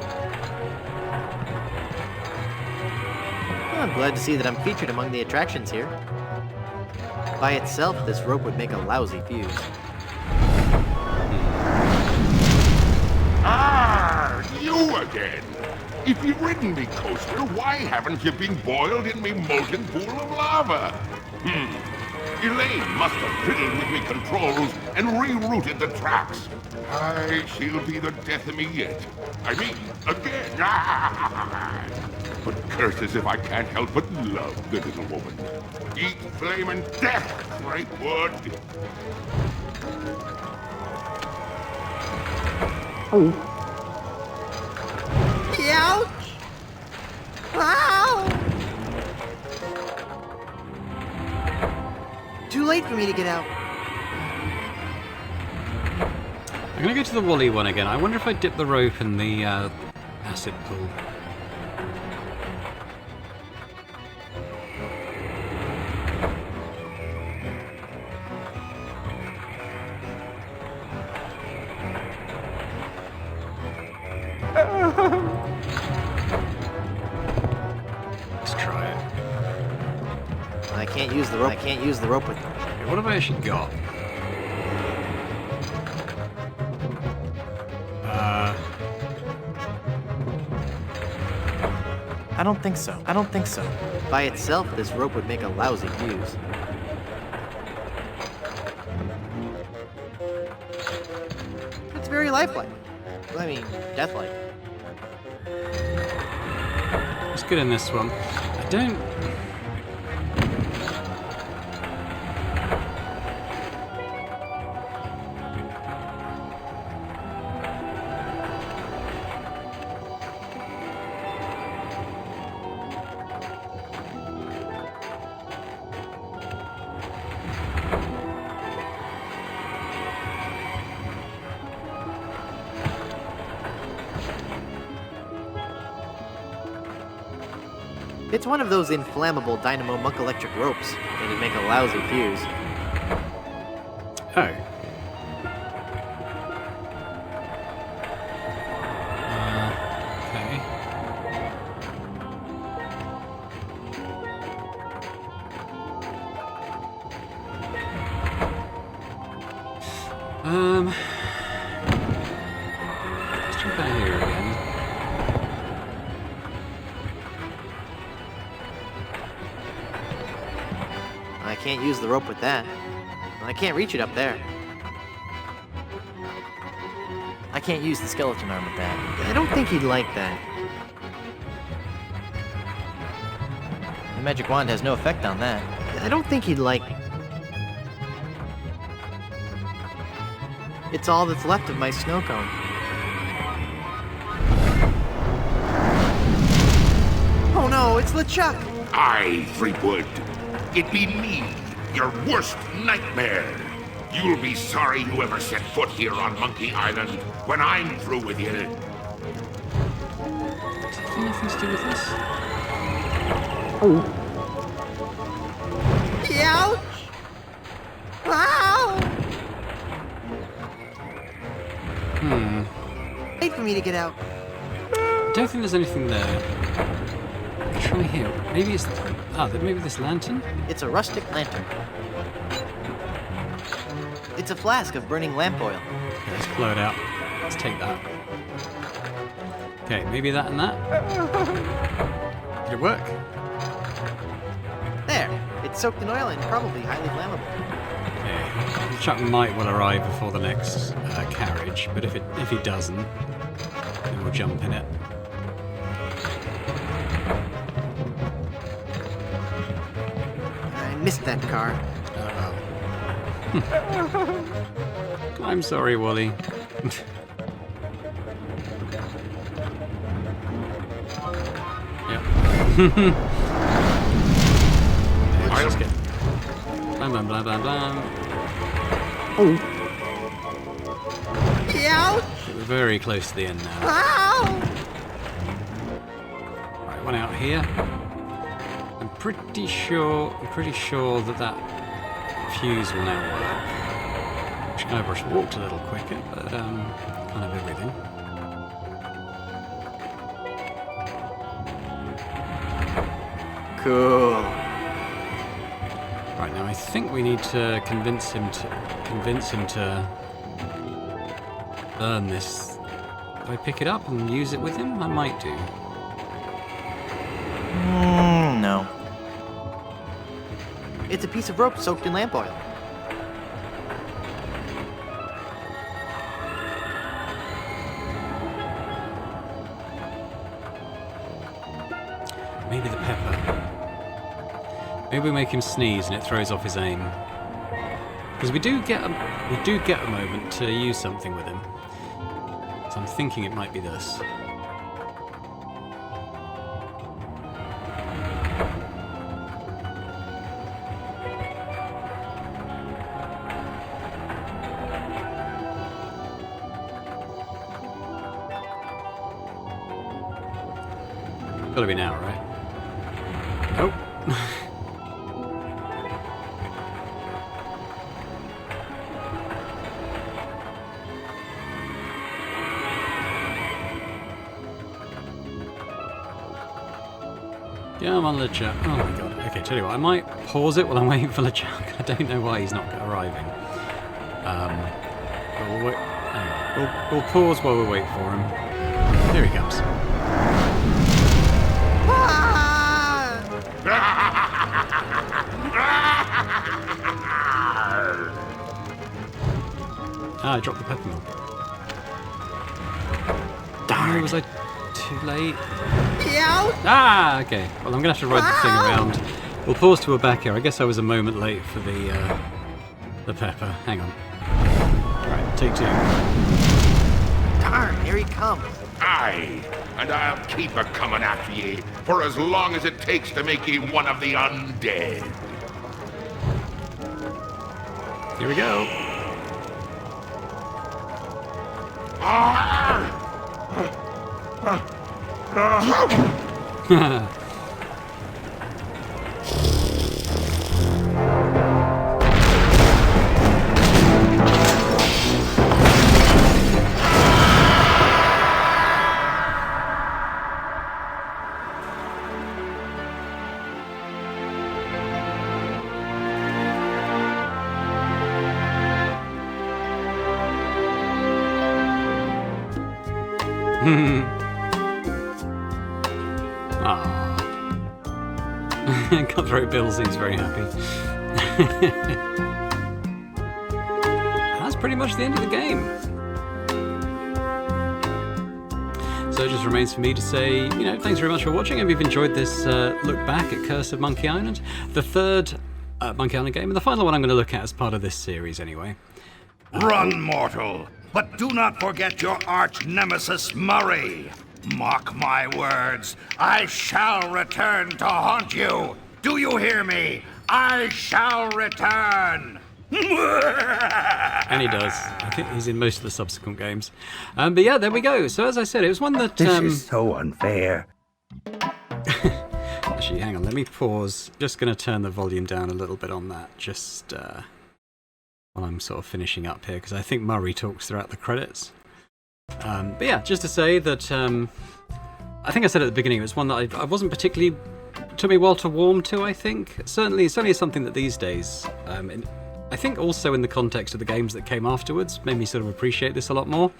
I'm glad to see that I'm featured among the attractions here. By itself, this rope would make a lousy fuse. Ah, you again! If you've ridden me coaster, why haven't you been boiled in me molten pool of lava? Elaine must have fiddled with me controls and rerouted the tracks. Aye, she'll be the death of me yet. I mean, again. But curses if I can't help but love the little woman. Eat flamin' death, Threepwood! Ouch! Ow! Too late for me to get out. I'm gonna go to the Wally one again. I wonder if I dip the rope in the acid pool. Let's try it. I can't use the rope. I can't use the rope with me. What have I actually got? I don't think so. I don't think so. By itself, this rope would make a lousy fuse. It's very lifelike. I mean, deathlike. It's good in this one. I don't... It's one of those inflammable dynamo monk electric ropes, and it'd make a lousy fuse. Oh. Okay. Let's jump out here again. I can't use the rope with that. I can't reach it up there. I can't use the skeleton arm with that. I don't think he'd like that. The magic wand has no effect on that. I don't think he'd like... It's all that's left of my snow cone. Oh no, it's LeChuck! Aye, Threepwood. It be me, your worst nightmare. You'll be sorry you ever set foot here on Monkey Island when I'm through with you. Does it have anything to do with this? Oh. Ouch! Ow! Wait for me to get out. I don't think there's anything there. Try here. Maybe it's... maybe this lantern? It's a rustic lantern. It's a flask of burning lamp oil. Okay, let's blow it out. Let's take that. Okay, maybe that and that? Did it work? There. It's soaked in oil and probably highly flammable. Okay. LeChuck might well arrive before the next carriage, but if he doesn't, then we'll jump in it. I missed that car. I'm sorry, Wally. Yep. Let's just get... Blam, blam, blam, blam, blam. Oh. Ouch! We're very close to the end now. Ow! Right, one out here. I'm pretty sure that fuse will now work. Which Guybrush walked a little quicker, but kind of everything. Cool. Right, now I think we need to convince him to burn this. If I pick it up and use it with him, I might do. No. It's a piece of rope soaked in lamp oil. Maybe the pepper. Maybe we make him sneeze and it throws off his aim. Because we do get a moment to use something with him. So I'm thinking it might be this. Gotta be now, right? Nope. Yeah, I'm on LeChuck. Oh my god. Okay, tell you what, I might pause it while I'm waiting for LeChuck. I don't know why he's not arriving. But we'll wait. We'll pause while we wait for him. Here he comes. Ah, I dropped the peppermint. Darn. Was I too late? Ah, okay. Well, I'm going to have to ride the thing around. We'll pause till we're back here. I guess I was a moment late for the pepper. Hang on. Right, take two. Darn, here he comes. Aye, and I'll keep a coming after ye for as long as it takes to make ye one of the undead. Here we go. Cutthroat Bill seems very happy. That's pretty much the end of the game. So it just remains for me to say, thanks very much for watching. If you've enjoyed this look back at Curse of Monkey Island, the third Monkey Island game, and the final one I'm going to look at as part of this series anyway. Run, mortal, but do not forget your arch nemesis Murray. Mark my words, I shall return to haunt you. Do you hear me? I shall return. And he does. I think he's in most of the subsequent games. But yeah, there we go. So as I said, it was one that... This is so unfair. Actually, hang on, let me pause. Just going to turn the volume down a little bit on that, just while I'm sort of finishing up here, because I think Murray talks throughout the credits. But yeah, just to say that I think I said at the beginning, it was one that I wasn't particularly... took me a while to warm to, I think. Certainly something that these days, I think also in the context of the games that came afterwards, made me sort of appreciate this a lot more.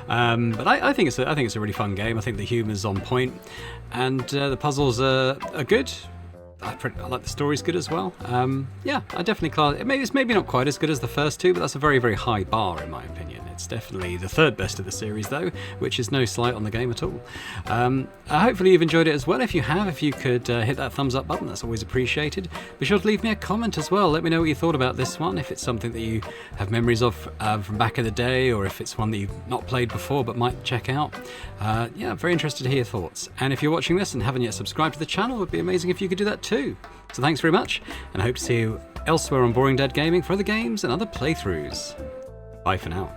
But I think it's a really fun game. I think the humour's on point, and the puzzles are good. I like the story's good as well. Yeah, I definitely class it. It's maybe not quite as good as the first two, but that's a very, very high bar in my opinion. It's definitely the third best of the series though, which is no slight on the game at all. Hopefully you've enjoyed it as well. If you have, if you could hit that thumbs up button, that's always appreciated. Be sure to leave me a comment as well. Let me know what you thought about this one, if it's something that you have memories of from back in the day, or if it's one that you've not played before but might check out. Yeah, very interested to hear your thoughts. And if you're watching this and haven't yet subscribed to the channel, it would be amazing if you could do that too. So thanks very much, and I hope to see you elsewhere on Boring Dad Gaming for other games and other playthroughs. Bye for now.